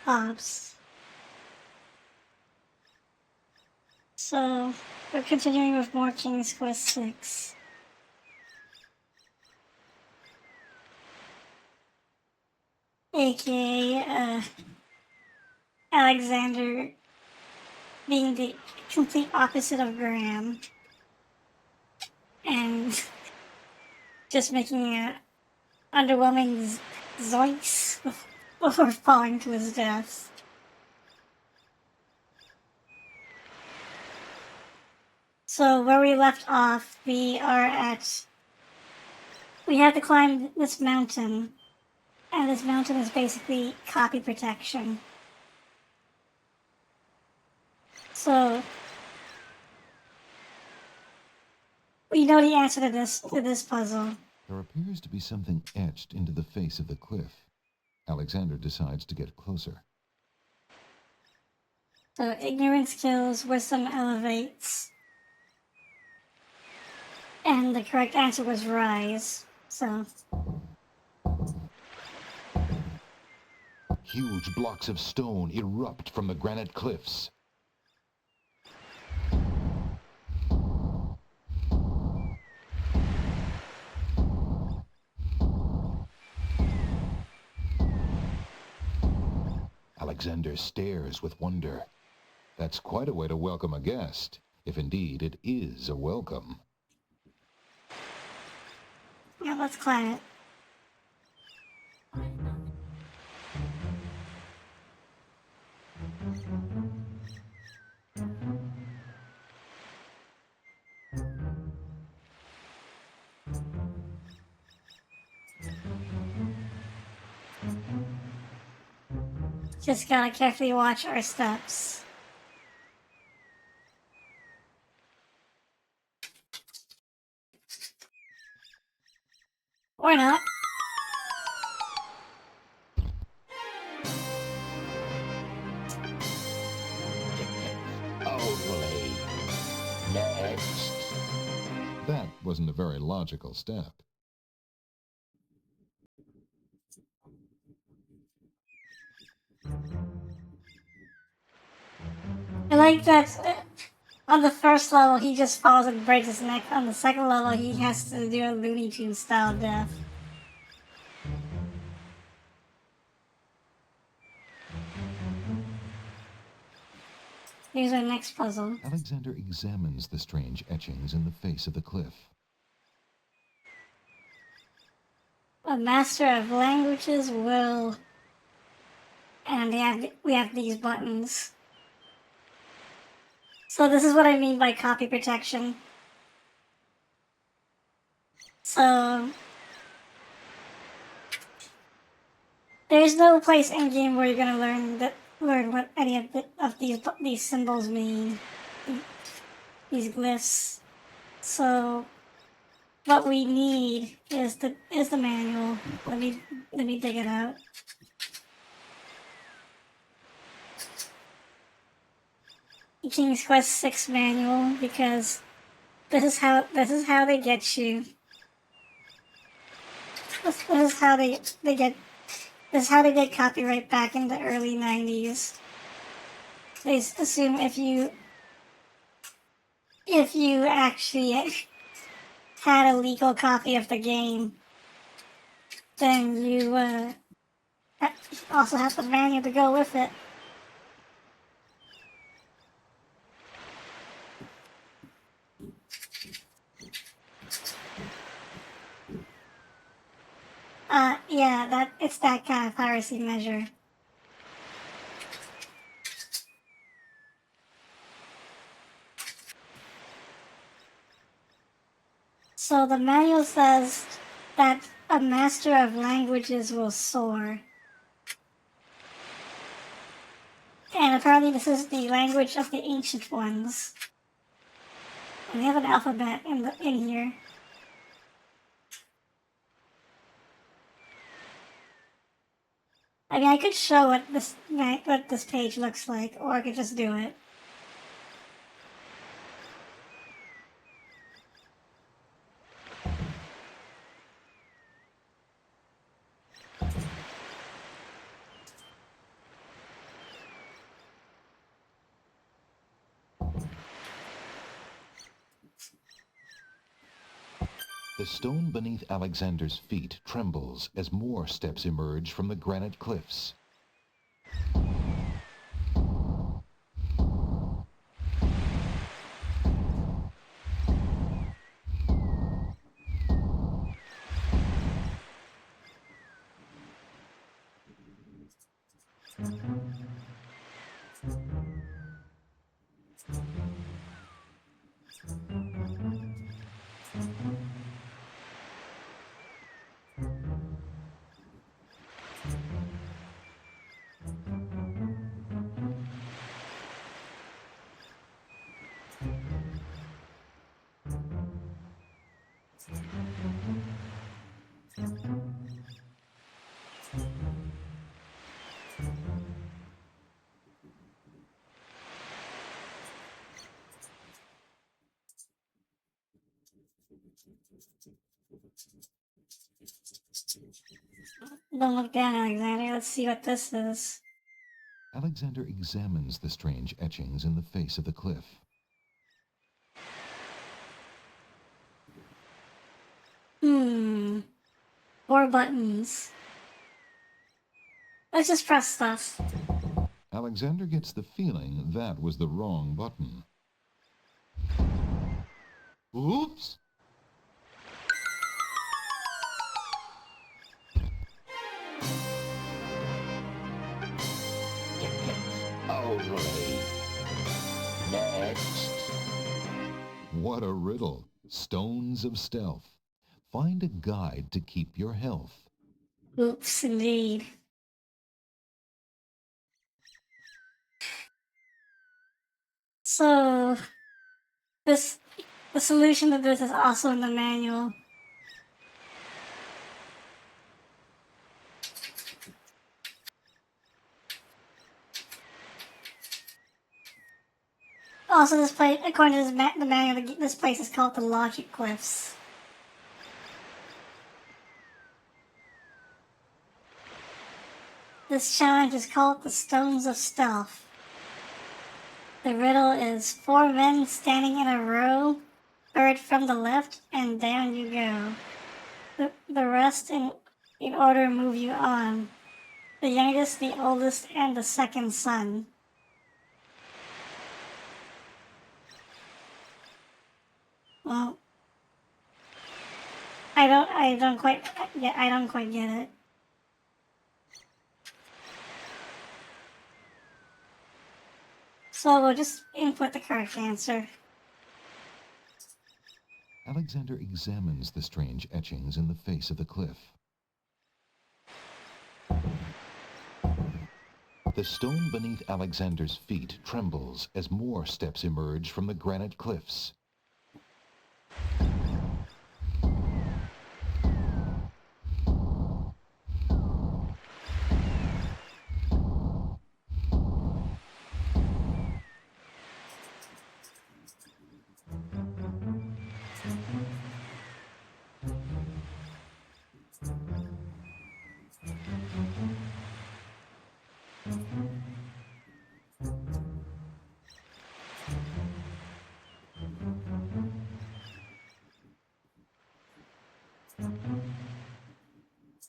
tops. So, we're continuing with more King's Quest 6. AKA, Alexander being the complete opposite of Graham. And just making a underwhelming zoinks before falling to his death. So where we left off, we have to climb this mountain, and this mountain is basically copy protection. So we know the answer to this puzzle. There appears to be something etched into the face of the cliff. Alexander decides to get closer. So ignorance kills, wisdom elevates. And the correct answer was rise. So Huge blocks of stone erupt from the granite cliffs. Alexander stares with wonder. That's quite a way to welcome a guest, if indeed it is a welcome. yeah, let's climb it. Just gotta carefully watch our steps. Or not. Only next. That wasn't a very logical step. I like that on the first level he just falls and breaks his neck. On the second level he has to do a Looney Tunes style death. Here's our next puzzle. Alexander examines the strange etchings in the face of the cliff. A master of languages will, and we have these buttons. So this is what I mean by copy protection. So there's no place in game where you're gonna learn what any of these symbols mean, these glyphs. So what we need is the manual. Let me dig it out. King's Quest 6 manual, because this is how they get you. This is how they get. This is how they get copyright back in the early 90s. They assume if you actually had a legal copy of the game, then you also have the manual to go with it. Yeah, it's that kind of piracy measure. So the manual says that a master of languages will soar. And apparently this is the language of the ancient ones. And we have an alphabet in here. I mean, I could show what this page looks like, or I could just do it. The stone beneath Alexander's feet trembles as more steps emerge from the granite cliffs. Don't look down, Alexander. Let's see what this is. Alexander examines the strange etchings in the face of the cliff. Hmm. 4 buttons. Let's just press stuff. Alexander gets the feeling that was the wrong button. Oops! Only. Next. What a riddle. Stones of stealth. Find a guide to keep your health. Oops, indeed. So, the solution to this is also in the manual. Also, this place, according to the manual, this place is called the Logic Cliffs. This challenge is called the Stones of Stealth. The riddle is 4 men standing in a row, third from the left, and down you go. The rest in order move you on. The youngest, the oldest, and the second son. Well, I don't quite get it. So we'll just input the correct answer. Alexander examines the strange etchings in the face of the cliff. The stone beneath Alexander's feet trembles as more steps emerge from the granite cliffs.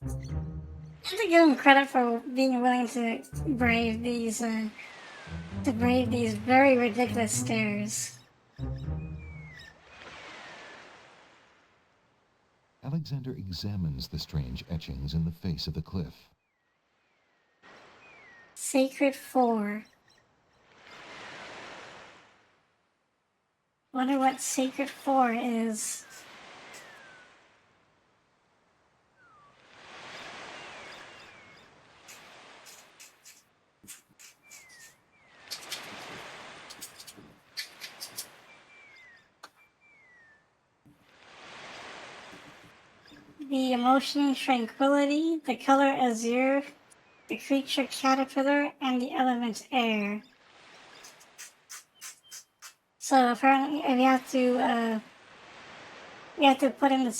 I have to give him credit for being willing to brave these very ridiculous stairs. Alexander examines the strange etchings in the face of the cliff. Sacred 4. Wonder what Sacred 4 is. The emotion tranquility, the color azure, the creature caterpillar, and the element air. So apparently, we have to put in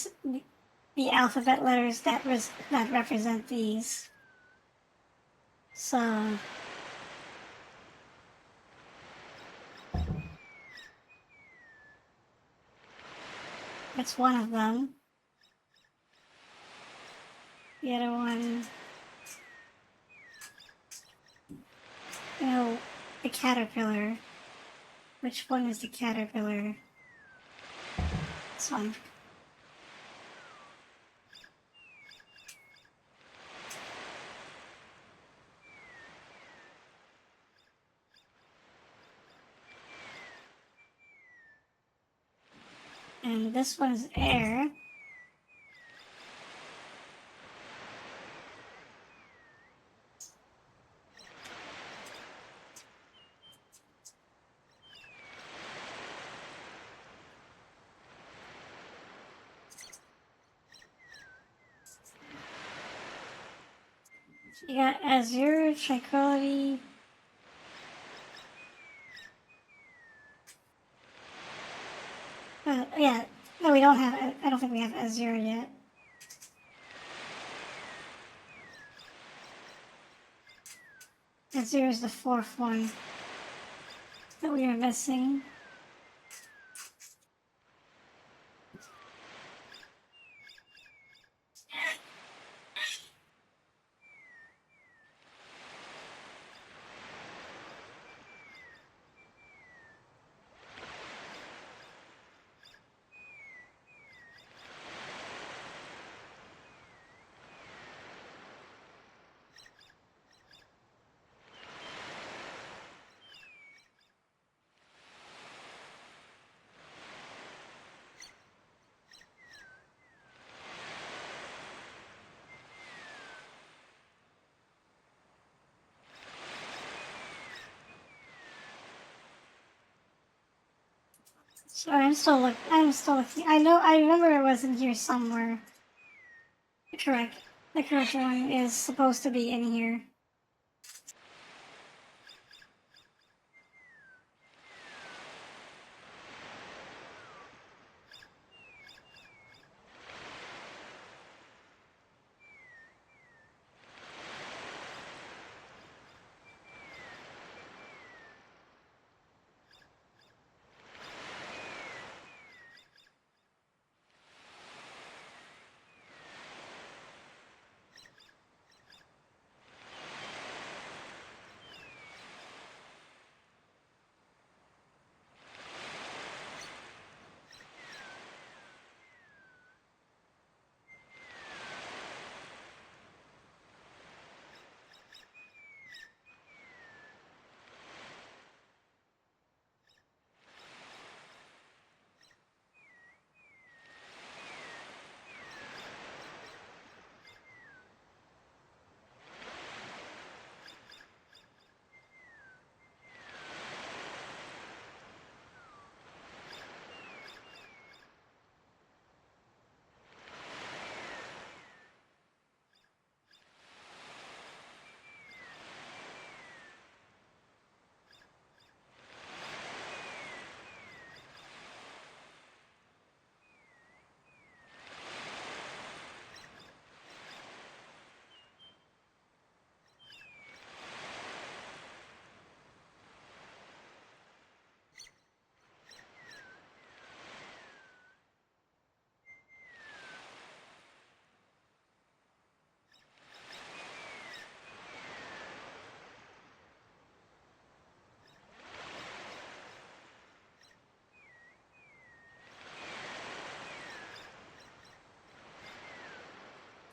the alphabet letters that represent these. So that's one of them. The other one, you know, the caterpillar. Which one is the caterpillar? This one. And this one is air. You got azure, tranquility. Yeah. No, we don't have. I don't think we have azure yet. Azure is the fourth one that we are missing. Sorry, I'm still looking. I know. I remember it was in here somewhere. Correct. The correct one is supposed to be in here.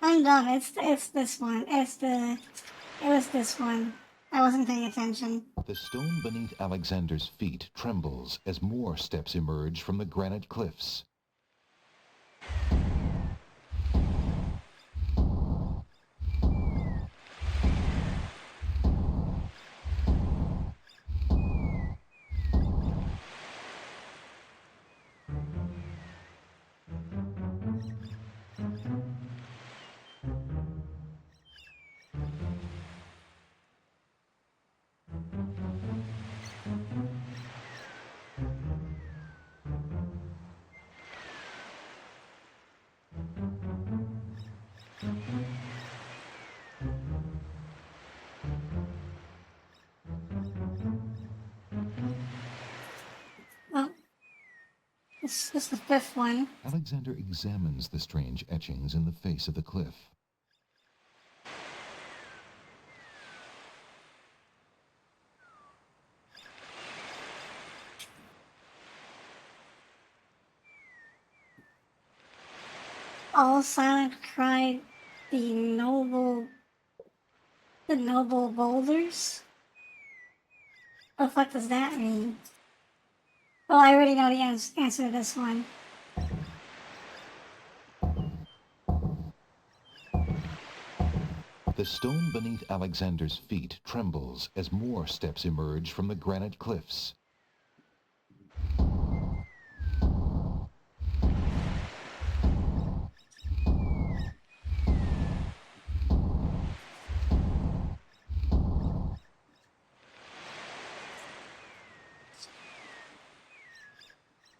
I'm dumb. It's this one. It was this one. I wasn't paying attention. The stone beneath Alexander's feet trembles as more steps emerge from the granite cliffs. Well, this is the fifth one. Alexander examines the strange etchings in the face of the cliff. all silent cried the noble boulders? What the fuck does that mean? Well, I already know the answer to this one. The stone beneath Alexander's feet trembles as more steps emerge from the granite cliffs.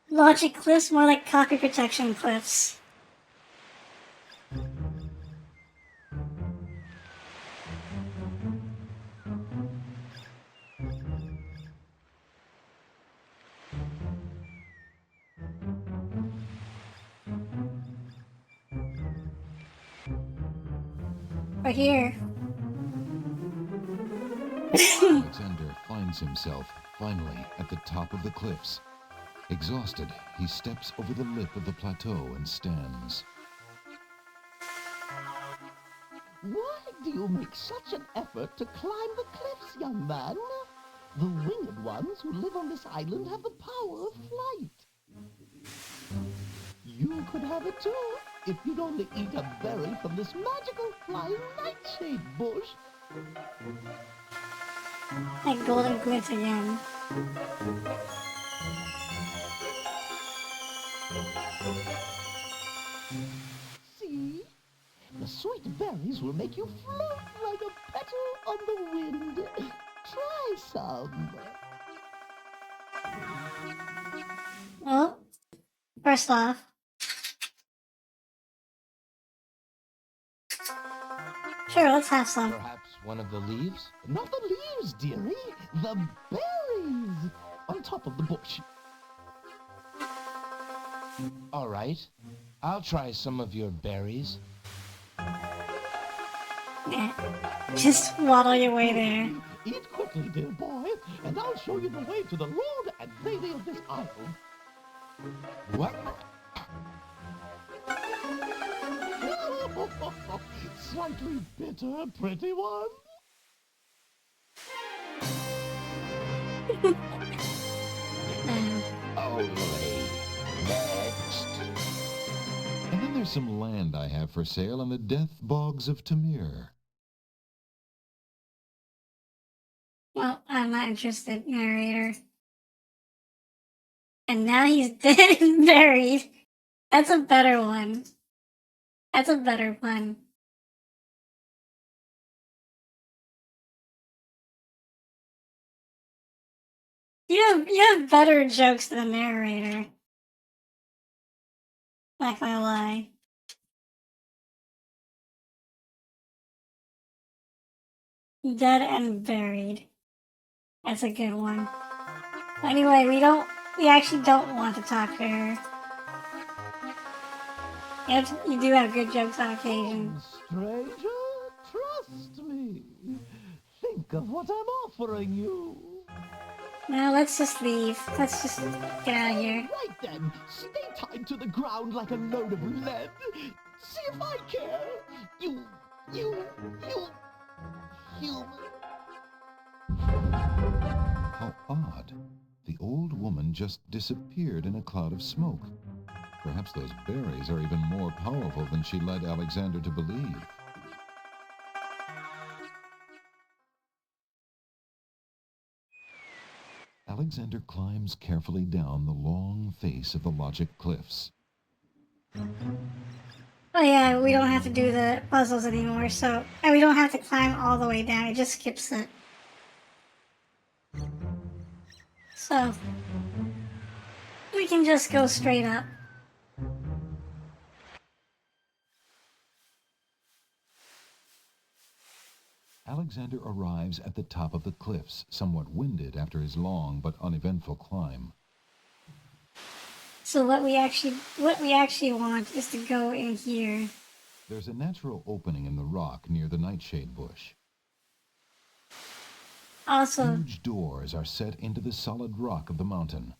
Logic cliffs, more like copy protection cliffs. Right here. Alexander finds himself, finally, at the top of the cliffs. Exhausted, he steps over the lip of the plateau and stands. Why do you make such an effort to climb the cliffs, young man? The winged ones who live on this island have the power of flight. You could have it too, if you'd only eat a berry from this magical flying nightshade bush. Like golden glitz again. See? The sweet berries will make you float like a petal on the wind. Try some. Well, first off, sure, let's have some. Perhaps one of the leaves? Not the leaves, dearie. The berries on top of the bush. All right. I'll try some of your berries. Yeah. Just waddle your way there. Eat quickly, dear boy, and I'll show you the way to the Lord and Lady of this island. What? Slightly bitter, pretty one. Only next. And then there's some land I have for sale in the death bogs of Tamir. Well, I'm not interested, narrator. And now he's dead and buried. That's a better one. That's a better one. You have better jokes than the narrator. Not gonna lie. Dead and buried. That's a good one. Anyway, we actually don't want to talk to her. You do have good jokes on occasion. Stranger, trust me. Think of what I'm offering you. Now let's just leave. Let's just get out of here. Right then, stay tied to the ground like a load of lead. See if I care. You human. How odd. The old woman just disappeared in a cloud of smoke. Perhaps those berries are even more powerful than she led Alexander to believe. Alexander climbs carefully down the long face of the logic cliffs. Oh yeah, we don't have to do the puzzles anymore, so... And we don't have to climb all the way down, it just skips it. So... we can just go straight up. Alexander arrives at the top of the cliffs, somewhat winded after his long but uneventful climb. So what we actually want is to go in here. There's a natural opening in the rock near the nightshade bush. Also, Huge doors are set into the solid rock of the mountain.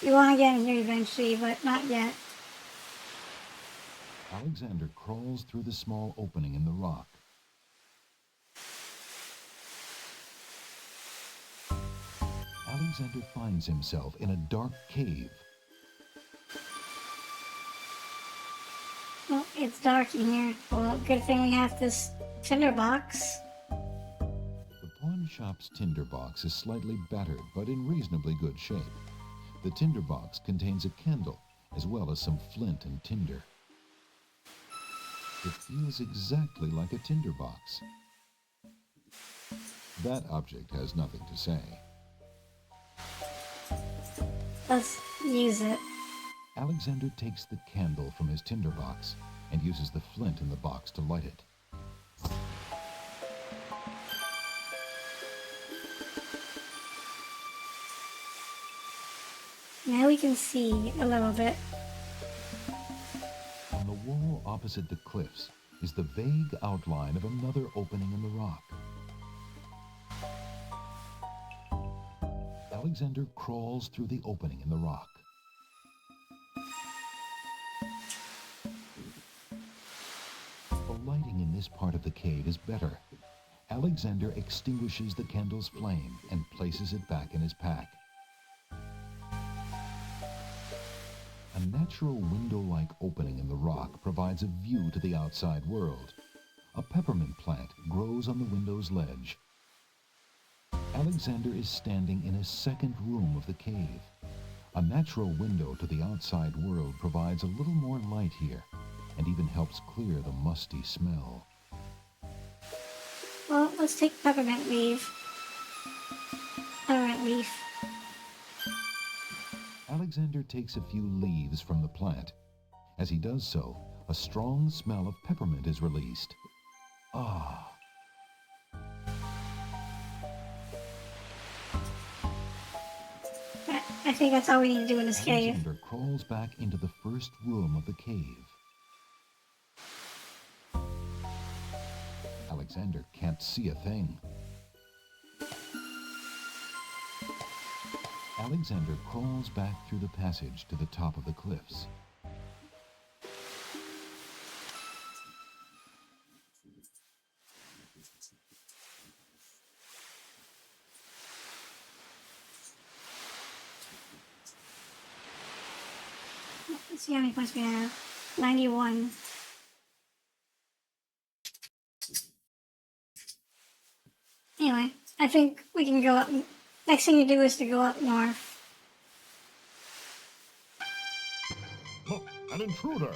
we want to get in here eventually, but not yet. Alexander crawls through the small opening in the rock. Alexander finds himself in a dark cave. Well, it's dark in here. Well, good thing we have this tinderbox. The pawn shop's tinderbox is slightly battered, but in reasonably good shape. The tinderbox contains a candle, as well as some flint and tinder. It feels exactly like a tinderbox. That object has nothing to say. Let's use it. Alexander takes the candle from his tinderbox and uses the flint in the box to light it. Now we can see a little bit. On the wall opposite the cliffs is the vague outline of another opening in the rock. Alexander crawls through the opening in the rock. The lighting in this part of the cave is better. Alexander extinguishes the candle's flame and places it back in his pack. A natural window-like opening in the rock provides a view to the outside world. A peppermint plant grows on the window's ledge. Alexander is standing in a second room of the cave. A natural window to the outside world provides a little more light here, and even helps clear the musty smell. Well, let's take peppermint leaf. Peppermint leaf. Alexander takes a few leaves from the plant. As he does so, a strong smell of peppermint is released. Ah! I think that's all we need to do in this cave. Alexander crawls back into the first room of the cave. Alexander can't see a thing. Alexander crawls back through the passage to the top of the cliffs. Let's see how many points we have. 91. Anyway, I think we can go up. Next thing to do is to go up north. Look, an intruder!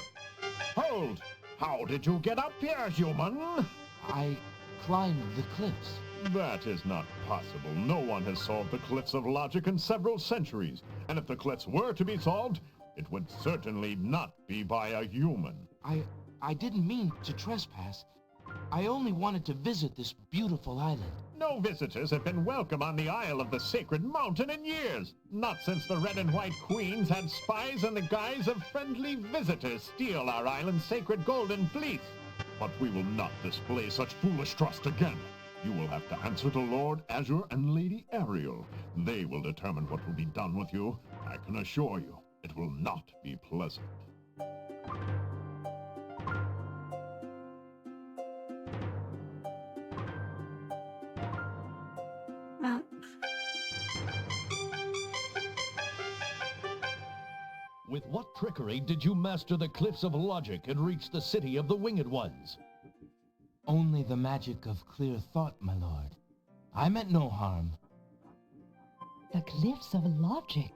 Hold! How did you get up here, human? I climbed the cliffs. That is not possible. No one has solved the cliffs of logic in several centuries. And if the cliffs were to be solved, it would certainly not be by a human. I didn't mean to trespass. I only wanted to visit this beautiful island. No visitors have been welcome on the Isle of the Sacred Mountain in years. Not since the Red and White Queens had spies in the guise of friendly visitors steal our island's sacred golden fleece. But we will not display such foolish trust again. You will have to answer to Lord Azure and Lady Ariel. They will determine what will be done with you. I can assure you, it will not be pleasant. Well, With what trickery did you master the cliffs of logic and reach the city of the Winged Ones? Only the magic of clear thought, my lord. I meant no harm. The cliffs of logic.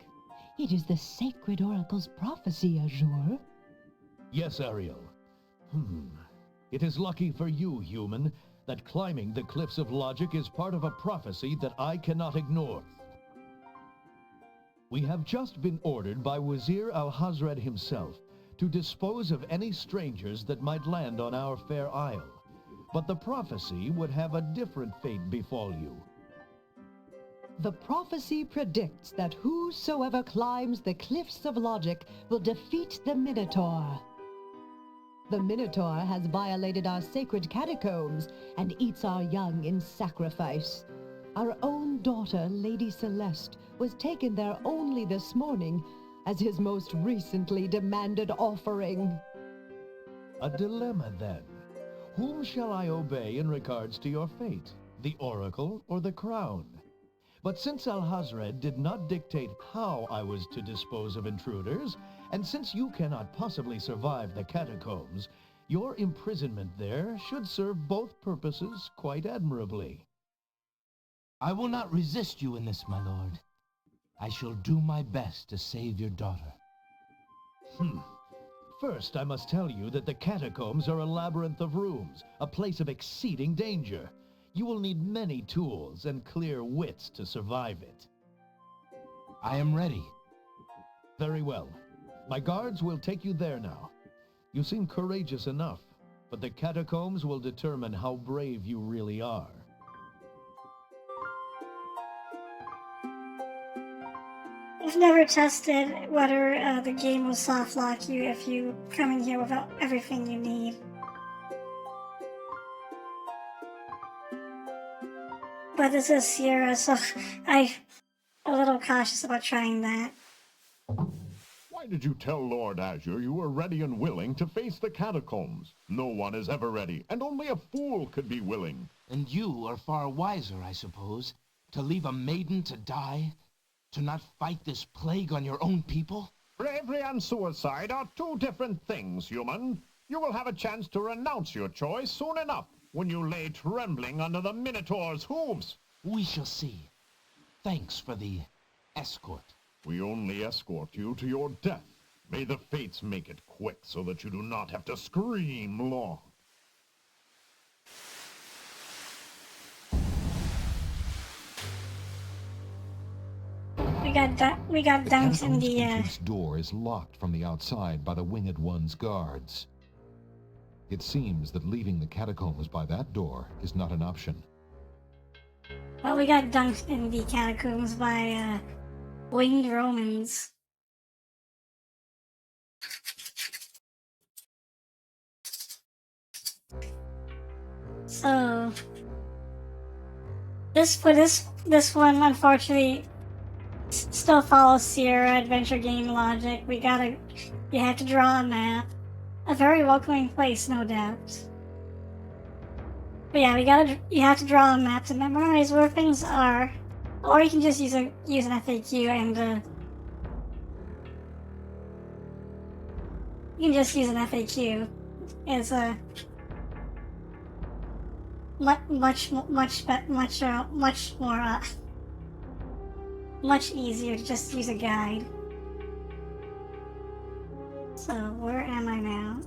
It is the sacred oracle's prophecy, Azure. Yes, Ariel. It is lucky for you, human, that climbing the cliffs of logic is part of a prophecy that I cannot ignore. We have just been ordered by Wazir Al-Hazred himself to dispose of any strangers that might land on our fair isle. But the prophecy would have a different fate befall you. The prophecy predicts that whosoever climbs the cliffs of logic will defeat the Minotaur. The Minotaur has violated our sacred catacombs and eats our young in sacrifice. Our own daughter, Lady Celeste, was taken there only this morning as his most recently demanded offering. A dilemma, then. Whom shall I obey in regards to your fate? The Oracle or the Crown? But since Alhazred did not dictate how I was to dispose of intruders, and since you cannot possibly survive the catacombs, your imprisonment there should serve both purposes quite admirably. I will not resist you in this, my lord. I shall do my best to save your daughter. First, I must tell you that the catacombs are a labyrinth of rooms, a place of exceeding danger. You will need many tools and clear wits to survive it. I am ready. Very well. My guards will take you there now. You seem courageous enough, but the catacombs will determine how brave you really are. I've never tested whether the game will soft lock you if you come in here without everything you need. But this is Sierra, so I'm a little cautious about trying that. Why did you tell Lord Azure you were ready and willing to face the catacombs? No one is ever ready, and only a fool could be willing. And you are far wiser, I suppose, to leave a maiden to die? To not fight this plague on your own people? Bravery and suicide are two different things, human. You will have a chance to renounce your choice soon enough, when you lay trembling under the Minotaur's hooves. We shall see. Thanks for the escort. We only escort you to your death. May the fates make it quick so that you do not have to scream long. We got dunked in Catacombs the entrance door is locked from the outside by the Winged One's guards. It seems that leaving the catacombs by that door is not an option. well, we got dunked in the catacombs by winged Romans. So this one unfortunately still follows Sierra adventure game logic. You have to draw a map. A very welcoming place, no doubt. But yeah, you have to draw a map to memorize where things are, or you can just use an FAQ and you can just use an FAQ. It's a much easier to just use a guide. So where am I now?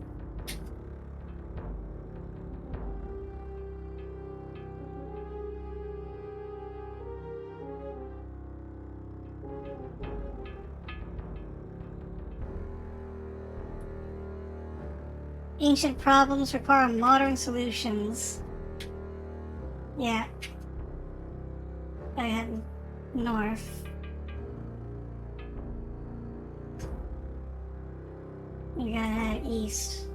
Ancient problems require modern solutions. Yeah. I head north. We gotta head east.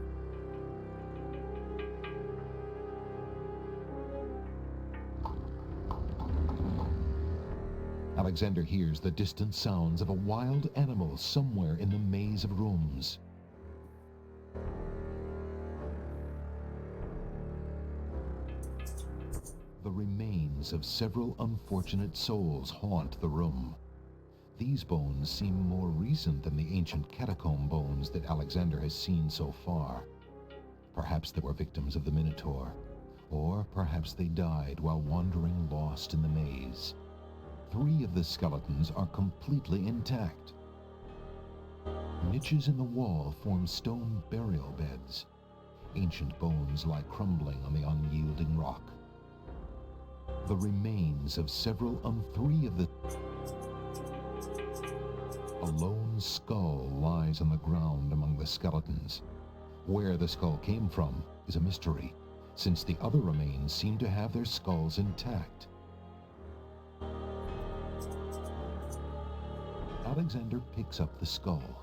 Alexander hears the distant sounds of a wild animal somewhere in the maze of rooms. The remains of several unfortunate souls haunt the room. These bones seem more recent than the ancient catacomb bones that Alexander has seen so far. Perhaps they were victims of the Minotaur, or perhaps they died while wandering lost in the maze. 3 of the skeletons are completely intact. Niches in the wall form stone burial beds. Ancient bones lie crumbling on the unyielding rock. The remains of several three of the... A lone skull lies on the ground among the skeletons. Where the skull came from is a mystery, since the other remains seem to have their skulls intact. Alexander picks up the skull.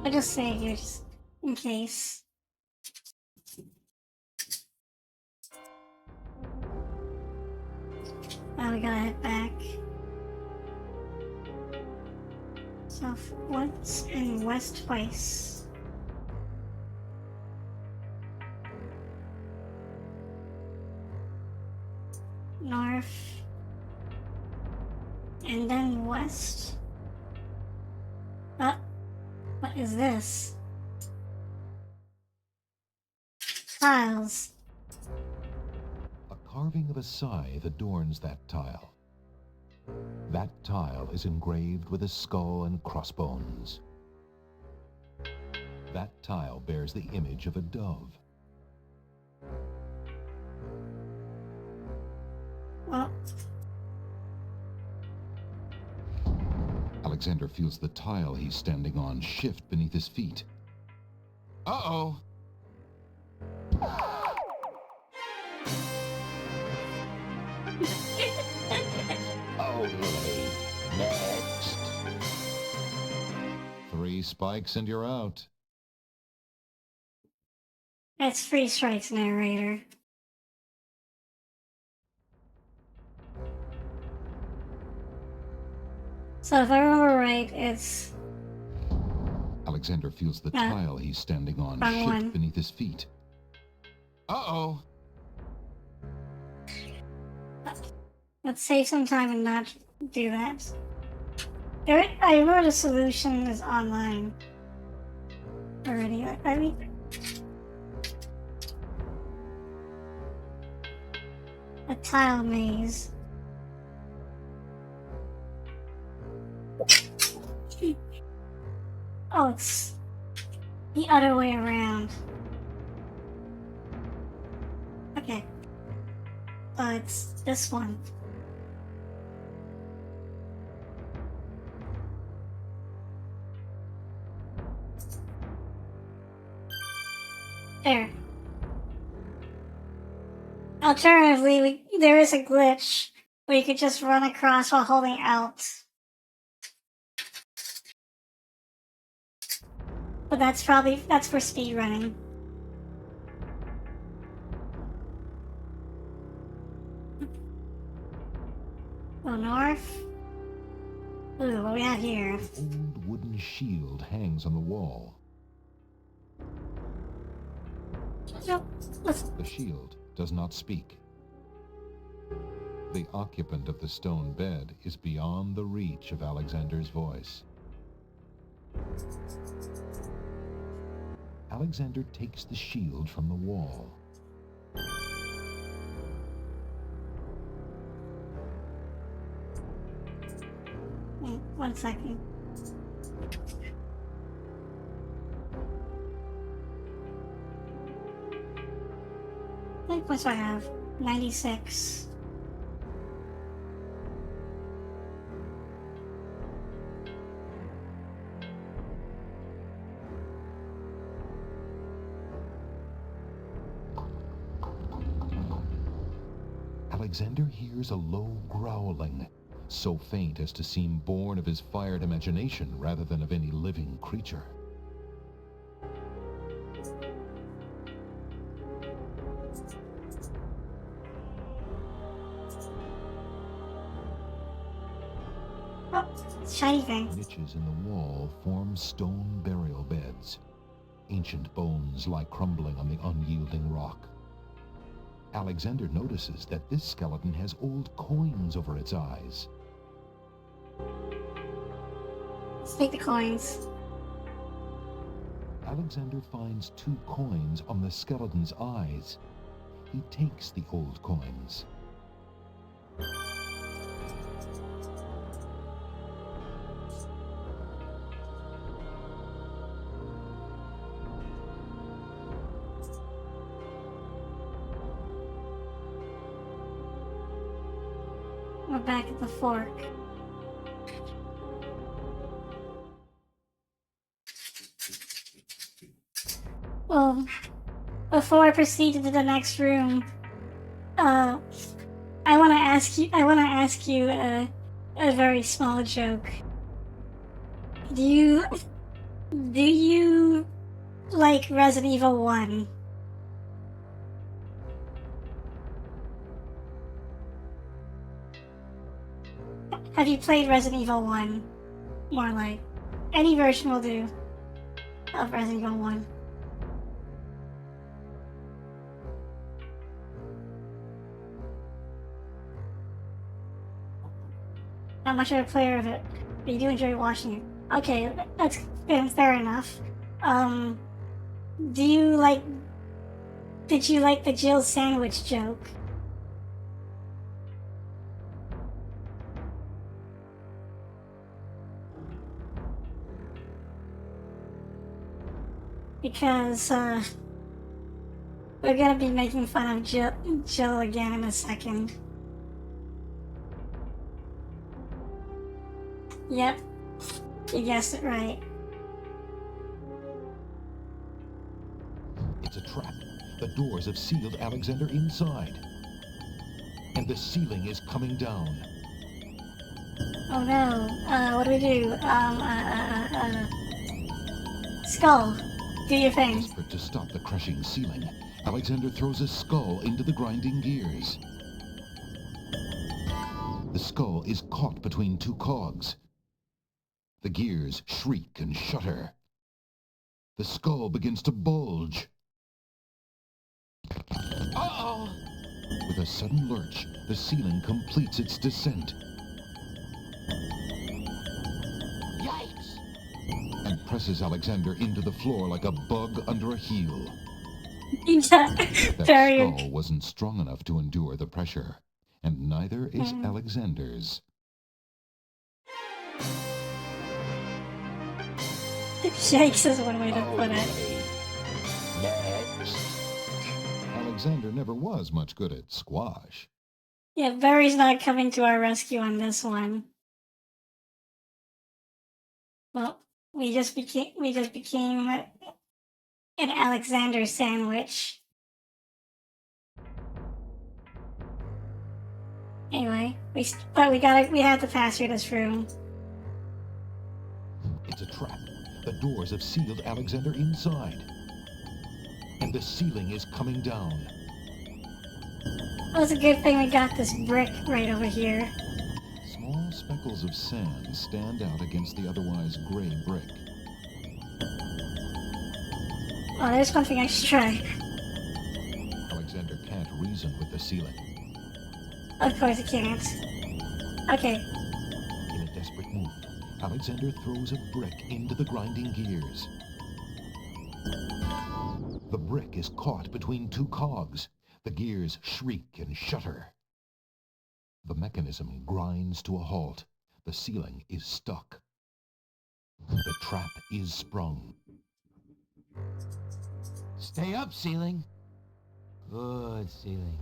I just save you, just in case. Now we gotta head back. So what's in West twice? North. And then west. What is this? Tiles. A carving of a scythe adorns that tile. That tile is engraved with a skull and crossbones. That tile bears the image of a dove. Well, Alexander feels the tile he's standing on shift beneath his feet. Uh-oh. Only next. 3 spikes and you're out. that's 3 strikes, narrator. So if I remember right, it's Alexander feels the Yeah. tile he's standing on Wrong shift one. beneath his feet. Uh-oh. let's save some time and not do that. I remember the solution is online already. I mean, a tile maze. Oh, it's the other way around. Okay. Oh, it's this one. There. Alternatively, there is a glitch where you could just run across while holding Alt. But that's for speed running. Go north. Ooh, what we got here? An old wooden shield hangs on the wall. Nope. The shield does not speak. The occupant of the stone bed is beyond the reach of Alexander's voice. Alexander takes the shield from the wall. Wait, 1 second. How many points do I have? 96. Alexander hears a low growling, so faint as to seem born of his fired imagination rather than of any living creature. Oh, shiny thing. Niches in the wall form stone burial beds. Ancient bones lie crumbling on the unyielding rock. Alexander notices that this skeleton has old coins over its eyes. Let's take the coins. Alexander finds 2 coins on the skeleton's eyes. He takes the old coins. We're back at the fork. Well, before I proceed to the next room, I want to ask you a very small joke. Do you like Resident Evil 1? Have you played Resident Evil 1? More like. Any version will do of Resident Evil 1. Not much of a player of it, but you do enjoy watching it. Okay, that's fair enough. Do you like? Did you like the Jill sandwich joke? Because we're gonna be making fun of Jill again in a second. Yep, you guessed it right. It's a trap. The doors have sealed Alexander inside. And the ceiling is coming down. Oh no, what do we do? Skull, do your thing. Desperate to stop the crushing ceiling, Alexander throws a skull into the grinding gears. The skull is caught between two cogs. The gears shriek and shudder. The skull begins to bulge. Uh-oh! With a sudden lurch, the ceiling completes its descent Yikes! and presses Alexander into the floor like a bug under a heel. That Very. skull wasn't strong enough to endure the pressure, and neither is Alexander's. Shakes is one way to put it. Next. Alexander never was much good at squash. Yeah, Barry's not coming to our rescue on this one. Well, we just became an Alexander sandwich. Anyway, we have to pass through this room. It's a trap. The doors have sealed Alexander inside. And the ceiling is coming down. Well, it's a good thing we got this brick right over here. Small speckles of sand stand out against the otherwise gray brick. Oh, there's one thing I should try. Alexander can't reason with the ceiling. Of course it can't. Okay. In a desperate move, Alexander throws a brick into the grinding gears. The brick is caught between two cogs. The gears shriek and shudder. The mechanism grinds to a halt. The ceiling is stuck. The trap is sprung. Stay up, ceiling. Good, ceiling.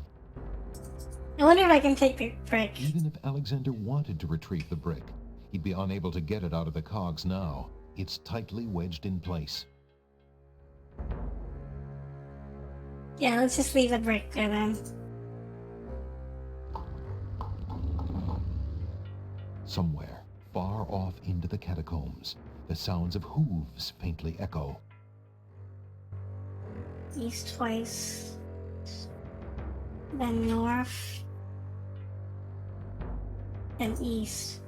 I wonder if I can take the brick. Even if Alexander wanted to retrieve the brick, he'd be unable to get it out of the cogs now. It's tightly wedged in place. Yeah, let's just leave the brick there then. Somewhere, far off into the catacombs, the sounds of hooves faintly echo. East twice. Then north. Then east.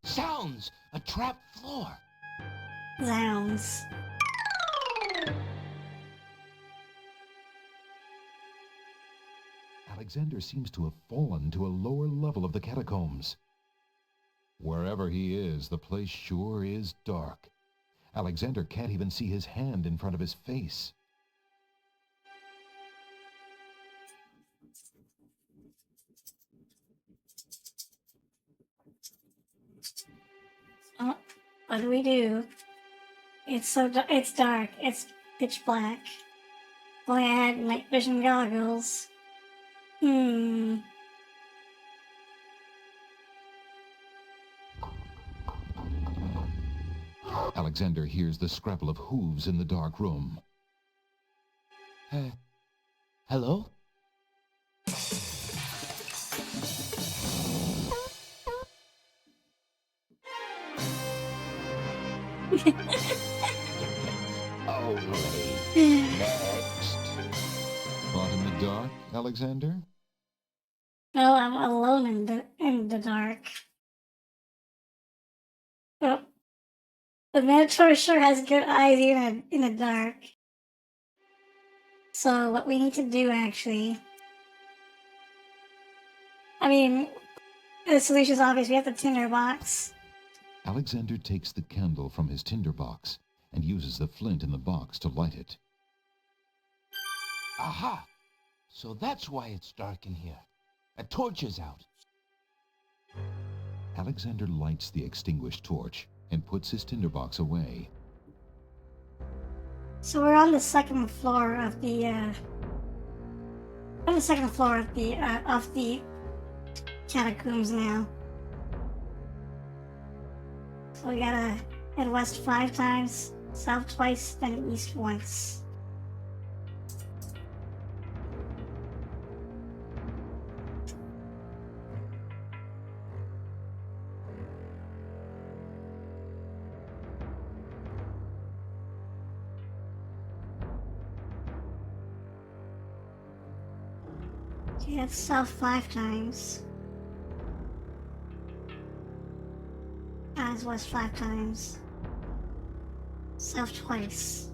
Sounds! A trap floor! Zounds. Alexander seems to have fallen to a lower level of the catacombs. Wherever he is, the place sure is dark. Alexander can't even see his hand in front of his face. Oh, what do we do? It's it's dark. It's pitch black. Boy, I had night vision goggles. Alexander hears the scrabble of hooves in the dark room. Hello? Next. Caught in the dark, Alexander? No, I'm alone in the dark. The Minotaur sure has good eyes even in the dark. So what we need to do actually... I mean, the solution's obvious. We have the tinder box. Alexander takes the candle from his tinderbox and uses the flint in the box to light it. Aha! So that's why it's dark in here. A torch is out. Alexander lights the extinguished torch and puts his tinderbox away. So we're on the second floor of the catacombs now. So we gotta head west 5 times, south twice, then east once. Okay, that's south 5 times. As west 5 times. South twice.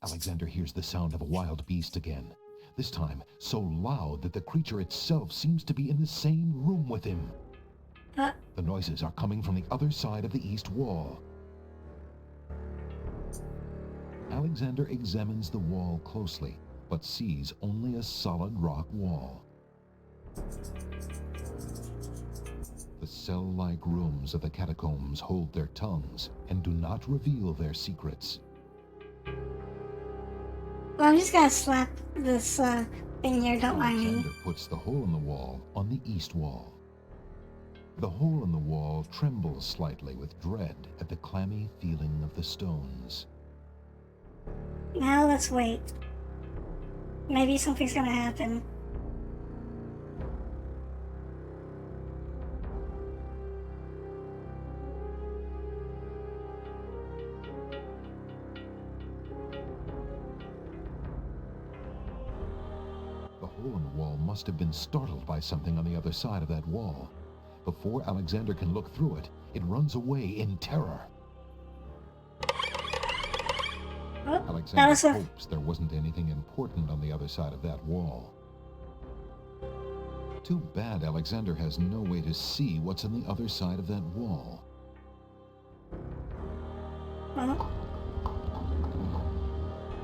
Alexander hears the sound of a wild beast again. This time, so loud that the creature itself seems to be in the same room with him. The noises are coming from the other side of the east wall. Alexander examines the wall closely, but sees only a solid rock wall. The cell-like rooms of the catacombs hold their tongues and do not reveal their secrets. Well, I'm just gonna slap this thing here, don't mind me. Alexander puts the hole in the wall on the east wall. The hole in the wall trembles slightly with dread at the clammy feeling of the stones. Now let's wait. Maybe something's gonna happen. The hole in the wall must have been startled by something on the other side of that wall. Before Alexander can look through it, it runs away in terror. Oh, Alexander hopes there wasn't anything important on the other side of that wall. Too bad Alexander has no way to see what's on the other side of that wall.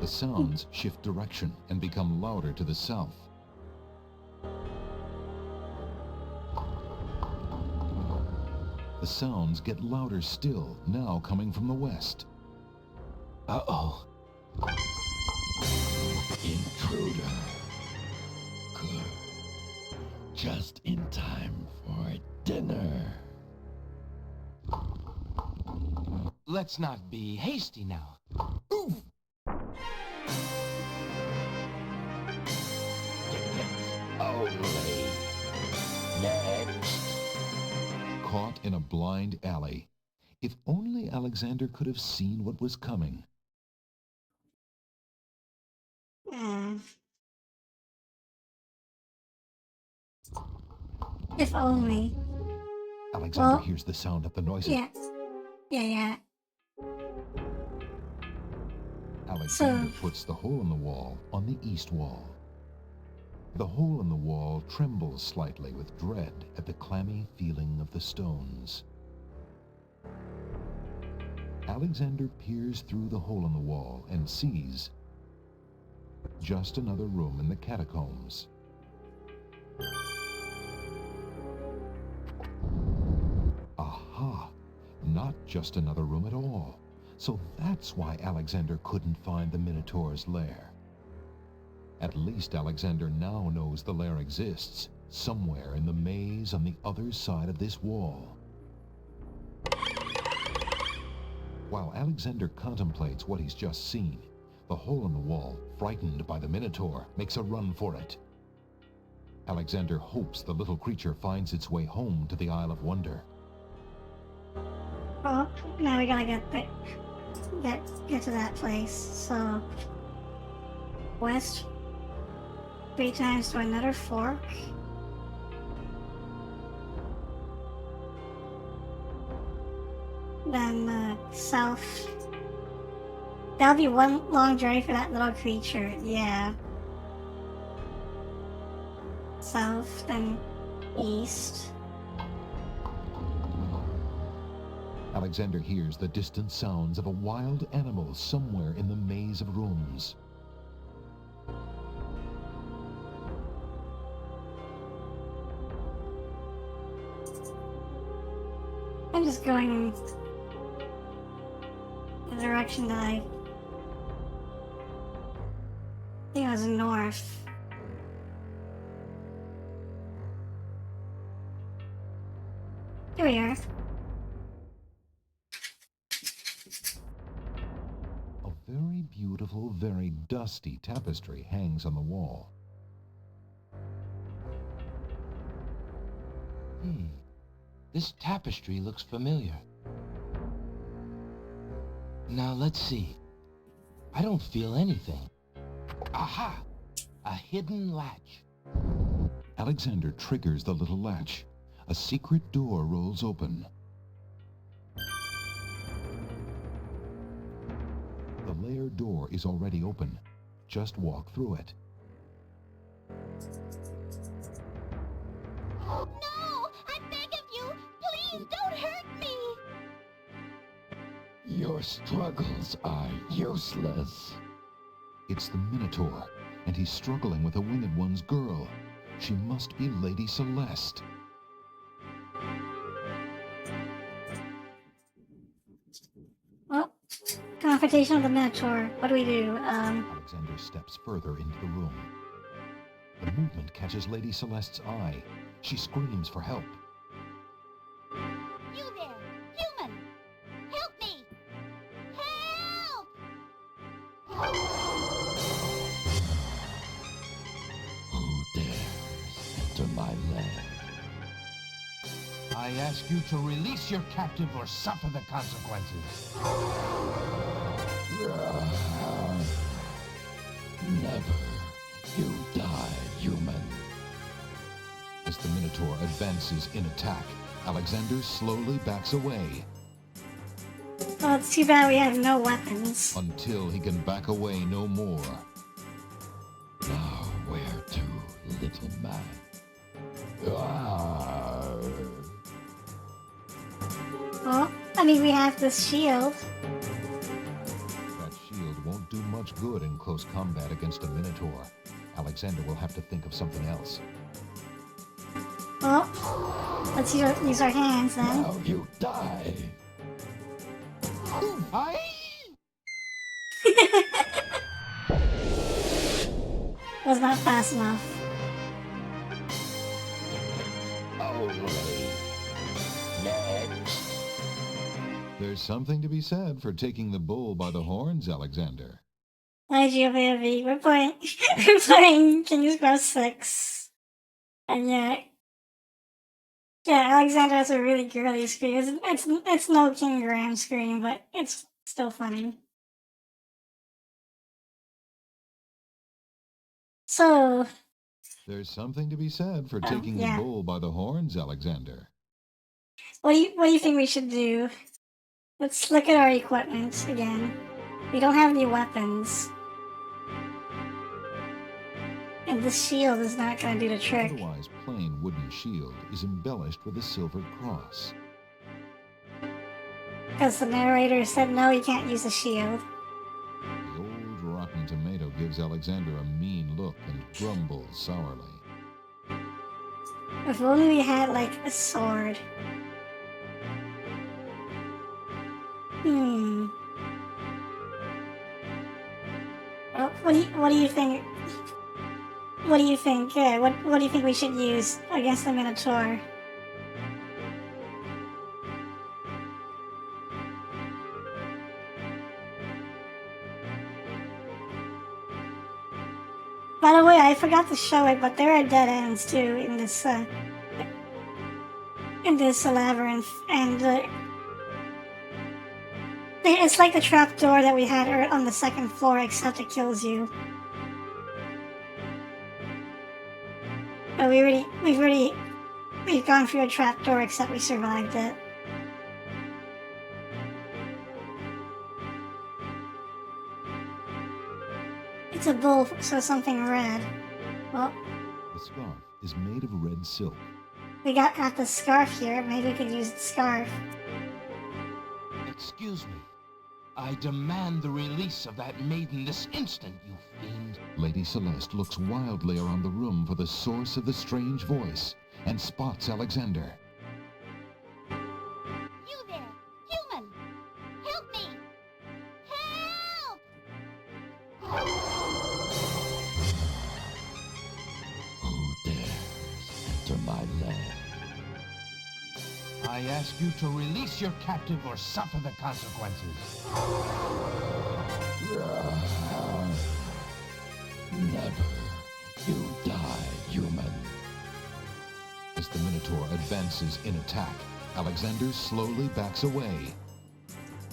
The sounds shift direction and become louder to the south. The sounds get louder still, now coming from the west. Uh-oh. Intruder. Good. Just in time for dinner. Let's not be hasty now. Oof! Only next. Caught in a blind alley. If only Alexander could have seen what was coming. If only. Alexander hears the sound of the noises. Yeah. Alexander puts the hole in the wall on the east wall. The hole in the wall trembles slightly with dread at the clammy feeling of the stones. Alexander peers through the hole in the wall and sees just another room in the catacombs. Aha! Not just another room at all. So that's why Alexander couldn't find the Minotaur's lair. At least Alexander now knows the lair exists, somewhere in the maze on the other side of this wall. While Alexander contemplates what he's just seen, the hole in the wall, frightened by the Minotaur, makes a run for it. Alexander hopes the little creature finds its way home to the Isle of Wonder. Oh, now we gotta get back. get to that place. So west 3 times to another fork. Then south. That'll be one long journey for that little creature. Yeah. South, then east. Alexander hears the distant sounds of a wild animal somewhere in the maze of rooms. I'm just going in the direction that I think it was north. Here we are. A very beautiful, very dusty tapestry hangs on the wall. This tapestry looks familiar. Now let's see. I don't feel anything. Aha! A hidden latch. Alexander triggers the little latch. A secret door rolls open. The lair door is already open. Just walk through it. No! I beg of you! Please don't hurt me! Your struggles are useless. It's the Minotaur, and he's struggling with a Winged One's girl. She must be Lady Celeste. Well, confrontation of the Minotaur. What do we do? Alexander steps further into the room. The movement catches Lady Celeste's eye. She screams for help. You there! Human! Help me! Help! Who dares enter my lair? I ask you to release your captive or suffer the consequences. Never. You die, human. As the Minotaur advances in attack, Alexander slowly backs away Well, it's too bad we have no weapons. until he can back away no more. Now where to, little man? Well, I mean, we have this shield. That shield won't do much good in close combat against a Minotaur. Alexander will have to think of something else. Well, let's use our hands then. Now you die. Was not fast enough. There's something to be said for taking the bull by the horns, Alexander. IGOVAV, we're playing, we're playing King's Quest 6. And yeah, Alexander has a really girly screen. It's no King Graham screen, but it's still funny. So, There's something to be said for taking yeah. the bull by the horns, Alexander. what do you think we should do? Let's look at our equipment again. We don't have any weapons. And this shield is not going to do the trick. Otherwise plain wooden shield is embellished with a silver cross. Because the narrator said no, you can't use a shield. The old rotten tomato gives Alexander a mean look and grumbles sourly. If only we had, like, a sword. Well, what do you think? What do you think? What do you think we should use against the Minotaur? By the way, I forgot to show it, but there are dead ends too in this labyrinth, and It's like the trap door that we had on the second floor, except it kills you. But we've gone through a trap door, except we survived it. It's a bull, so something red. Well, The scarf is made of red silk. we got the scarf here. Maybe we could use the scarf. Excuse me. I demand the release of that maiden this instant, you fiend. Lady Celeste looks wildly around the room for the source of the strange voice and spots Alexander. You there, human! Help me! Help! Who dares enter my lair? I ask you to release your captive or suffer the consequences. Never. You die, human. As the Minotaur advances in attack, Alexander slowly backs away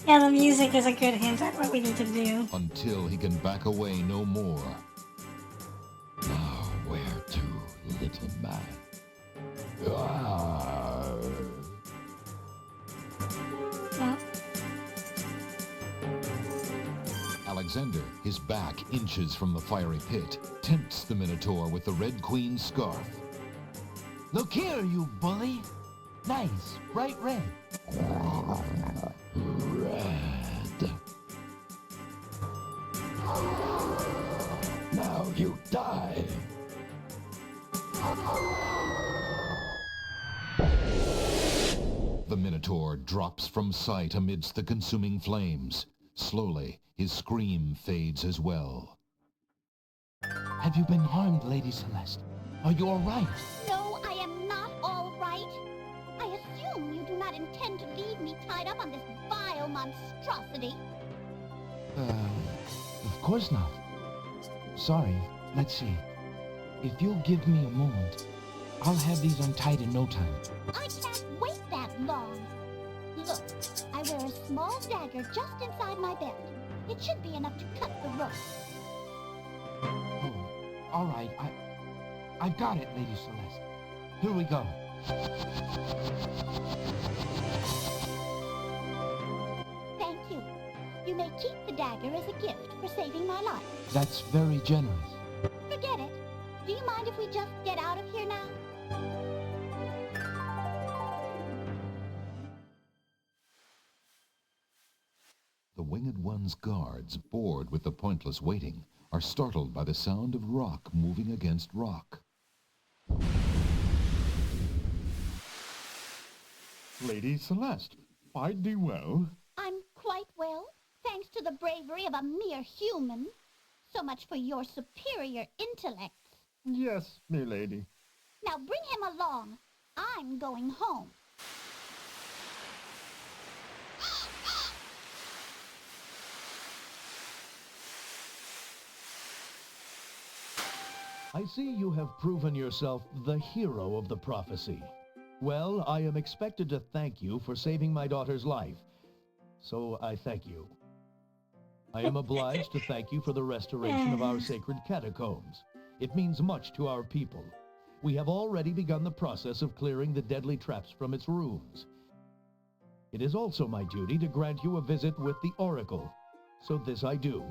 Yeah, the music is a good hint at what we need to do. until he can back away no more. Now where to, little man? Well, Alexander, his back inches from the fiery pit, tempts the Minotaur with the Red Queen's scarf. Look here, you bully. Nice, bright red. Red. Now you die. The Minotaur drops from sight amidst the consuming flames. Slowly, his scream fades as well. Have you been harmed, Lady Celeste? Are you all right? No, I am not all right. I assume you do not intend to leave me tied up on this vile monstrosity. Of course not. Sorry, let's see. If you'll give me a moment, I'll have these untied in no time. I can't wait that long. Look, I wear a small dagger just inside my belt. It should be enough to cut the rope. Oh, all right. I've got it, Lady Celeste. Here we go. Thank you. You may keep the dagger as a gift for saving my life. That's very generous. Forget it. Do you mind if we just get out of here now? The Winged One's guards, bored with the pointless waiting, are startled by the sound of rock moving against rock. Lady Celeste, fight thee well. I'm quite well, thanks to the bravery of a mere human. So much for your superior intellects. Yes, me lady. Now bring him along. I'm going home. I see you have proven yourself the hero of the prophecy. Well, I am expected to thank you for saving my daughter's life, so I thank you. I am obliged to thank you for the restoration of our sacred catacombs. It means much to our people. We have already begun the process of clearing the deadly traps from its rooms. It is also my duty to grant you a visit with the Oracle, so this I do.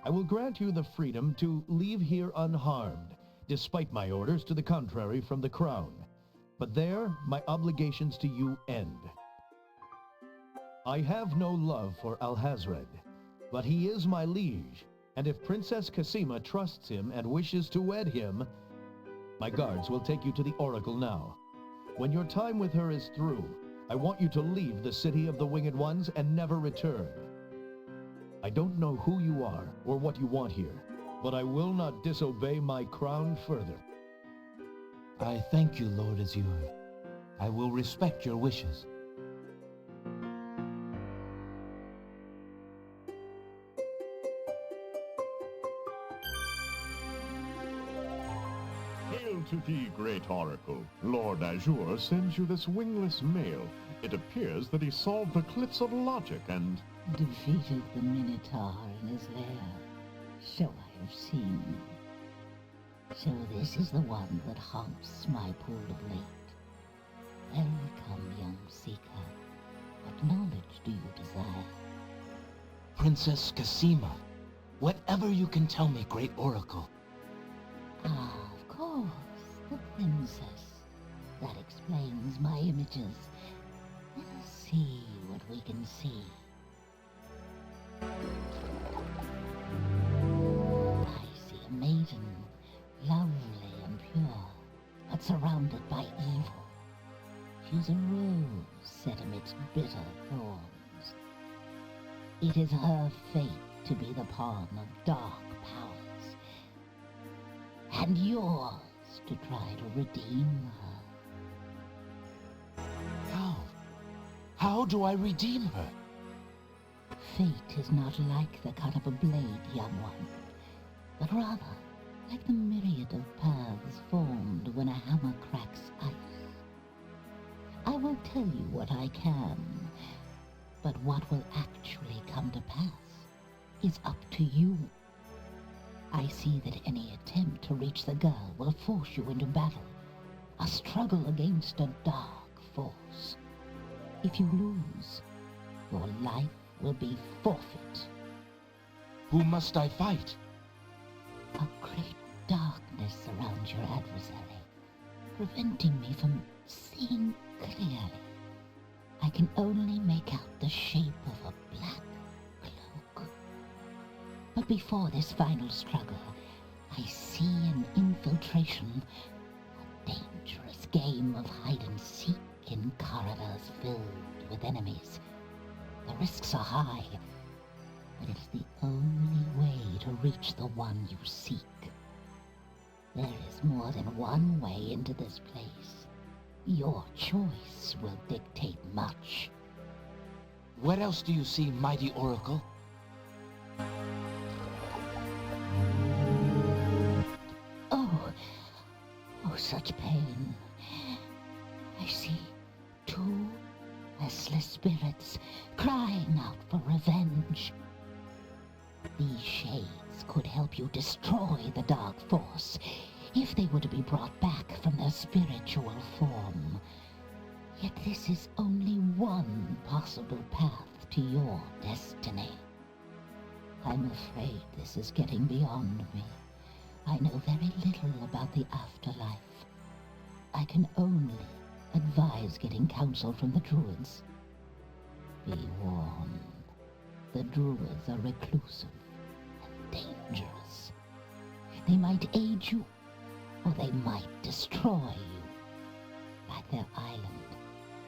I will grant you the freedom to leave here unharmed, despite my orders to the contrary from the Crown. But there, my obligations to you end. I have no love for Alhazred, but he is my liege, and if Princess Cassima trusts him and wishes to wed him, my guards will take you to the Oracle now. When your time with her is through, I want you to leave the city of the Winged Ones and never return. I don't know who you are or what you want here, but I will not disobey my crown further. I thank you, Lord Azure. I will respect your wishes. Hail to thee, great oracle. Lord Azure sends you this wingless mail. It appears that he solved the cliffs of logic and defeated the Minotaur in his lair. So I have seen. So this is the one that haunts my pool of late. Welcome, young seeker. What knowledge do you desire? Princess Cassima, whatever you can tell me, Great Oracle. Ah, of course, the princess. That explains my images. Let us see what we can see. I see a maiden, lovely and pure, but surrounded by evil. She's a rose set amidst bitter thorns. It is her fate to be the pawn of dark powers, and yours to try to redeem her. How do I redeem her? Fate is not like the cut of a blade, young one, but rather like the myriad of paths formed when a hammer cracks ice. I will tell you what I can, but what will actually come to pass is up to you. I see that any attempt to reach the girl will force you into battle, a struggle against a dark force. If you lose, your life will be forfeit. Who must I fight? A great darkness surrounds your adversary, preventing me from seeing clearly. I can only make out the shape of a black cloak. But before this final struggle, I see an infiltration, a dangerous game of hide-and-seek in corridors filled with enemies. The risks are high, but it's the only way to reach the one you seek. There is more than one way into this place. Your choice will dictate much. What else do you see, mighty Oracle? Oh, such pain. I see two restless spirits crying out for revenge. These shades could help you destroy the dark force if they were to be brought back from their spiritual form. Yet this is only one possible path to your destiny. I'm afraid this is getting beyond me. I know very little about the afterlife. I can only advise getting counsel from the druids. Be warned. The druids are reclusive and dangerous. They might aid you, or they might destroy you. Like their island,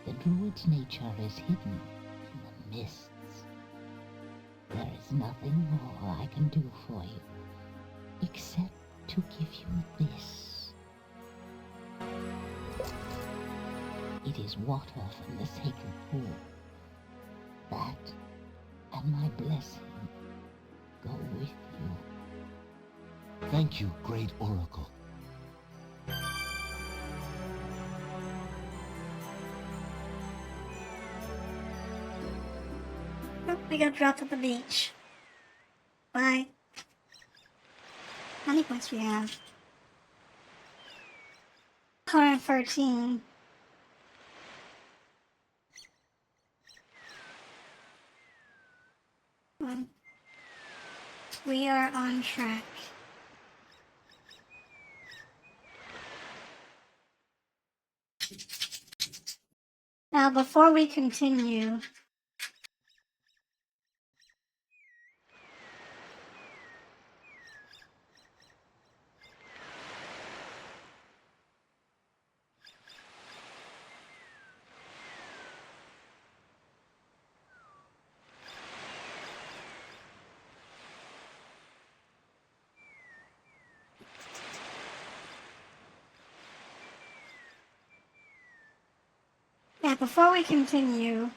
the druid's nature is hidden in the mists. There is nothing more I can do for you, except to give you this. It is water from the sacred pool. That and my blessing go with you. Thank you, Great Oracle. Oh, we got dropped at the beach. Bye. How many points we have? 113. We are on track. Now, before we continue,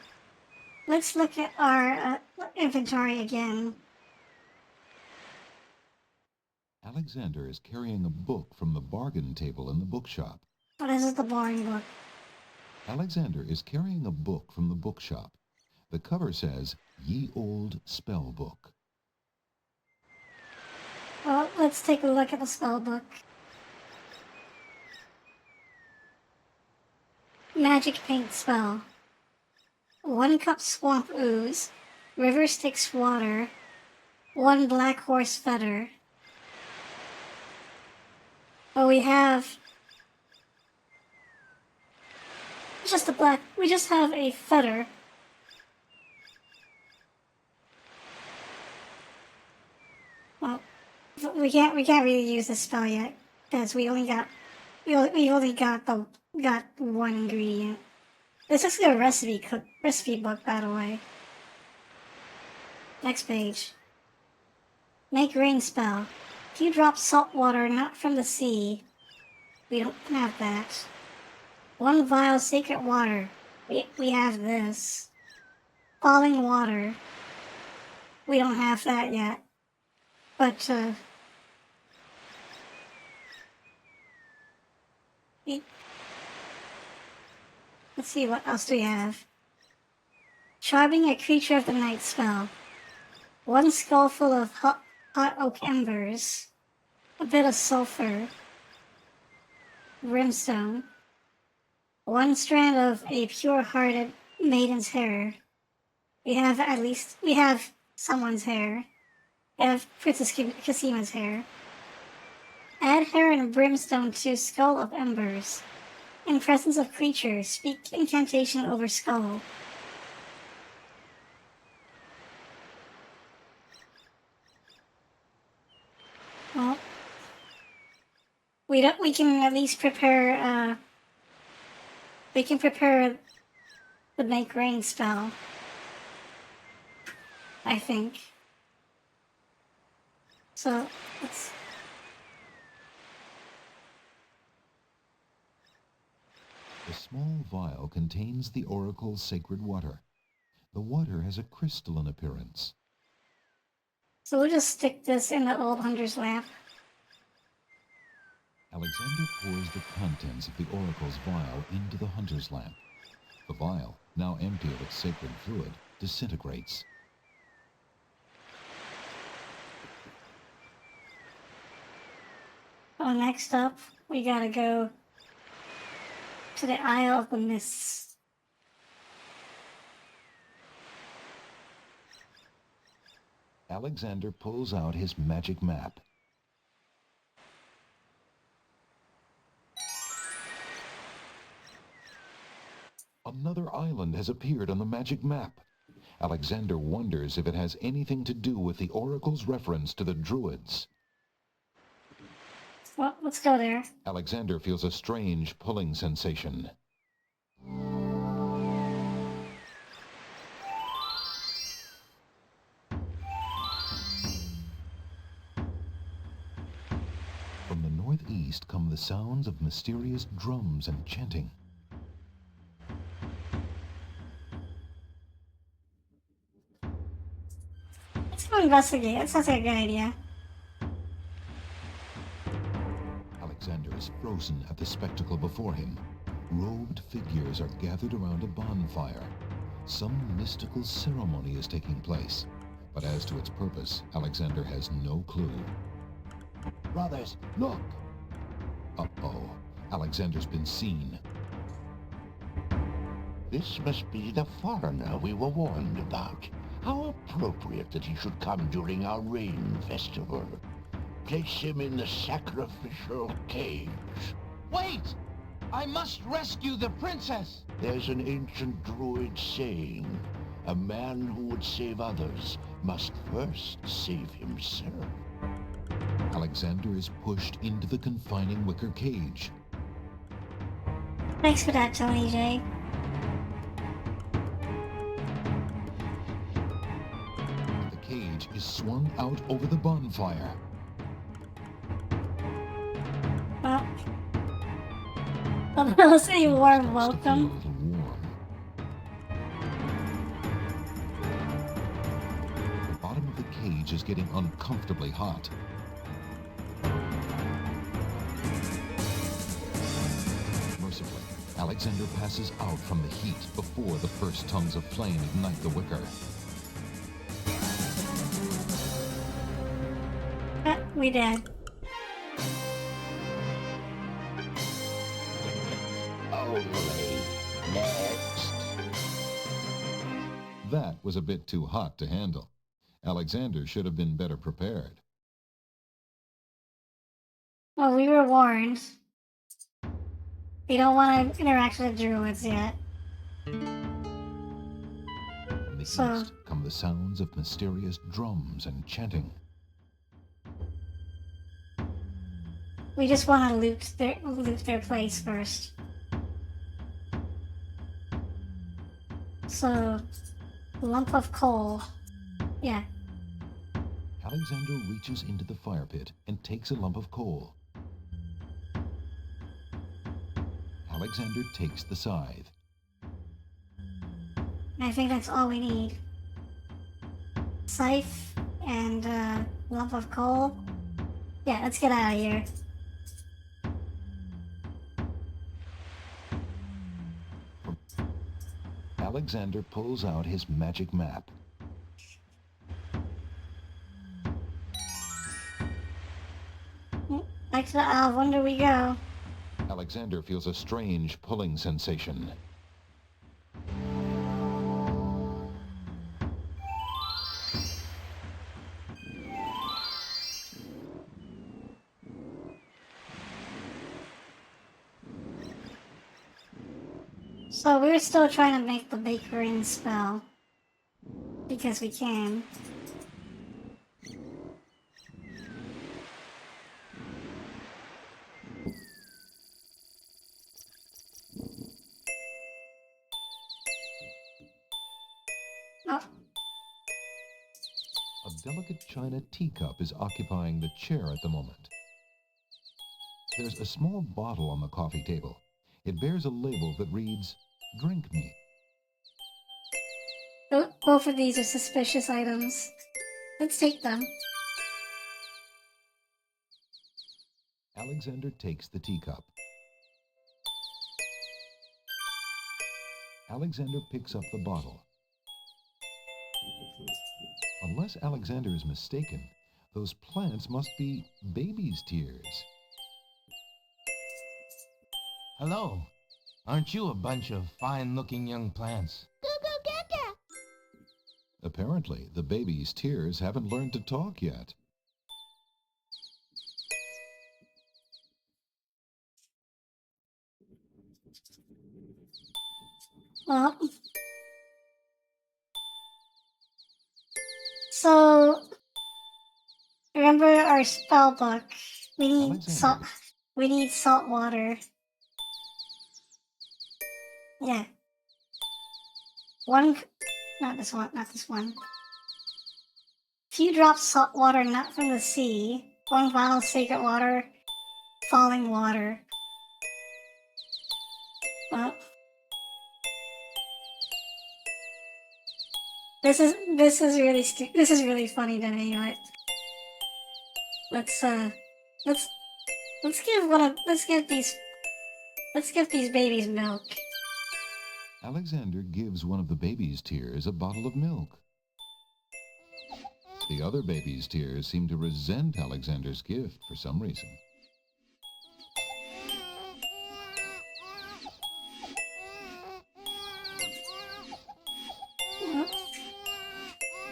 let's look at our inventory again. Alexander is carrying a book from the bargain table in the bookshop. What is the boring book? Alexander is carrying a book from the bookshop. The cover says, Ye Old Spell Book. Well, let's take a look at the spell book. Magic paint spell. 1 cup swamp ooze. River Styx water. 1 black horse feather. Oh, we have just a black. We just have a feather. Well, we can't really use this spell yet because we only got got 1 ingredient. This is a recipe book, by the way. Next page. Make rain spell. Few drops salt water not from the sea. We don't have that. 1 vial sacred water. We have this. Falling water. We don't have that yet. But let's see, what else do we have? Charming a creature of the night spell. 1 skull full of hot oak embers. A bit of sulfur. Brimstone. 1 strand of a pure-hearted maiden's hair. We have someone's hair. We have Princess Casima's hair. Add hair and brimstone to skull of embers. In presence of creatures, speak incantation over skull. Well, we can at least prepare, we can prepare the make rain spell, I think. So, let's... The small vial contains the oracle's sacred water. The water has a crystalline appearance. So we'll just stick this in the old hunter's lamp. Alexander pours the contents of the oracle's vial into the hunter's lamp. The vial, now empty of its sacred fluid, disintegrates. Oh, next up, we gotta go to the Isle of the Mists. Alexander pulls out his magic map. Another island has appeared on the magic map. Alexander wonders if it has anything to do with the oracle's reference to the Druids. Well, let's go there. Alexander feels a strange pulling sensation. From the northeast come the sounds of mysterious drums and chanting. Let's go investigate. That sounds like a good idea. Alexander is frozen at the spectacle before him. Robed figures are gathered around a bonfire. Some mystical ceremony is taking place, but as to its purpose, Alexander has no clue. Brothers, look! Uh-oh. Alexander's been seen. This must be the foreigner we were warned about. How appropriate that he should come during our rain festival. Place him in the sacrificial cage. Wait! I must rescue the princess! There's an ancient druid saying, a man who would save others must first save himself. Alexander is pushed into the confining wicker cage. Thanks for that, Tony J. The cage is swung out over the bonfire. Well, that was a warm Starts to feel a welcome. little warm. The bottom of the cage is getting uncomfortably hot. Mercifully, Alexander passes out from the heat before the first tongues of flame ignite the wicker. We did. Only next. That was a bit too hot to handle. Alexander should have been better prepared. Well, we were warned. We don't want to interact with druids yet. From the So- east come the sounds of mysterious drums and chanting. We just want to loot their place first. So, lump of coal. Yeah. Alexander reaches into the fire pit and takes a lump of coal. Alexander takes the scythe. I think that's all we need. Scythe and lump of coal. Yeah, let's get out of here. Alexander pulls out his magic map. Back to the Alvonder we go. Alexander feels a strange pulling sensation. So we're still trying to make the Bakering spell. Because we can. Oh, A delicate china teacup is occupying the chair at the moment. There's a small bottle on the coffee table. It bears a label that reads, "Drink me." both of these are suspicious items. Let's take them. Alexander takes the teacup. Alexander picks up the bottle. Unless Alexander is mistaken, those plants must be baby's tears. Hello. Aren't you a bunch of fine-looking young plants? Goo-goo-gaga! Apparently, the baby's tears haven't learned to talk yet. Well, so remember our spell book. We need Alexander. We need salt water. Yeah. Not this one. Not this one. Few drops salt water, not from the sea. One vial of sacred water. Falling water. Well, this is really funny to me. But let's give these babies milk. Alexander gives one of the baby's tears a bottle of milk. The other baby's tears seem to resent Alexander's gift for some reason.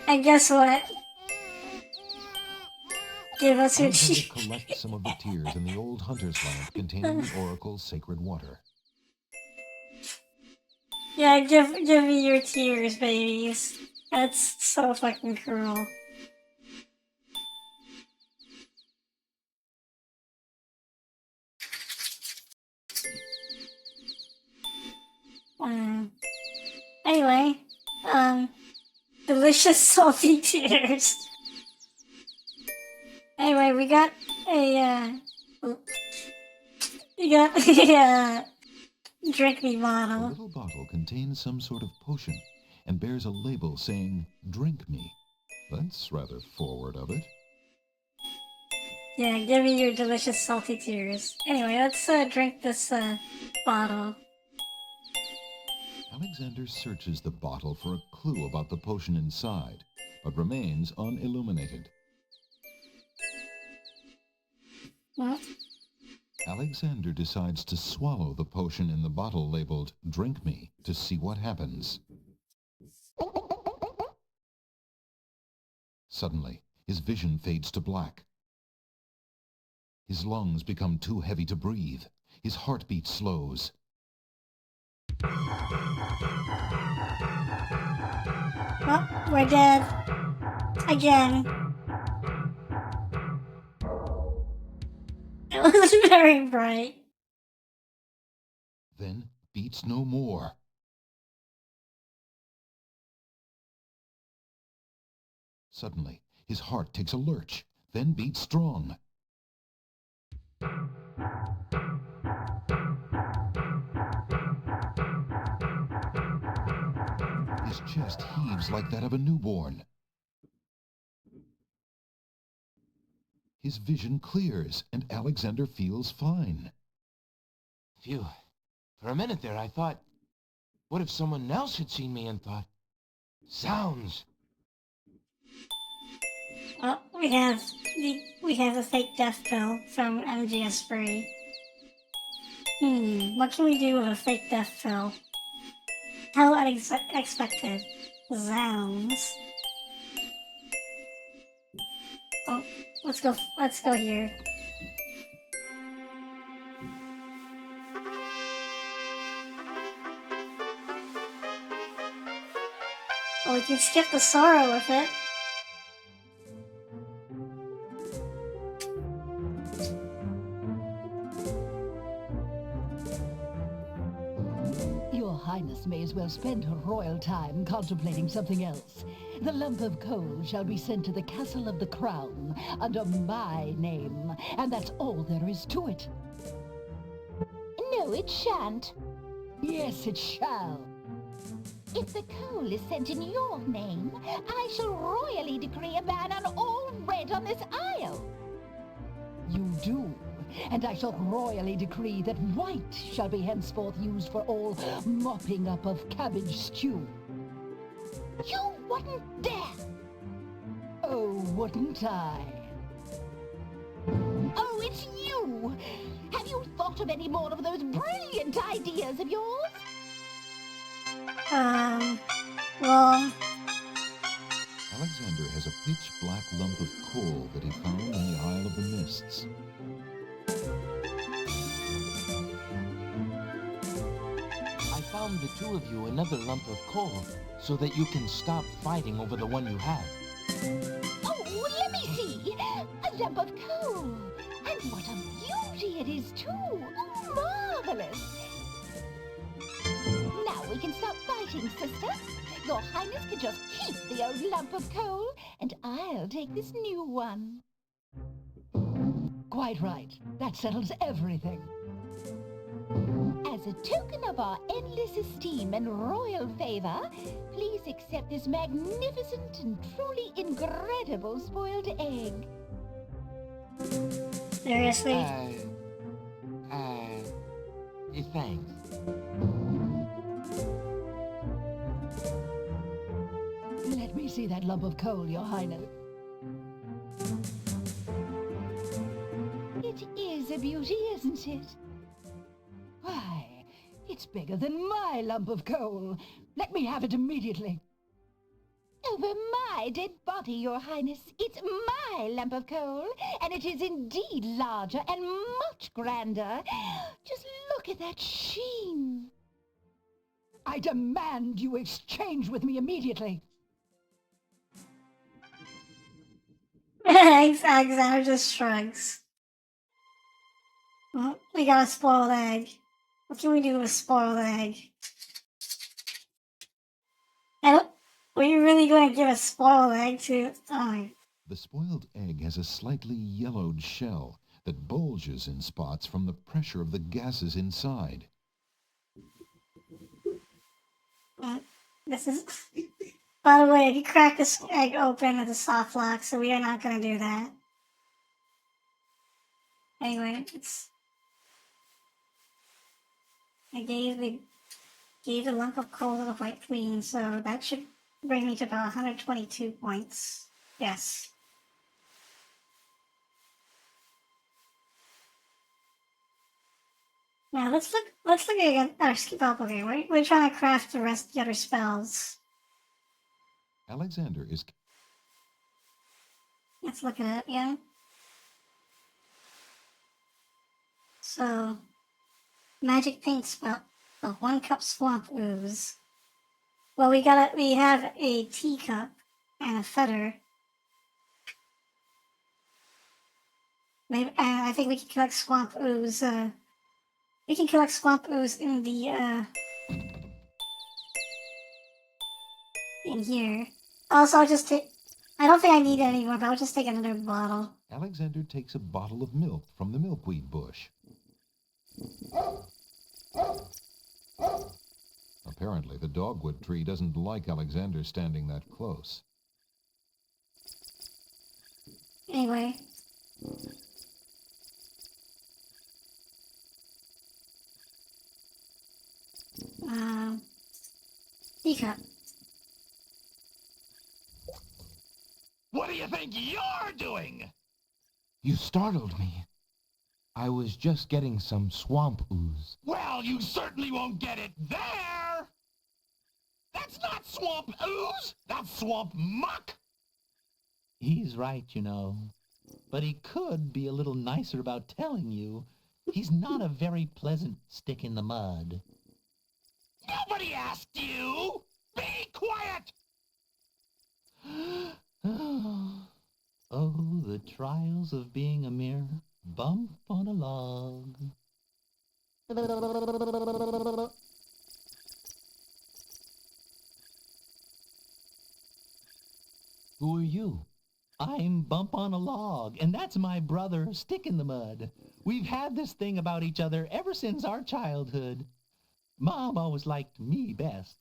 And guess what? Give us your Alexander tears. collects some of the tears in the old hunter's lamp containing the oracle's sacred water. Yeah, give me your tears, babies. That's so fucking cruel. Anyway, delicious salty tears. Anyway, we got a drink me The bottle. little bottle contains some sort of potion and bears a label saying, "Drink me." That's rather forward of it. Yeah, give me your delicious salty tears. Anyway, let's drink this bottle. Alexander searches the bottle for a clue about the potion inside, but remains unilluminated. Well, Alexander decides to swallow the potion in the bottle labeled "Drink Me" to see what happens. Suddenly, his vision fades to black. His lungs become too heavy to breathe. His heartbeat slows. well, we're dead. Again. It was very bright. Then beats no more. Suddenly, his heart takes a lurch, then beats strong. His chest heaves like that of a newborn. His vision clears, and Alexander feels fine. Phew. For a minute there, I thought, what if someone else had seen me and thought, zounds! Well, we have the fake death pill from MGS Spree. What can we do with a fake death pill? How unexpected. Zounds. Oh, let's go here. Well, we can skip the sorrow with it. Your Highness may as well spend her royal time contemplating something else. The lump of coal shall be sent to the Castle of the Crown under my name, and that's all there is to it. No, it shan't. Yes, it shall. If the coal is sent in your name, I shall royally decree a ban on all red on this isle. You do, and I shall royally decree that white shall be henceforth used for all mopping up of cabbage stew. You wouldn't dare! Oh, wouldn't I? Oh, it's you! Have you thought of any more of those brilliant ideas of yours? Well, Alexander has a pitch-black lump of coal that he found in the Isle of the Mists. I found the two of you another lump of coal so that you can stop fighting over the one you have. Oh, let me see! A lump of coal! And what a beauty it is, too! Oh, marvelous! Now we can stop fighting, sister. Your Highness can just keep the old lump of coal, and I'll take this new one. Quite right. That settles everything. As a token of our endless esteem and royal favor, please accept this magnificent and truly incredible spoiled egg. seriously? Thanks. Let me see that lump of coal, Your Highness. It is a beauty, isn't it? Why, it's bigger than my lump of coal. Let me have it immediately. Over my dead body, Your Highness. It's my lump of coal, and it is indeed larger and much grander. Just look at that sheen. I demand you exchange with me immediately. Alexander just shrugs. Well, we got a spoiled egg. What can we do with a spoiled egg? Were you really going to give a spoiled egg to... Oh. The spoiled egg has a slightly yellowed shell that bulges in spots from the pressure of the gases inside. This is... By the way, if you crack this egg open with a soft lock, so we are not going to do that. Anyway, I gave the lump of coal to the White Queen, so that should bring me to about 122 points. Yes. Now let's look again. Okay, we're trying to craft the rest of the other spells. Alexander is... Let's look at it again. So, magic paint spell. A 1 cup swamp ooze. Well, we have a teacup and a feather. Maybe, and I think we can collect swamp ooze. We can collect swamp ooze in the in here. Also, I'll just take. I don't think I need it anymore, but I'll just take another bottle. Alexander takes a bottle of milk from the milkweed bush. Apparently, the dogwood tree doesn't like Alexander standing that close. Anyway. Teacup. What do you think you're doing? You startled me. I was just getting some swamp ooze. Well, you certainly won't get it there! That's not swamp ooze! That's swamp muck! He's right, you know. But he could be a little nicer about telling you. He's not a very pleasant stick in the mud. Nobody asked you! Be quiet! Oh, the trials of being a mere bump on a log. Who are you? I'm Bump on a Log, and that's my brother, Stick in the Mud. We've had this thing about each other ever since our childhood. Mom always liked me best.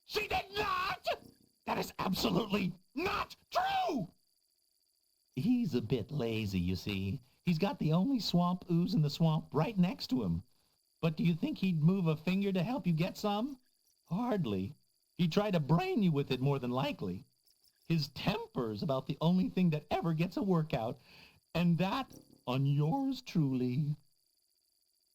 She did not! That is absolutely not true! He's a bit lazy, you see. He's got the only swamp ooze in the swamp right next to him. But do you think he'd move a finger to help you get some? Hardly. He'd try to brain you with it more than likely. His temper's about the only thing that ever gets a workout, and that on yours truly.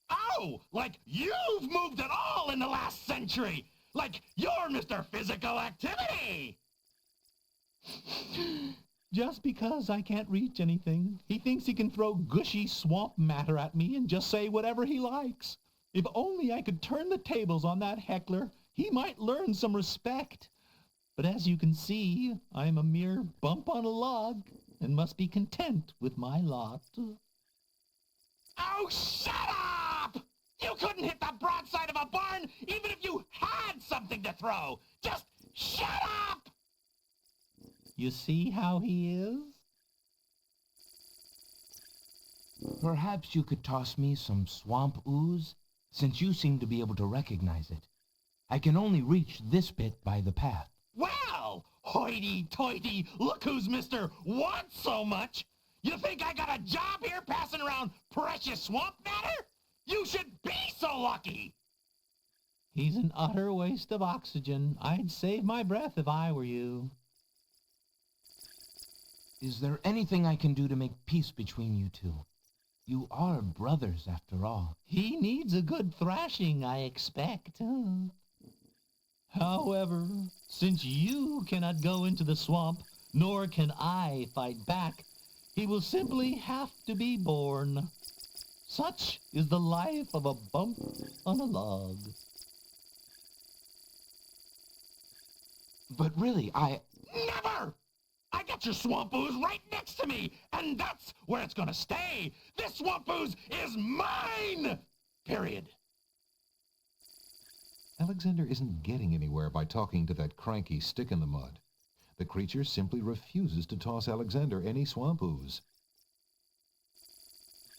Oh, like you've moved at all in the last century! Like you're Mr. Physical Activity! Just because I can't reach anything, he thinks he can throw gushy swamp matter at me and just say whatever he likes. If only I could turn the tables on that heckler, he might learn some respect. But as you can see, I'm a mere bump on a log and must be content with my lot. Oh, shut up! You couldn't hit the broadside of a barn even if you had something to throw! Just shut up! You see how he is? Perhaps you could toss me some swamp ooze, since you seem to be able to recognize it. I can only reach this bit by the path. Well, hoity-toity, look who's Mr. Wants So Much! You think I got a job here passing around precious swamp matter? You should be so lucky! He's an utter waste of oxygen. I'd save my breath if I were you. Is there anything I can do to make peace between you two? You are brothers, after all. He needs a good thrashing, I expect. However, since you cannot go into the swamp, nor can I fight back, he will simply have to be born. Such is the life of a bump on a log. But really, Never! I got your swamp ooze right next to me, and that's where it's gonna stay! This swamp ooze is mine! Period. Alexander isn't getting anywhere by talking to that cranky stick in the mud. The creature simply refuses to toss Alexander any swamp ooze.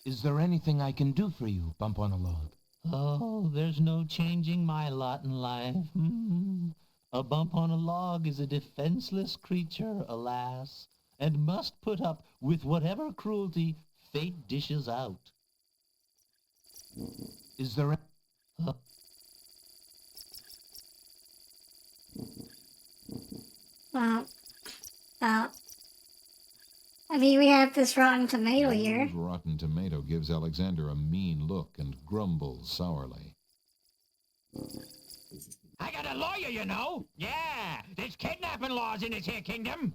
Is there anything I can do for you, Bump on a Log? Oh, there's no changing my lot in life. A bump on a log is a defenseless creature, alas, and must put up with whatever cruelty fate dishes out. Is there I mean, we have this rotten tomato here. Old rotten tomato gives Alexander a mean look and grumbles sourly. I got a lawyer, you know. Yeah, there's kidnapping laws in this here kingdom.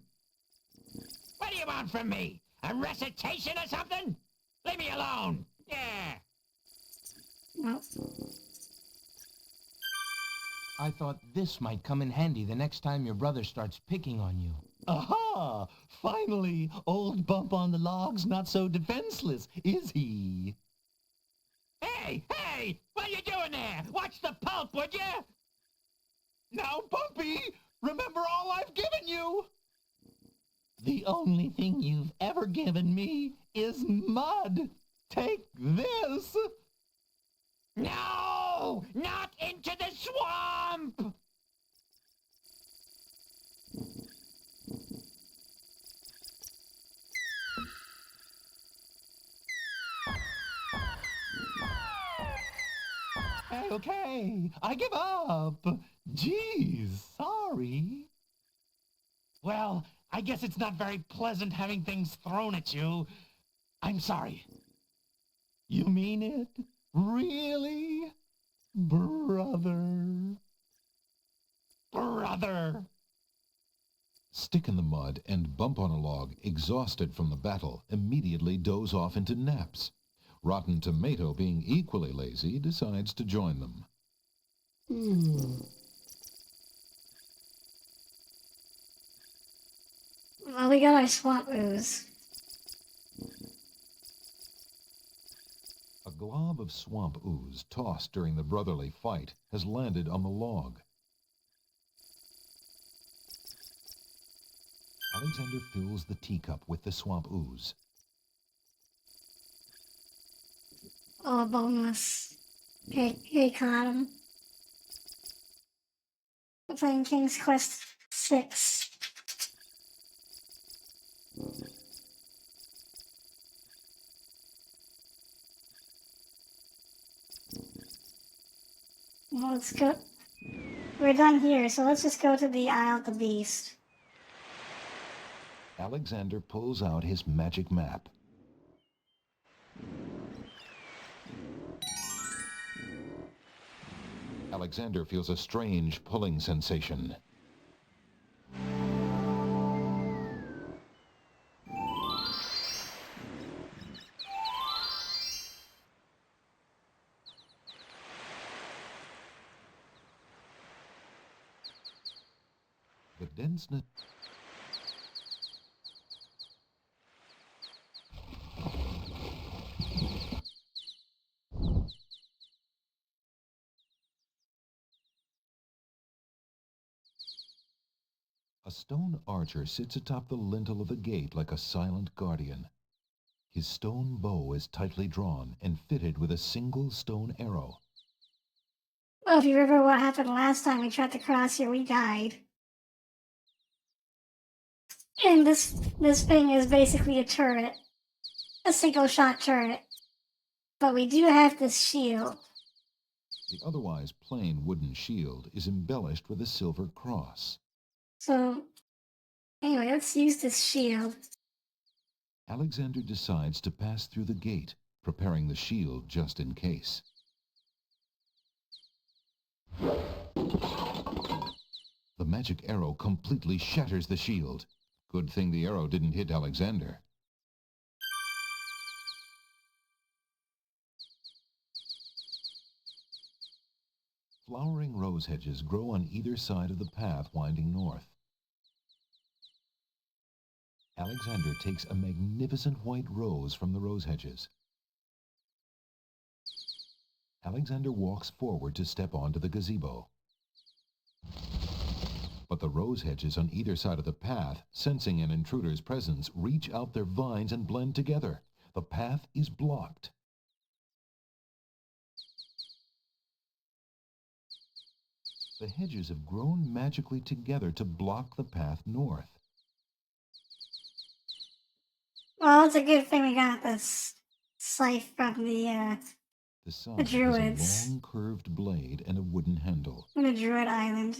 What do you want from me? A recitation or something? Leave me alone. Yeah. Well, I thought this might come in handy the next time your brother starts picking on you. Aha! Finally, old Bump on the Log's not so defenseless, is he? Hey, hey! What are you doing there? Watch the pulp, would you? Now, Bumpy, remember all I've given you! The only thing you've ever given me is mud. Take this! No! Not into the swamp! Okay, I give up. Geez, sorry. Well, I guess it's not very pleasant having things thrown at you. I'm sorry. You mean it? Really? Brother? Brother! Stick in the Mud and Bump on a Log, exhausted from the battle, immediately doze off into naps. Rotten Tomato, being equally lazy, decides to join them. well, we got our swamp ooze. A glob of swamp ooze, tossed during the brotherly fight, has landed on the log. Alexander fills the teacup with the swamp ooze. Oh, boneless. Hey, caught him. We're playing King's Quest 6. Well, let's go. We're done here, so let's just go to the Isle of the Beast. Alexander pulls out his magic map. Alexander feels a strange pulling sensation. The denseness... A stone archer sits atop the lintel of the gate like a silent guardian. His stone bow is tightly drawn and fitted with a single stone arrow. Well, if you remember what happened last time we tried to cross here, we died. And this thing is basically a turret. A single-shot turret. But we do have this shield. The otherwise plain wooden shield is embellished with a silver cross. So, anyway, let's use this shield. Alexander decides to pass through the gate, preparing the shield just in case. The magic arrow completely shatters the shield. Good thing the arrow didn't hit Alexander. Flowering rose hedges grow on either side of the path winding north. Alexander takes a magnificent white rose from the rose hedges. Alexander walks forward to step onto the gazebo. But the rose hedges on either side of the path, sensing an intruder's presence, reach out their vines and blend together. The path is blocked. The hedges have grown magically together to block the path north. Well, it's a good thing we got this scythe from the scythe is druids. a long curved blade and a wooden handle. On the Druid Island.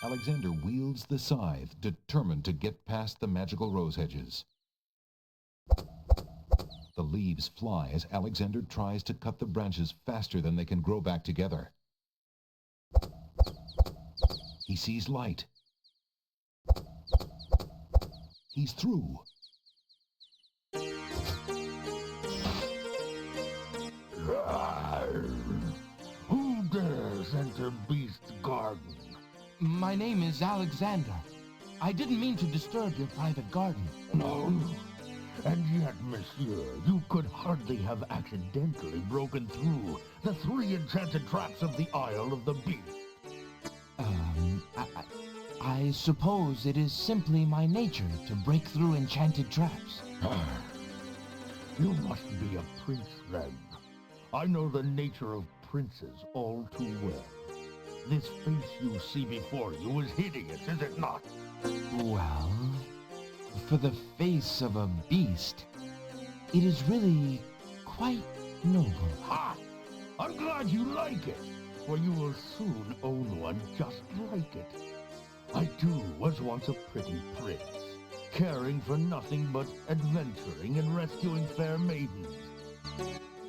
Alexander wields the scythe, determined to get past the magical rose hedges. The leaves fly as Alexander tries to cut the branches faster than they can grow back together. He sees light. He's through. Who dares enter Beast's garden? My name is Alexander. I didn't mean to disturb your private garden. No. And yet, monsieur, you could hardly have accidentally broken through the 3 enchanted traps of the Isle of the Beast. I suppose it is simply my nature to break through enchanted traps. You must be a prince, then. I know the nature of princes all too well. This face you see before you is hideous, is it not? Well, for the face of a beast, it is really quite noble. Ha! I'm glad you like it, for you will soon own one just like it. I too was once a pretty prince, caring for nothing but adventuring and rescuing fair maidens.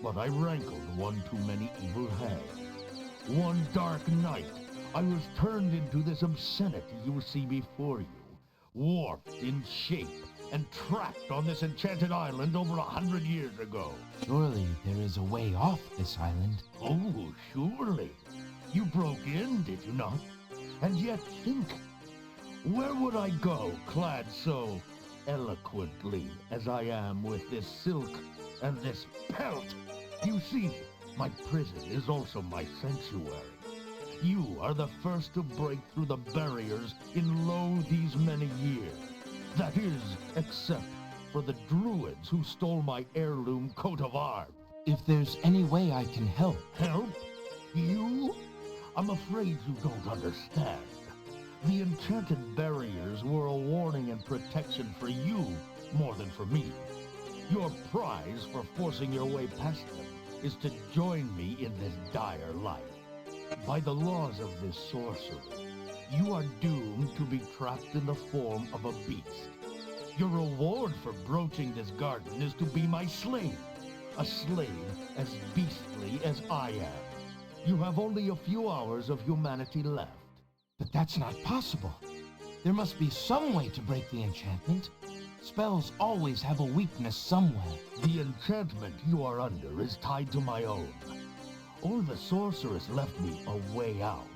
But I rankled one too many evil hags. One dark night, I was turned into this obscenity you see before you, warped in shape and trapped on this enchanted island over 100 years ago. Surely there is a way off this island. Oh, surely. You broke in, did you not? And yet think, where would I go clad so eloquently as I am with this silk and this pelt? You see, my prison is also my sanctuary. You are the first to break through the barriers in lo these many years. That is, except for the druids who stole my heirloom coat of arms. If there's any way I can help. Help? You? I'm afraid you don't understand. The enchanted barriers were a warning and protection for you more than for me. Your prize for forcing your way past them is to join me in this dire life. By the laws of this sorcery, you are doomed to be trapped in the form of a beast. Your reward for broaching this garden is to be my slave. A slave as beastly as I am. You have only a few hours of humanity left. But that's not possible. There must be some way to break the enchantment. Spells always have a weakness somewhere. The enchantment you are under is tied to my own. Or the sorceress left me a way out.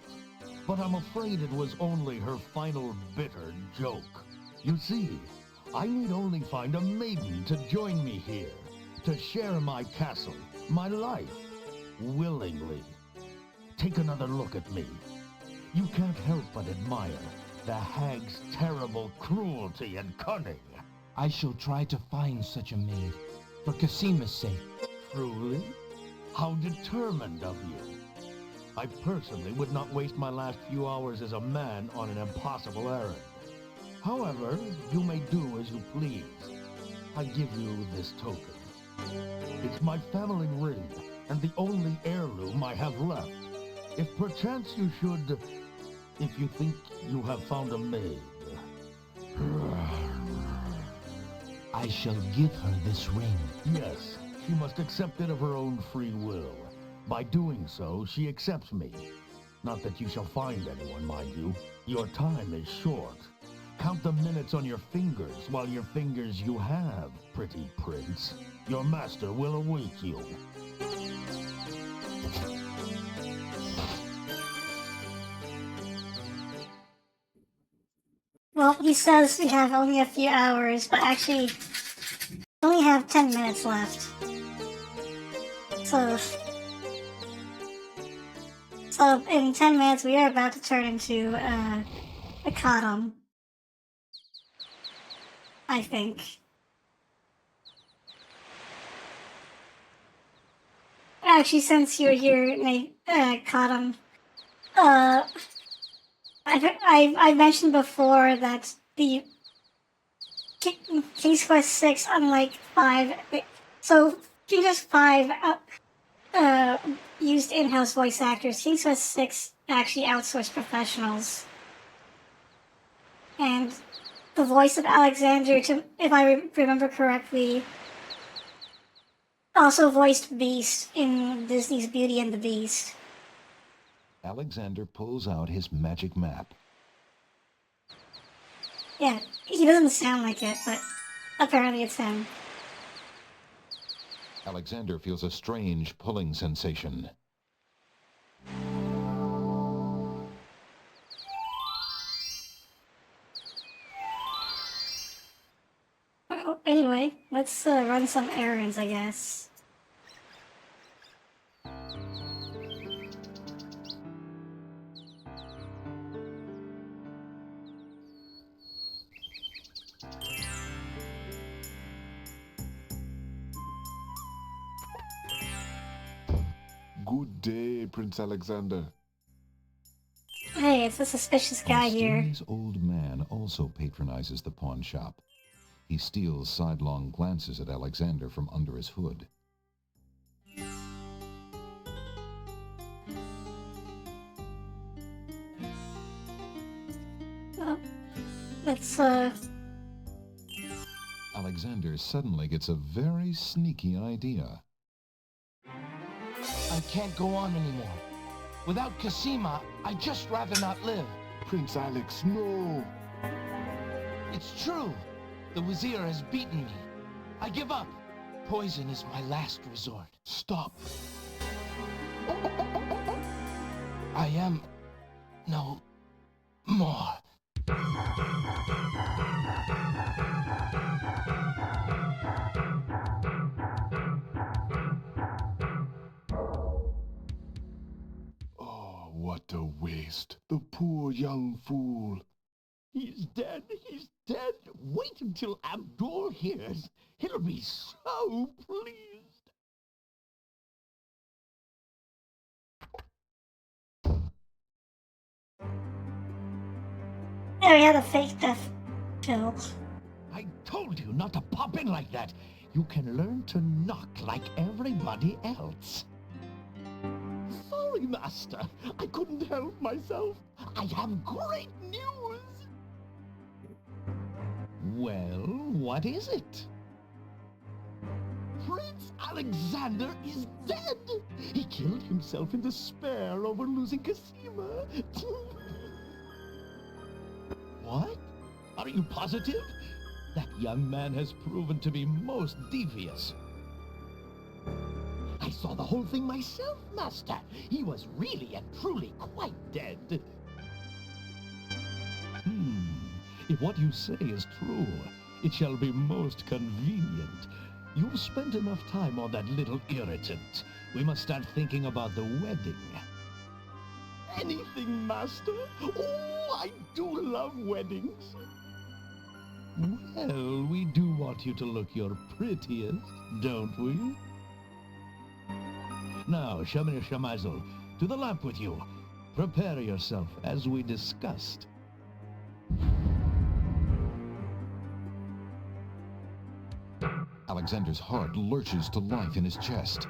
But I'm afraid it was only her final bitter joke. You see, I need only find a maiden to join me here, to share my castle, my life, willingly. Take another look at me. You can't help but admire the hag's terrible cruelty and cunning. I shall try to find such a maid, for Casima's sake. Truly? How determined of you. I personally would not waste my last few hours as a man on an impossible errand. However, you may do as you please. I give you this token. It's my family ring, and the only heirloom I have left. If perchance you should... if you think you have found a maid... I shall give her this ring. Yes, she must accept it of her own free will. By doing so, she accepts me. Not that you shall find anyone, mind you. Your time is short. Count the minutes on your fingers, while your fingers you have, pretty prince. Your master will await you. Well, he says we have only a few hours, but actually, we only have 10 minutes left. So in 10 minutes, we are about to turn into a Kodum. I think. Actually, since you're here, Kodum, I mentioned before that the King's Quest 6, unlike 5, so King's Quest 5 used in-house voice actors. King's Quest 6 actually outsourced professionals And the voice of Alexander, if I remember correctly, also voiced Beast in Disney's Beauty and the Beast. Alexander pulls out his magic map. Yeah, he doesn't sound like it, but apparently it's him. Alexander feels a strange pulling sensation. Well, anyway, let's run some errands, I guess. Good day, Prince Alexander. Hey, it's a suspicious guy here. Mysterious old man also patronizes the pawn shop. He steals sidelong glances at Alexander from under his hood. Well, let's Alexander suddenly gets a very sneaky idea. I can't go on anymore. Without Cassima, I'd just rather not live. Prince Alex, no! It's true. The Wazir has beaten me. I give up. Poison is my last resort. Stop! I am no more. Oh, what a waste. The poor young fool. He's dead. He's dead. Wait until Abdul hears. He'll be so pleased. there we have the fake death pill. I told you not to pop in like that. You can learn to knock like everybody else. Sorry, Master. I couldn't help myself. I have great news. Well, what is it? Prince Alexander is dead. He killed himself in despair over losing Cassima. What? Are you positive? That young man has proven to be most devious. I saw the whole thing myself, Master. He was really and truly quite dead. If what you say is true, it shall be most convenient. You've spent enough time on that little irritant. We must start thinking about the wedding. Anything, Master. Oh, I do love weddings. Well, we do want you to look your prettiest, don't we? Now, Shamir Shamazel, to the lamp with you. Prepare yourself as we discussed. Alexander's heart lurches to life in his chest.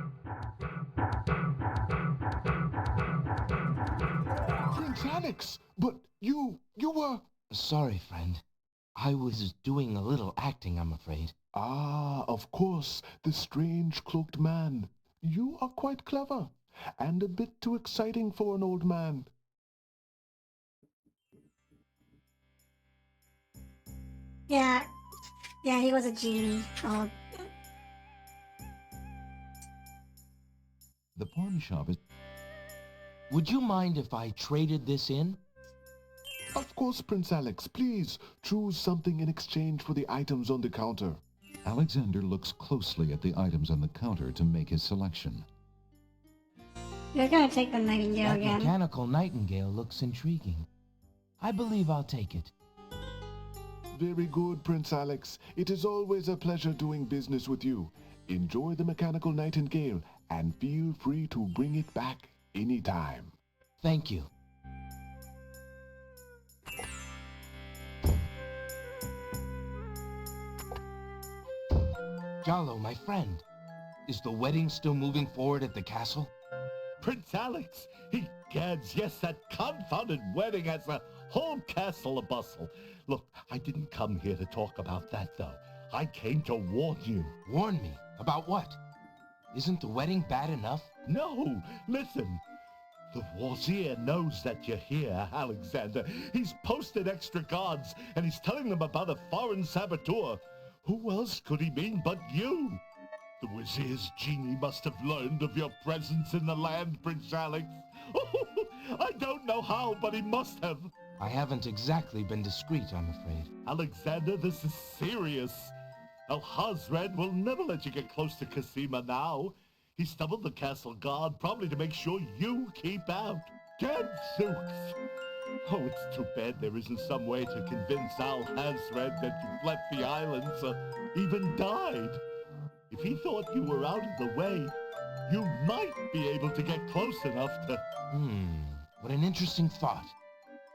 Prince Alex! But you were... Sorry, friend. I was doing a little acting, I'm afraid. Ah, of course, the strange cloaked man. You are quite clever, and a bit too exciting for an old man. Yeah, he was a genie. Oh, The pawn shop is... Would you mind if I traded this in? Of course, Prince Alex, please choose something in exchange for the items on the counter. Alexander looks closely at the items on the counter to make his selection. you're gonna take the nightingale That again. mechanical nightingale looks intriguing. I believe I'll take it. Very good, Prince Alex. It is always a pleasure doing business with you. Enjoy the mechanical nightingale and feel free to bring it back anytime. Thank you. Jallo, my friend, is the wedding still moving forward at the castle? Prince Alex, egads, yes, that confounded wedding has Whole castle a-bustle. Look, I didn't come here to talk about that, though. I came to warn you. Warn me? About what? Isn't the wedding bad enough? No, listen. The Wazir knows that you're here, Alexander. He's posted extra guards, and he's telling them about a foreign saboteur. Who else could he mean but you? The Wazir's genie must have learned of your presence in the land, Prince Alex. I don't know how, but he must have. I haven't exactly been discreet, I'm afraid. Alexander, this is serious. Alhazred will never let you get close to Casima now. He stumbled the castle guard, probably to make sure you keep out. Gadzooks! Oh, it's too bad there isn't some way to convince Alhazred that you've left the islands or even died. If he thought you were out of the way, you might be able to get close enough to... What an interesting thought.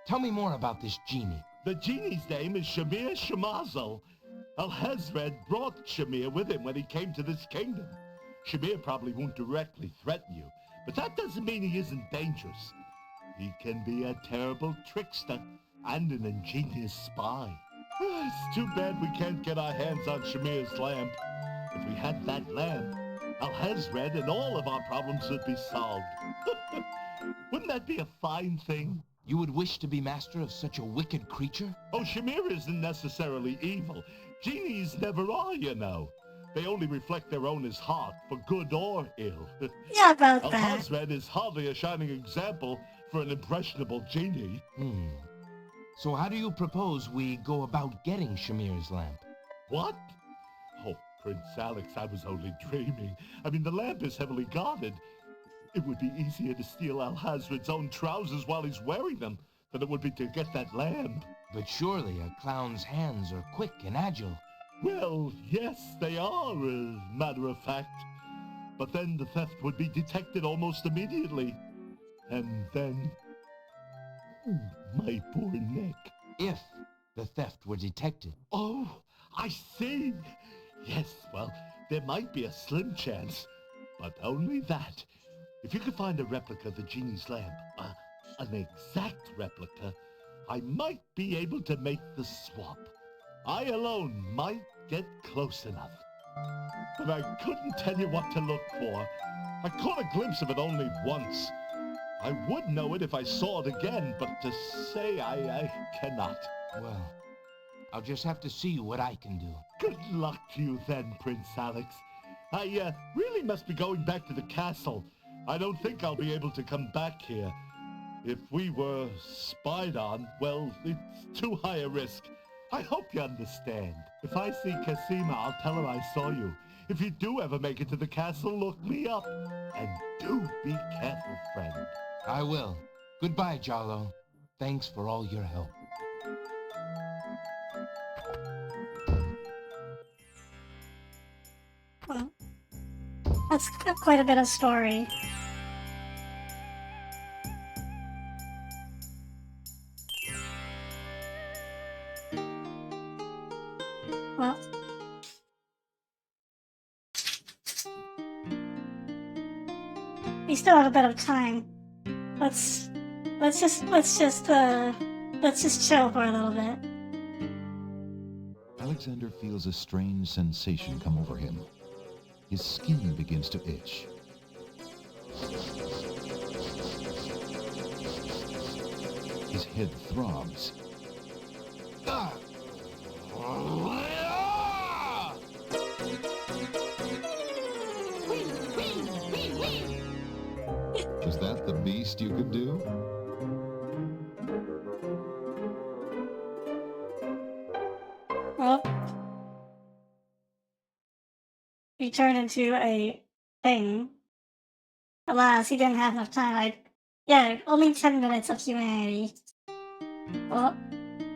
Tell me more about this genie. The genie's name is Shamir Shamazel. Alhazred brought Shamir with him when he came to this kingdom. Shamir probably won't directly threaten you, but that doesn't mean he isn't dangerous. He can be a terrible trickster and an ingenious spy. It's too bad we can't get our hands on Shamir's lamp. If we had that lamp, Alhazred and all of our problems would be solved. Wouldn't that be a fine thing? You would wish to be master of such a wicked creature? Oh, Shamir isn't necessarily evil. Genies never are, you know. They only reflect their owner's heart, for good or ill. Yeah, about that. Alhazred is hardly a shining example for an impressionable genie. So how do you propose we go about getting Shamir's lamp? What? Oh, Prince Alex, I was only dreaming. I mean, the lamp is heavily guarded. It would be easier to steal Alhazred's own trousers while he's wearing them than it would be to get that lamp. But surely a clown's hands are quick and agile. Well, yes, they are, as a matter of fact. But then the theft would be detected almost immediately. And then... my poor neck. If the theft were detected. Oh, I see. Yes, well, there might be a slim chance, but only that. If you could find a replica of the genie's lamp, an exact replica, I might be able to make the swap. I alone might get close enough. But I couldn't tell you what to look for. I caught a glimpse of it only once. I would know it if I saw it again, but to say I cannot. Well, I'll just have to see what I can do. Good luck to you then, Prince Alex. I really must be going back to the castle. I don't think I'll be able to come back here. If we were spied on, well, it's too high a risk. I hope you understand. If I see Casima, I'll tell her I saw you. If you do ever make it to the castle, look me up. And do be careful, friend. I will. Goodbye, Jalo. Thanks for all your help. Well, that's quite a bit of story. Well, we still have a bit of time. Let's just chill for a little bit. Alexander feels a strange sensation come over him. His skin begins to itch. His head throbs. Was that the beast you could do? Well, he turned into a thing. Alas, he didn't have enough time. Only 10 minutes of humanity. Well,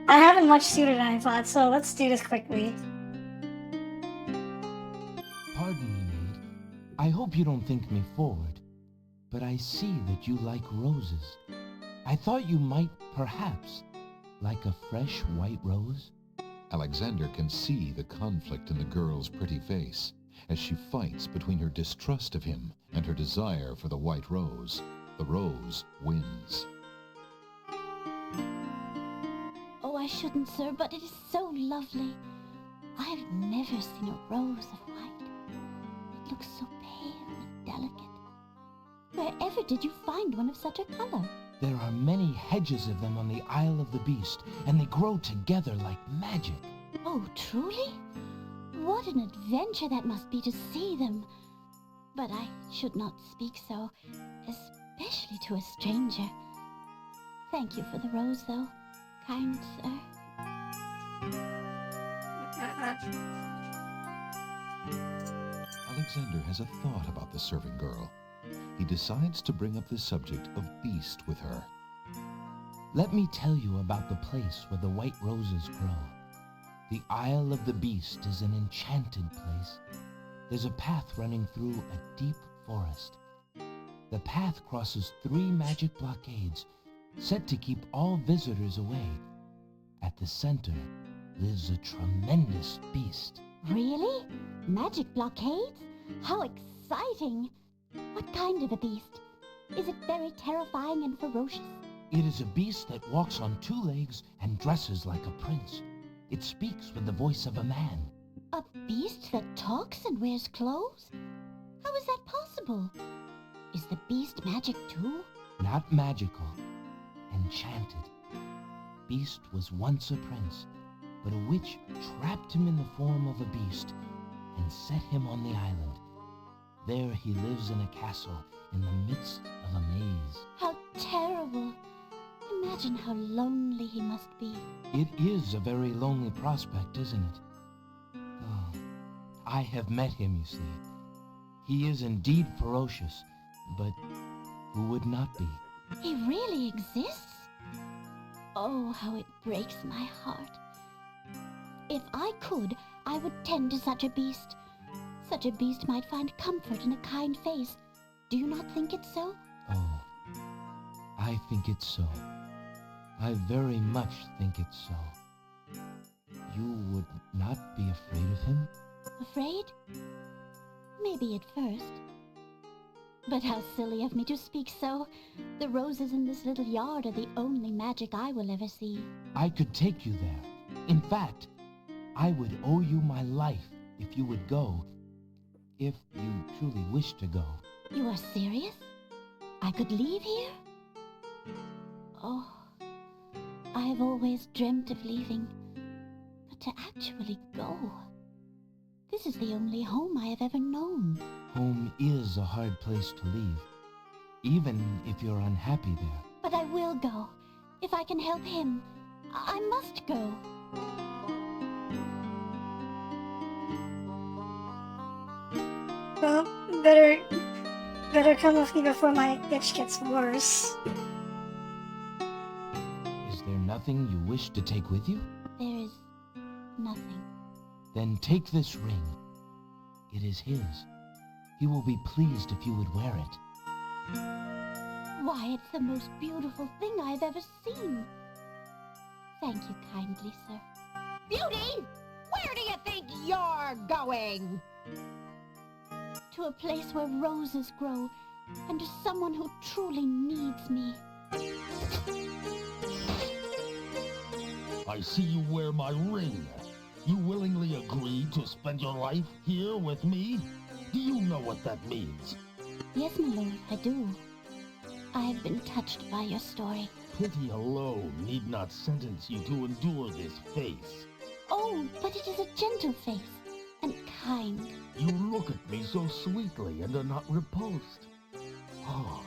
I haven't much sooner than I thought, so let's do this quickly. Pardon me, maid. I hope you don't think me forward, but I see that you like roses. I thought you might, perhaps, like a fresh white rose. Alexander can see the conflict in the girl's pretty face as she fights between her distrust of him and her desire for the white rose. The rose wins. I shouldn't, sir, but it is so lovely. I've never seen a rose of white. It looks so pale and delicate. Wherever did you find one of such a color? There are many hedges of them on the Isle of the Beast, and they grow together like magic. Oh, truly? What an adventure that must be to see them. But I should not speak so, especially to a stranger. Thank you for the rose, though, kind sir. Alexander has a thought about the servant girl. He decides to bring up the subject of Beast with her. Let me tell you about the place where the white roses grow. The Isle of the Beast is an enchanted place. There's a path running through a deep forest. The path crosses 3 magic blockades, set to keep all visitors away. At the center lives a tremendous beast. Really? Magic blockades? How exciting! What kind of a beast? Is it very terrifying and ferocious? It is a beast that walks on 2 legs and dresses like a prince. It speaks with the voice of a man. A beast that talks and wears clothes? How is that possible? Is the beast magic too? Not magical, enchanted. Beast was once a prince, but a witch trapped him in the form of a beast and set him on the island. There he lives in a castle in the midst of a maze. How terrible! Imagine how lonely he must be. It is a very lonely prospect, isn't it? Oh, I have met him, you see. He is indeed ferocious, but who would not be? He really exists? Oh, how it breaks my heart. If I could, I would tend to such a beast. Such a beast might find comfort in a kind face. Do you not think it so? Oh, I think it's so. I very much think it's so. You would not be afraid of him? Afraid? Maybe at first. But how silly of me to speak so. The roses in this little yard are the only magic I will ever see. I could take you there. In fact, I would owe you my life if you would go. If you truly wish to go. You are serious? I could leave here? Oh, I have always dreamt of leaving. But to actually go... This is the only home I have ever known. Home is a hard place to leave, even if you're unhappy there. But I will go. If I can help him, I must go. Well, better come with me before my itch gets worse. Is there nothing you wish to take with you? There is nothing. Then take this ring. It is his. He will be pleased if you would wear it. Why, it's the most beautiful thing I have ever seen. Thank you kindly, sir. Beauty! Where do you think you're going? To a place where roses grow, and to someone who truly needs me. I see you wear my ring. You willingly agreed to spend your life here with me? Do you know what that means? Yes, my lord, I do. I have been touched by your story. Pity alone need not sentence you to endure this face. Oh, but it is a gentle face, and kind. You look at me so sweetly and are not repulsed. Oh,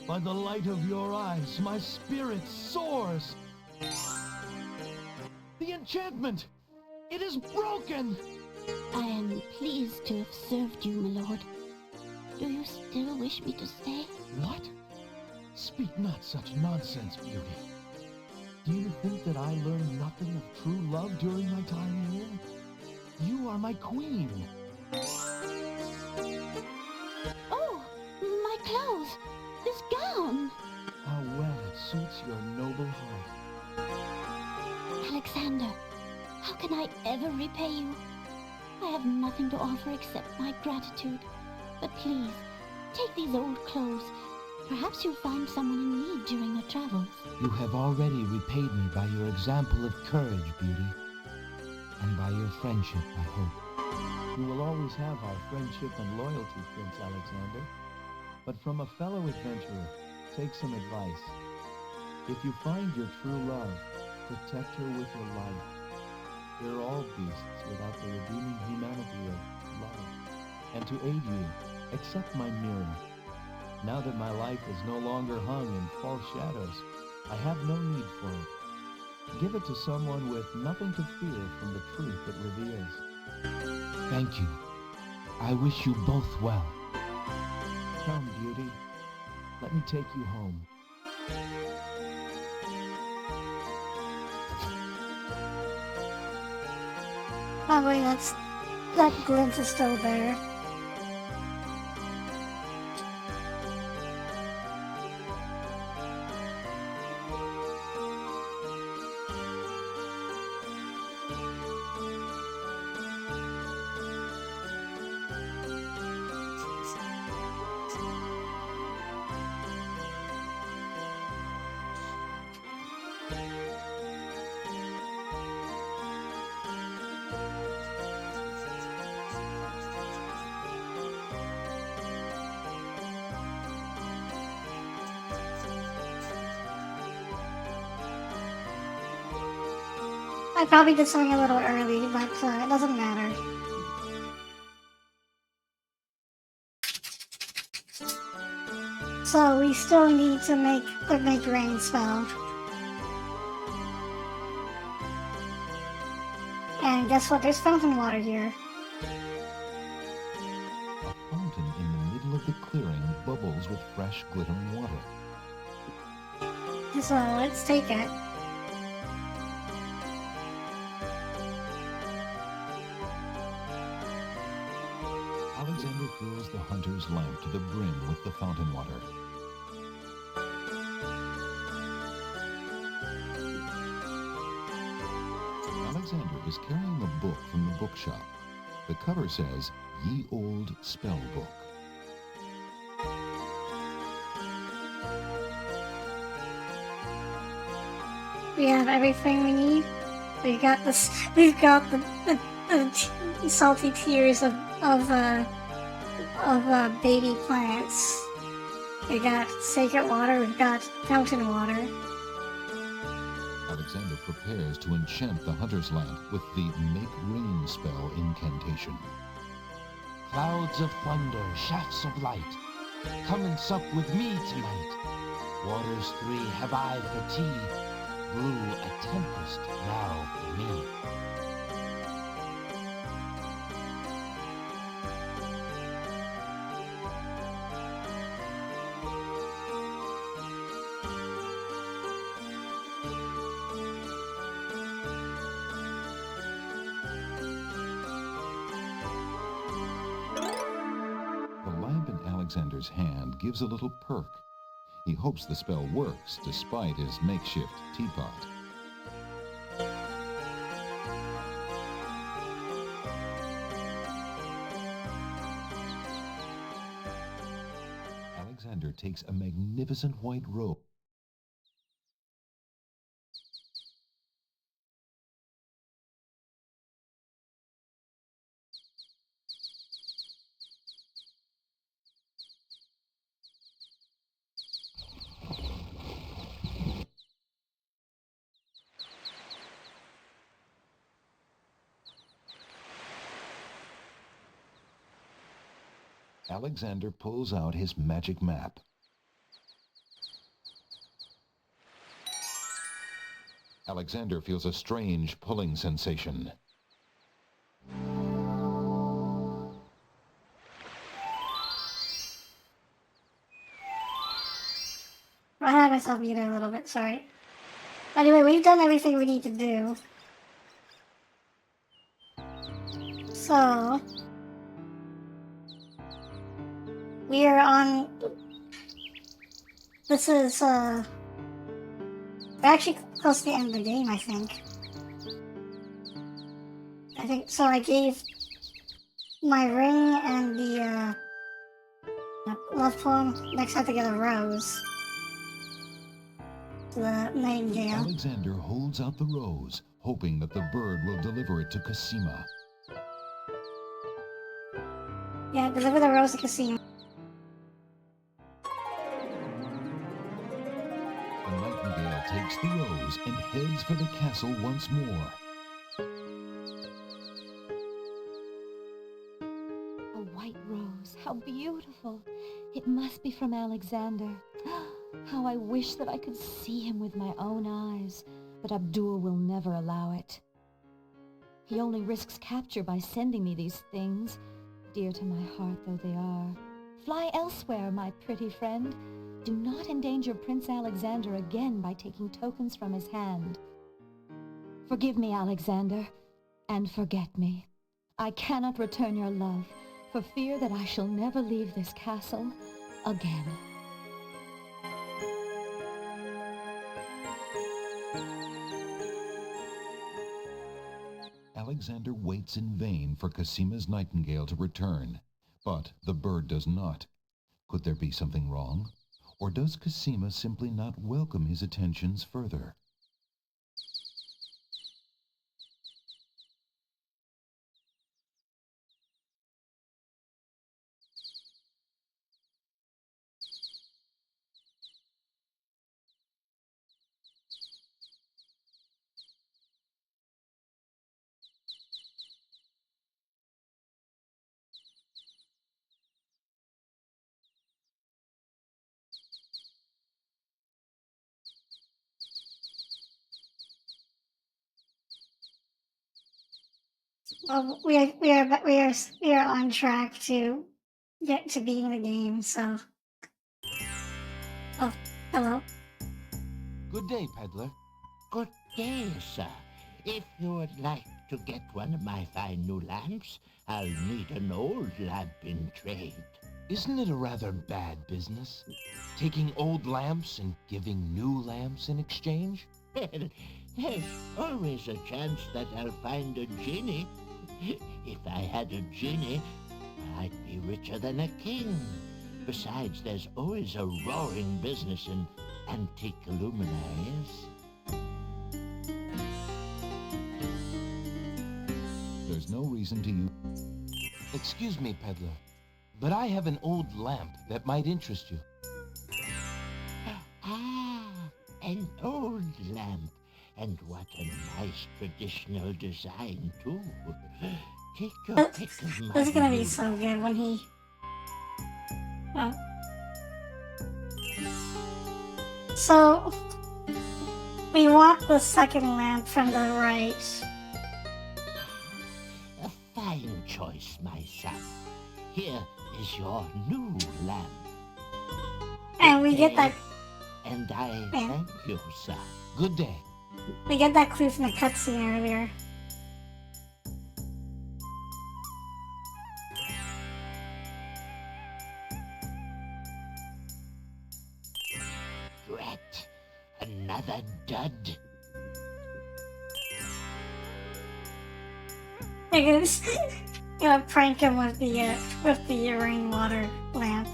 by the light of your eyes, my spirit soars. The enchantment! It is broken! I am pleased to have served you, my lord. Do you still wish me to stay? What? Speak not such nonsense, Beauty. Do you think that I learned nothing of true love during my time here? You are my queen. Oh, my clothes! This gown! How well it suits your noble heart. Alexander, how can I ever repay you? I have nothing to offer except my gratitude. But please, take these old clothes. Perhaps you'll find someone in need during your travels. You have already repaid me by your example of courage, Beauty. And by your friendship, I hope. You will always have our friendship and loyalty, Prince Alexander. But from a fellow adventurer, take some advice. If you find your true love, protect her with your life. We're all beasts without the redeeming humanity of love. And to aid you, accept my mirror. Now that my life is no longer hung in false shadows, I have no need for it. Give it to someone with nothing to fear from the truth it reveals. Thank you. I wish you both well. Come, Beauty. Let me take you home. Oh wait, that glint is still there. I probably did something a little early, but it doesn't matter. So we still need to make the make rain spell. And guess what? There's fountain water here. A fountain in the middle of the clearing bubbles with fresh, glittering water. So let's take it. Alexander fills the hunter's lamp to the brim with the fountain water. Alexander is carrying a book from the bookshop. The cover says, Ye Old Spell Book. We have everything we need. We've got this. We've got the salty tears of baby plants. We got sacred water. We've got fountain water. Alexander prepares to enchant the hunter's lamp with the Make Rain spell incantation. Clouds of thunder, shafts of light, come and sup with me tonight. Waters three have I for tea, brew a tempest now for me. Alexander's hand gives a little perk. He hopes the spell works despite his makeshift teapot. Alexander takes a magnificent white robe. Alexander pulls out his magic map. Alexander feels a strange pulling sensation. I had myself muted a little bit, sorry. Anyway, we've done everything we need to do. So... we are on... This is, we're actually close to the end of the game, I think. So I gave my ring and the, love poem. Next, I have to get a rose. The nightingale. Alexander holds out the rose, hoping that the bird will deliver it to Cosima. Yeah, deliver the rose to Casino. The nightingale takes the rose and heads for the castle once more. A white rose, how beautiful. It must be from Alexander. How I wish that I could see him with my own eyes, but Abdul will never allow it. He only risks capture by sending me these things, dear to my heart though they are. Fly elsewhere, my pretty friend. Do not endanger Prince Alexander again by taking tokens from his hand. Forgive me, Alexander, and forget me. I cannot return your love, for fear that I shall never leave this castle again. Alexander waits in vain for Cosima's nightingale to return, but the bird does not. Could there be something wrong? Or does Cosima simply not welcome his attentions further? Well, we are on track to get to beating the game. So, oh, hello. Good day, peddler. Good day, sir. If you would like to get one of my fine new lamps, I'll need an old lamp in trade. Isn't it a rather bad business? Taking old lamps and giving new lamps in exchange? Well, there's always a chance that I'll find a genie. If I had a genie, I'd be richer than a king. Besides, there's always a roaring business in antique luminaries. There's no reason to use... Excuse me, peddler, but I have an old lamp that might interest you. Ah, an old lamp. And what a nice traditional design, too. Take your pick of my This is gonna be new so good when he. Oh. So we want the second lamp from the right. A fine choice, my son. Here is your new lamp. And we get that. And I Yeah. thank you, sir. Good day. We get that clue from the cutscene earlier. Drat. Another dud. They're gonna prank him with the rainwater lamp.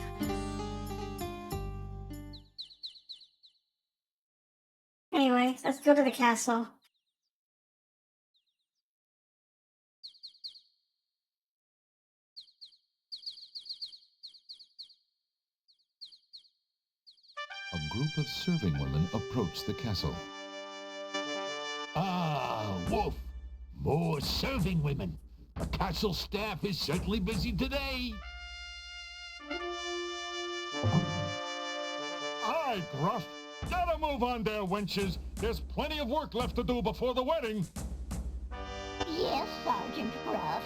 Anyway, let's go to the castle. A group of serving women approach the castle. Ah, Wolf! More serving women. The castle staff is certainly busy today. Aye, Gruff. Gotta move on there, wenches. There's plenty of work left to do before the wedding. Yes, Sergeant Gruff.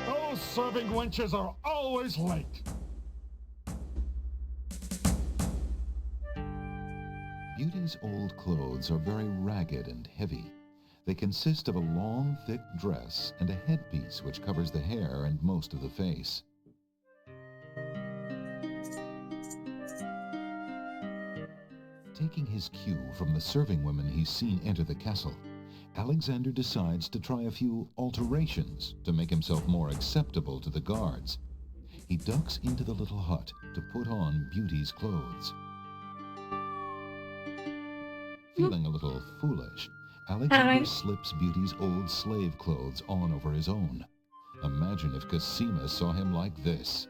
Those serving wenches are always late. Beauty's old clothes are very ragged and heavy. They consist of a long, thick dress and a headpiece which covers the hair and most of the face. Taking his cue from the serving women he's seen enter the castle, Alexander decides to try a few alterations to make himself more acceptable to the guards. He ducks into the little hut to put on Beauty's clothes. Feeling a little foolish, Alexander slips Beauty's old slave clothes on over his own. Imagine if Cosima saw him like this.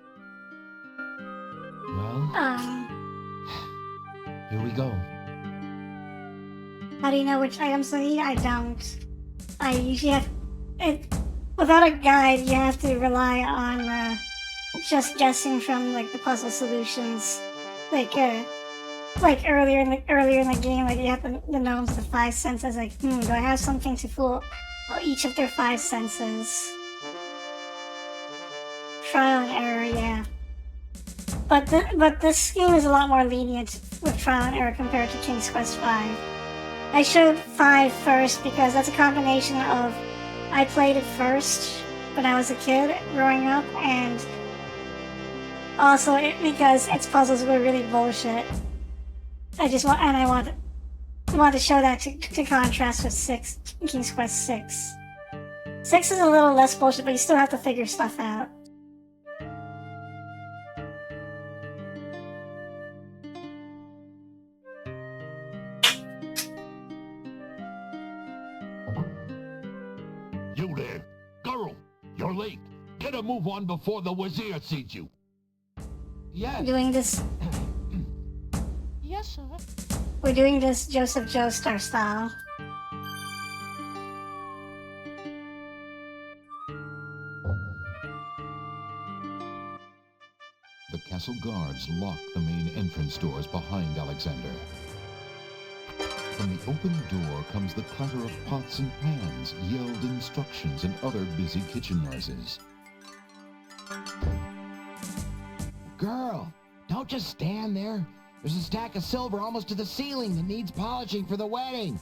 Well, here we go. How do you know which items to need? I don't. I usually have... without a guide, you have to rely on just guessing from like the puzzle solutions. Like earlier in the game, like you have the gnomes, the five senses. Like, do I have something to fool each of their five senses? Trial and error, yeah. But this game is a lot more lenient with trial and error compared to King's Quest V. I showed 5 first because that's a combination of I played it first when I was a kid growing up, and also because its puzzles were really bullshit. I want to show that to contrast with King's Quest 6. 6 is a little less bullshit, but you still have to figure stuff out. You there! Girl! You're late! Get a move on before the Wazir sees you! Yes. Doing this... Yes, sir. We're doing this Joseph Joestar style. The castle guards lock the main entrance doors behind Alexander. From the open door comes the clatter of pots and pans, yelled instructions, and other busy kitchen noises. Girl, don't just stand there. There's a stack of silver almost to the ceiling that needs polishing for the wedding.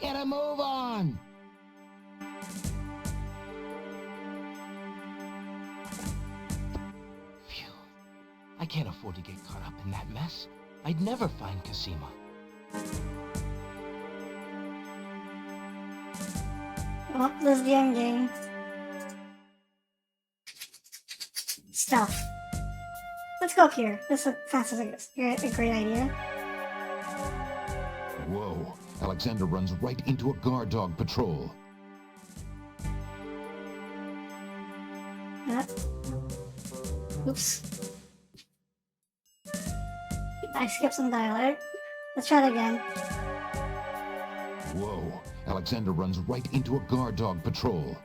Get a move on! Phew. I can't afford to get caught up in that mess. I'd never find Cosima. Well, this is the end game. Stuff. Let's go up here. This sounds like a great idea. Whoa! Alexander runs right into a guard dog patrol. Oops. I skipped some dialogue. Let's try it again. Whoa! Alexander runs right into a guard dog patrol.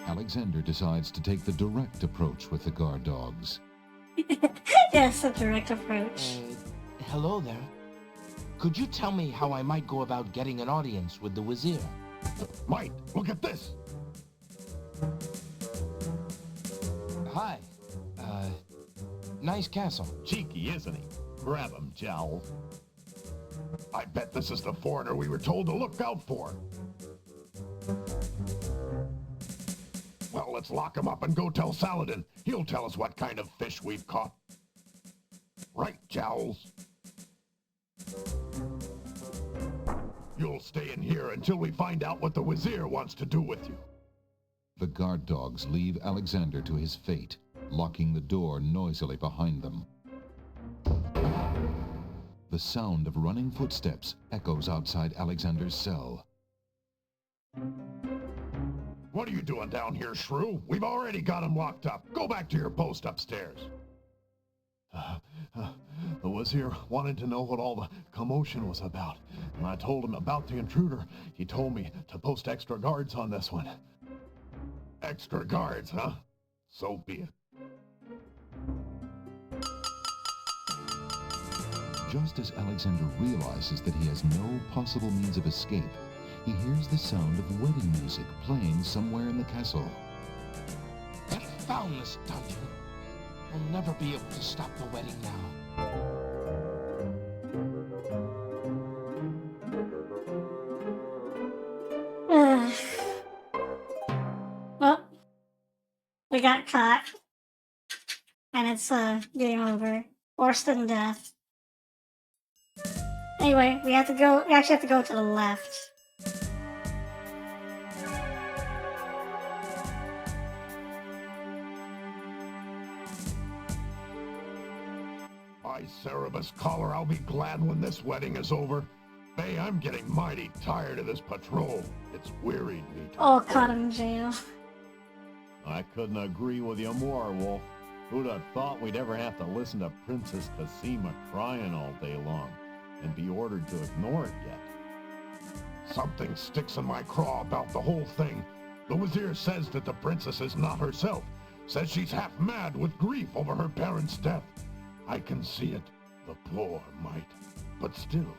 Alexander decides to take the direct approach with the guard dogs. Yes, a direct approach. Hello there. Could you tell me how I might go about getting an audience with the Wazir? Mike, look at this! Hi. Nice castle. Cheeky, isn't he? Grab him, Jowl. I bet this is the foreigner we were told to look out for. Well, let's lock him up and go tell Saladin. He'll tell us what kind of fish we've caught. Right, Jowls? You'll stay in here until we find out what the Wazir wants to do with you. The guard dogs leave Alexander to his fate, locking the door noisily behind them. The sound of running footsteps echoes outside Alexander's cell. What are you doing down here, Shrew? We've already got him locked up. Go back to your post upstairs. The Wazir wanted to know what all the commotion was about. When I told him about the intruder, he told me to post extra guards on this one. Extra guards, huh? So be it. Just as Alexander realizes that he has no possible means of escape, he hears the sound of wedding music playing somewhere in the castle. I found this dungeon. I'll never be able to stop the wedding now. Well, we got caught. And it's game over. Worse than death. Anyway, we actually have to go to the left. By Cerebus collar, I'll be glad when this wedding is over. Hey, I'm getting mighty tired of this patrol. It's wearied me. All caught in jail. I couldn't agree with you more, Wolf. Who'd have thought we'd ever have to listen to Princess Cassima crying all day long and be ordered to ignore it yet? Something sticks in my craw about the whole thing. The Wazir says that the princess is not herself. Says she's half mad with grief over her parents' death. I can see it. The poor mite. But still.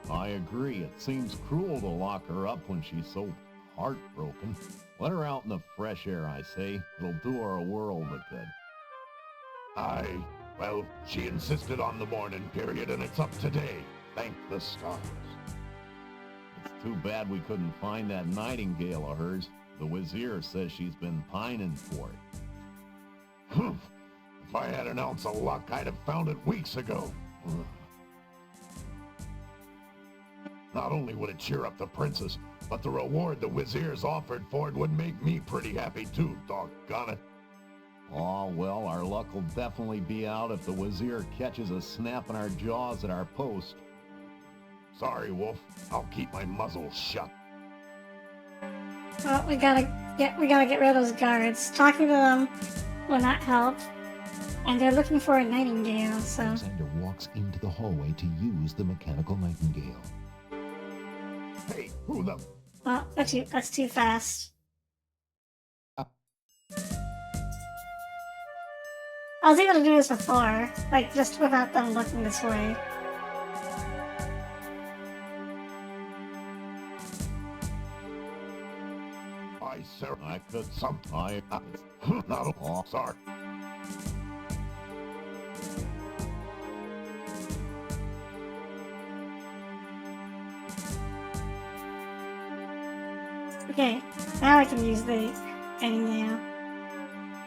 I agree. It seems cruel to lock her up when she's so heartbroken. Let her out in the fresh air, I say. It'll do her a world of good. Well, she insisted on the mourning period, and it's up today. Thank the stars. It's too bad we couldn't find that nightingale of hers. The Wazir says she's been pining for it. Humph. If I had an ounce of luck, I'd have found it weeks ago. Not only would it cheer up the princess, but the reward the Wazir's offered for it would make me pretty happy too, doggone it. Oh, well, our luck will definitely be out if the Wazir catches us snapping our jaws at our post. Sorry, Wolf. I'll keep my muzzle shut. Well, we gotta get rid of those guards. Talking to them will not help. And they're looking for a nightingale, so... Alexander walks into the hallway to use the mechanical nightingale. Hey, who the... Well, that's too fast. I was able to do this before, like, just without them looking this way. I could not all sorry. Okay, now I can use the nightingale.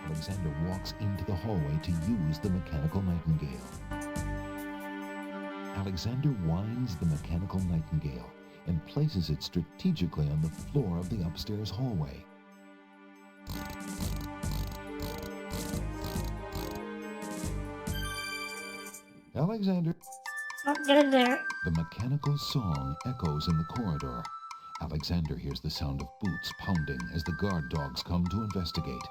Alexander walks into the hallway to use the mechanical nightingale. Alexander winds the mechanical nightingale and places it strategically on the floor of the upstairs hallway. Alexander. Oh, get in there. The mechanical song echoes in the corridor. Alexander hears the sound of boots pounding as the guard dogs come to investigate.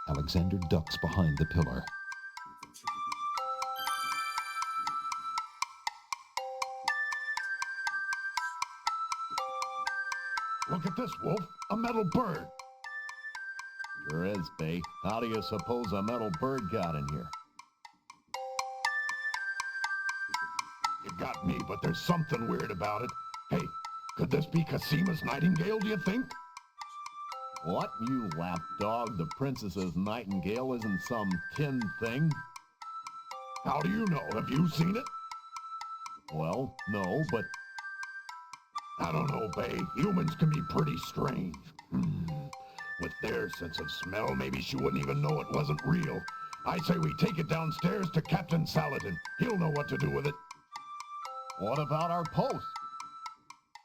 Alexander ducks behind the pillar. Look at this, Wolf. A metal bird. Sure is, Bay. How do you suppose a metal bird got in here? You got me, but there's something weird about it. Hey, could this be Cassima's nightingale, do you think? What, you lapdog? The princess's nightingale isn't some tin thing. How do you know? Have you seen it? Well, no, but... I don't know, Bay. Humans can be pretty strange. With their sense of smell, maybe she wouldn't even know it wasn't real. I say we take it downstairs to Captain Saladin. He'll know what to do with it. What about our post?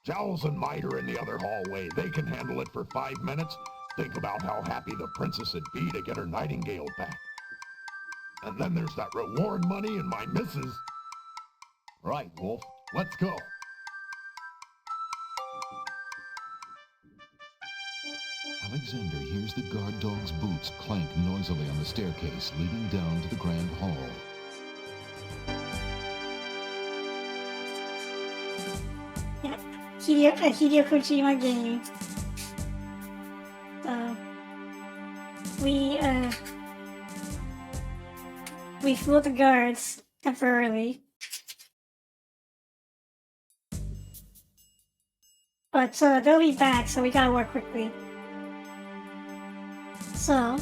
Jowls and Mite are in the other hallway. They can handle it for 5 minutes. Think about how happy the princess would be to get her nightingale back. And then there's that reward money and my missus. Right, Wolf. Let's go. Alexander hears the guard dog's boots clank noisily on the staircase leading down to the grand hall. Yep, a Hideo Kojima game. So, we fooled the guards temporarily. But they'll be back, so we gotta work quickly. So...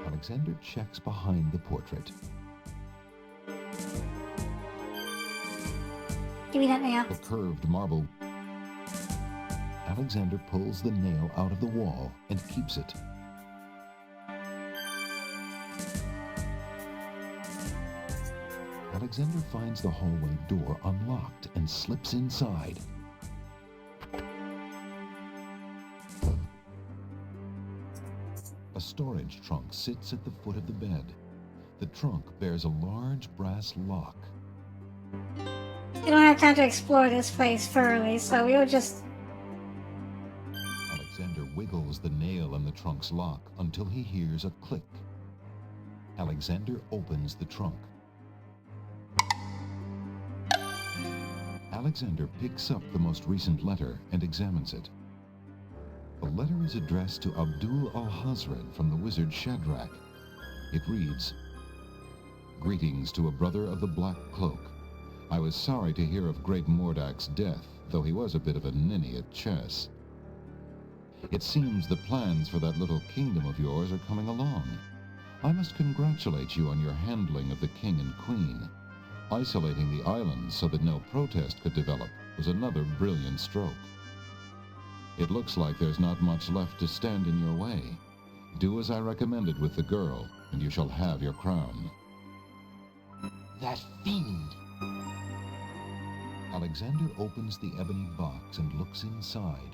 Alexander checks behind the portrait. Give me that nail. The curved marble. Alexander pulls the nail out of the wall and keeps it. Alexander finds the hallway door unlocked and slips inside. A storage trunk sits at the foot of the bed. The trunk bears a large brass lock. We don't have time to explore this place thoroughly, so we'll just... Alexander wiggles the nail in the trunk's lock until he hears a click. Alexander opens the trunk. Alexander picks up the most recent letter and examines it. The letter is addressed to Abdul al-Hazred from the wizard Shadrach. It reads, "Greetings to a brother of the Black Cloak. I was sorry to hear of great Mordak's death, though he was a bit of a ninny at chess. It seems the plans for that little kingdom of yours are coming along. I must congratulate you on your handling of the king and queen. Isolating the islands so that no protest could develop was another brilliant stroke. It looks like there's not much left to stand in your way. Do as I recommended with the girl, and you shall have your crown." That fiend! Alexander opens the ebony box and looks inside.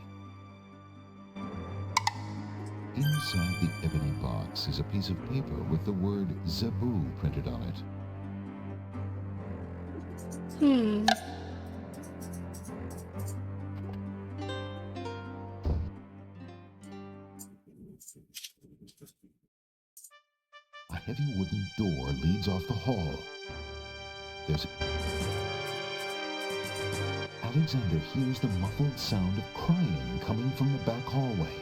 Inside the ebony box is a piece of paper with the word Zebu printed on it. A heavy wooden door leads off the hall. Alexander hears the muffled sound of crying coming from the back hallway.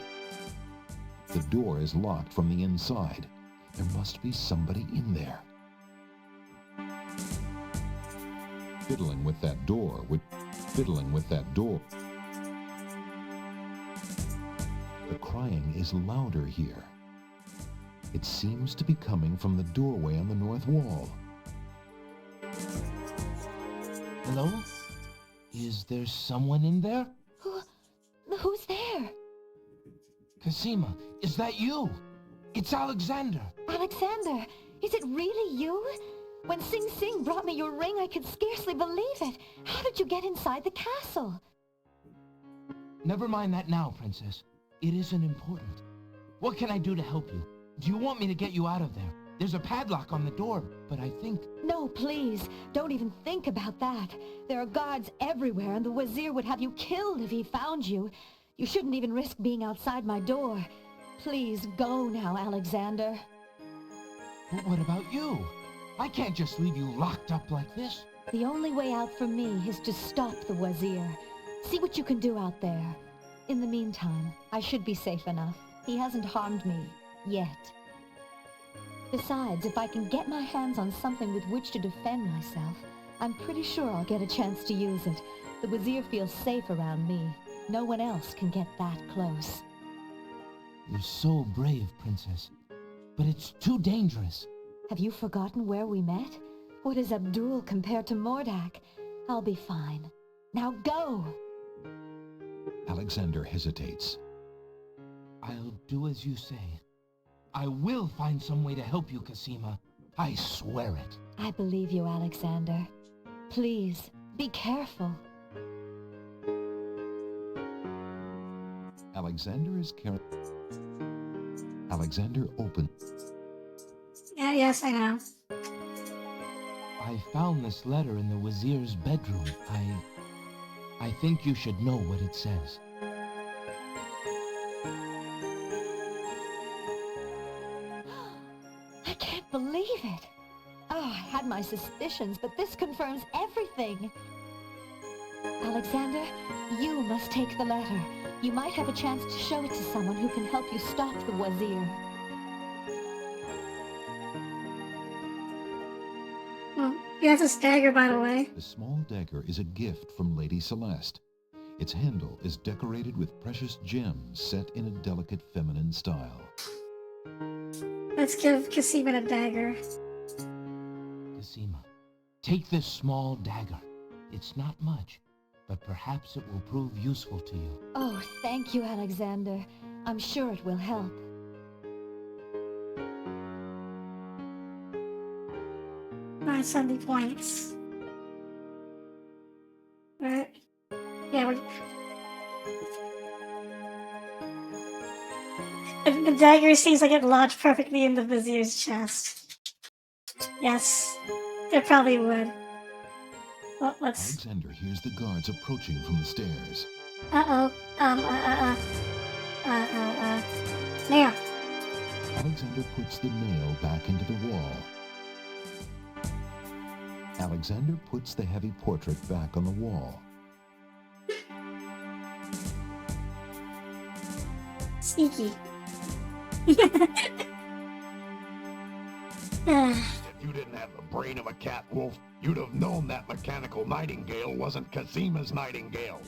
The door is locked from the inside. There must be somebody in there. Fiddling with that door. The crying is louder here. It seems to be coming from the doorway on the north wall. Hello? Is there someone in there? Who's there? Cosima, is that you? It's Alexander. Alexander, is it really you? When Sing Sing brought me your ring, I could scarcely believe it. How did you get inside the castle? Never mind that now, Princess. It isn't important. What can I do to help you? Do you want me to get you out of there? There's a padlock on the door, but I think... No, please. Don't even think about that. There are guards everywhere, and the Wazir would have you killed if he found you. You shouldn't even risk being outside my door. Please go now, Alexander. But what about you? I can't just leave you locked up like this. The only way out for me is to stop the Wazir. See what you can do out there. In the meantime, I should be safe enough. He hasn't harmed me. Yet. Besides, if I can get my hands on something with which to defend myself, I'm pretty sure I'll get a chance to use it. The Wazir feels safe around me. No one else can get that close. You're so brave, Princess. But it's too dangerous. Have you forgotten where we met? What is Abdul compared to Mordak? I'll be fine. Now go! Alexander hesitates. I'll do as you say. I will find some way to help you, Cosima. I swear it. I believe you, Alexander. Please, be careful. Alexander opens. Yes, I know. I found this letter in the Wazir's bedroom. I think you should know what it says. I can't believe it. Oh, I had my suspicions, but this confirms everything. Alexander, you must take the letter. You might have a chance to show it to someone who can help you stop the Wazir. He has a dagger, by the way. The small dagger is a gift from Lady Celeste. Its handle is decorated with precious gems set in a delicate feminine style. Let's give Cosima the dagger. Cosima, take this small dagger. It's not much, but perhaps it will prove useful to you. Oh, thank you, Alexander. I'm sure it will help. 270 points. Right. Yeah, the dagger seems like it lodged perfectly in the vizier's chest. Yes, it probably would. Well, let's... Alexander hears the guards approaching from the stairs. Uh-oh. Nail. Alexander puts the nail back into the wall. Alexander puts the heavy portrait back on the wall. Sneaky. If you didn't have the brain of a cat wolf, you'd have known that mechanical nightingale wasn't Casima's nightingale.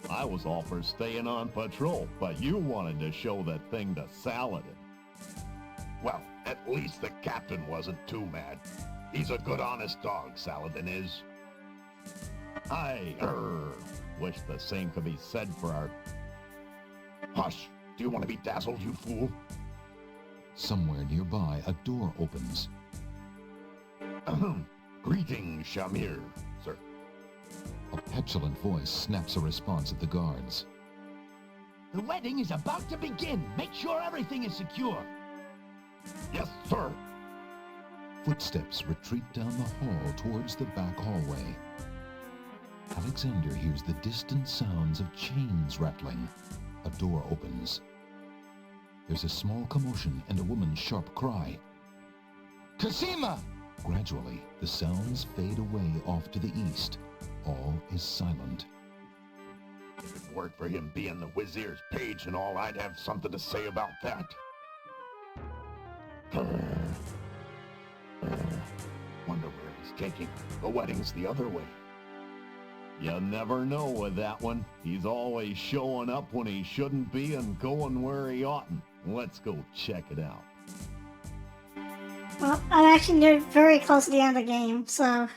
I was all for staying on patrol, but you wanted to show that thing to Saladin. Well, at least the captain wasn't too mad. He's a good, honest dog, Saladin is. I wish the same could be said for our... Hush! Do you want to be dazzled, you fool? Somewhere nearby, a door opens. Greetings, Shamir, sir. A petulant voice snaps a response at the guards. The wedding is about to begin. Make sure everything is secure. Yes, sir. Footsteps retreat down the hall towards the back hallway. Alexander hears the distant sounds of chains rattling. A door opens. There's a small commotion and a woman's sharp cry. Cosima! Gradually, the sounds fade away off to the east. All is silent. If it weren't for him being the Wizier's page and all, I'd have something to say about that. Wonder where he's taking her. The wedding's the other way. You never know with that one. He's always showing up when he shouldn't be and going where he oughtn't. Let's go check it out. Well, I'm actually near very close to the end of the game, so...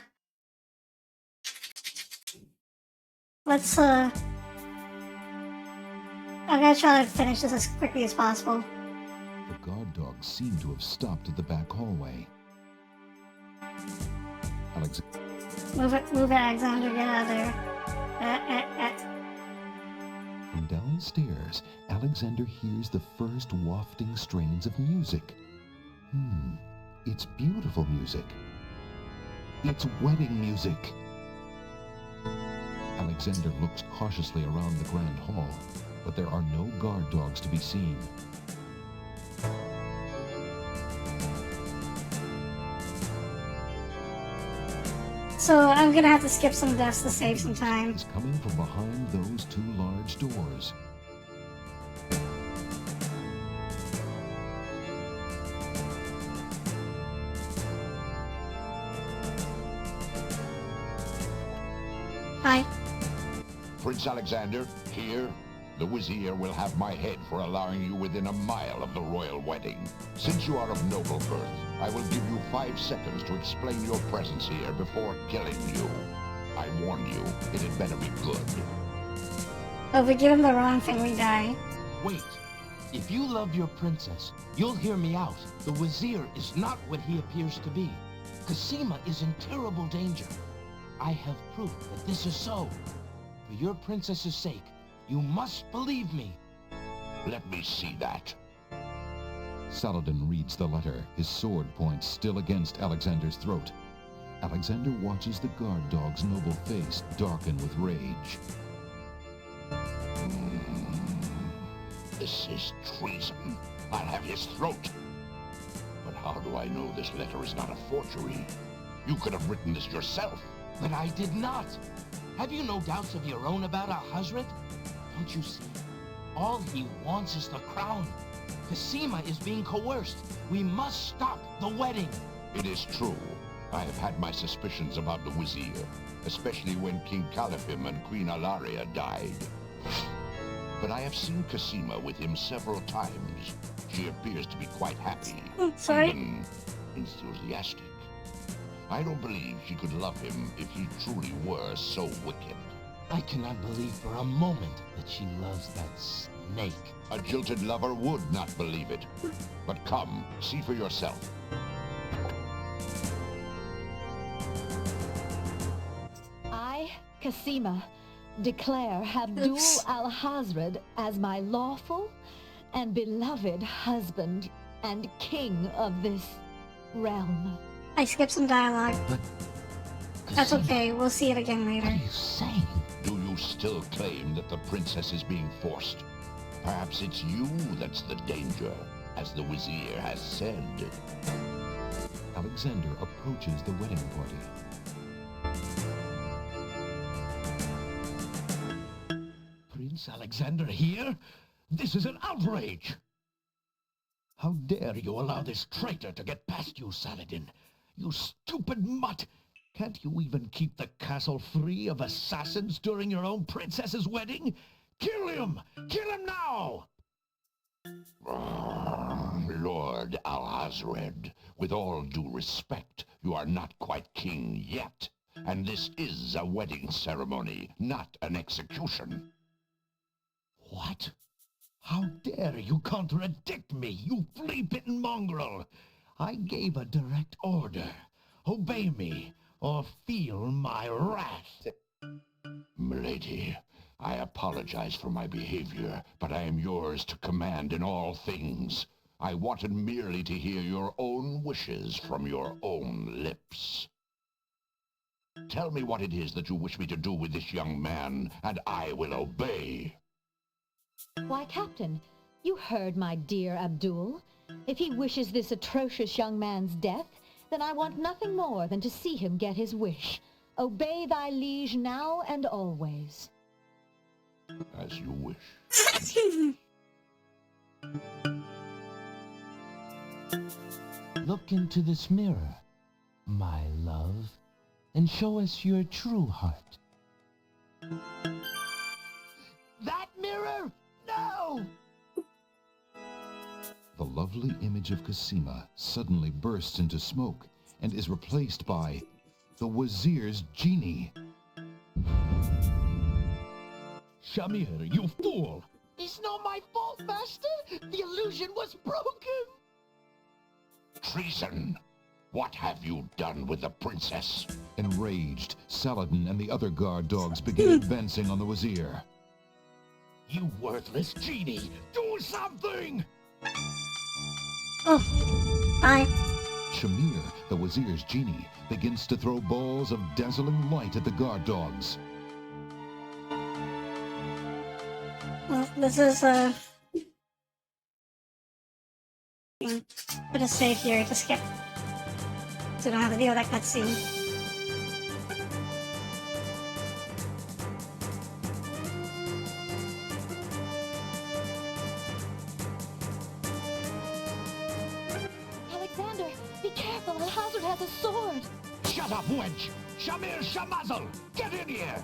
Let's, I'm gonna try to finish this as quickly as possible. The guard dogs seem to have stopped at the back hallway. Move it, Alexander, get out of there. From downstairs, Alexander hears the first wafting strains of music. It's beautiful music. It's wedding music. Alexander looks cautiously around the grand hall, but there are no guard dogs to be seen. So I'm gonna have to skip some deaths to save some time. It's coming from behind those two large doors. Hi. Prince Alexander, here, the Vizier will have my head for allowing you within a mile of the royal wedding. Since you are of noble birth, I will give you 5 seconds to explain your presence here before killing you. I warn you, it had better be good. Oh, if we give him the wrong thing, we die. Wait. If you love your princess, you'll hear me out. The Vizier is not what he appears to be. Cosima is in terrible danger. I have proof that this is so. For your princess's sake, you must believe me. Let me see that. Saladin reads the letter, his sword points still against Alexander's throat. Alexander watches the guard dog's noble face darken with rage. This is treason. I'll have his throat. But how do I know this letter is not a forgery? You could have written this yourself. But I did not. Have you no doubts of your own about Al-Hazred? Don't you see? All he wants is the crown. Cosima is being coerced. We must stop the wedding. It is true. I have had my suspicions about the Vizier, especially when King Calipim and Queen Alaria died. But I have seen Cosima with him several times. She appears to be quite happy. Sorry? Even enthusiastic. I don't believe she could love him if he truly were so wicked. I cannot believe for a moment that she loves that snake. A jilted lover would not believe it. But come, see for yourself. Cassima, declare Abdul al-Hazred as my lawful and beloved husband and king of this realm. I skipped some dialogue. But... That's okay, we'll see it again later. What are you saying? Do you still claim that the princess is being forced? Perhaps it's you that's the danger, as the Wazir has said. Alexander approaches the wedding party. Prince Alexander here? This is an outrage! How dare you allow this traitor to get past you, Saladin? You stupid mutt! Can't you even keep the castle free of assassins during your own princess's wedding? Kill him! Kill him now! Lord Al-Hazred, with all due respect, you are not quite king yet. And this is a wedding ceremony, not an execution. What? How dare you contradict me, you flea-bitten mongrel! I gave a direct order. Obey me, or feel my wrath. Milady, I apologize for my behavior, but I am yours to command in all things. I wanted merely to hear your own wishes from your own lips. Tell me what it is that you wish me to do with this young man, and I will obey. Why, Captain, you heard my dear Abdul. If he wishes this atrocious young man's death, then I want nothing more than to see him get his wish. Obey thy liege now and always. As you wish. Look into this mirror, my love, and show us your true heart. That mirror? No! The lovely image of Cassima suddenly bursts into smoke and is replaced by the Wazir's genie. Shamir, you fool! It's not my fault, Master! The illusion was broken! Treason! What have you done with the princess? Enraged, Saladin and the other guard dogs begin advancing on the Wazir. You worthless genie! Do something! Oh, bye. Shamir, the Wazir's genie, begins to throw balls of dazzling light at the guard dogs. Well, this is bit of save here to skip, so we don't have to deal with that cutscene. Alexander, be careful, Al-Hazred has a sword. Shut up, wench! Shamir Shamazel! Get in here!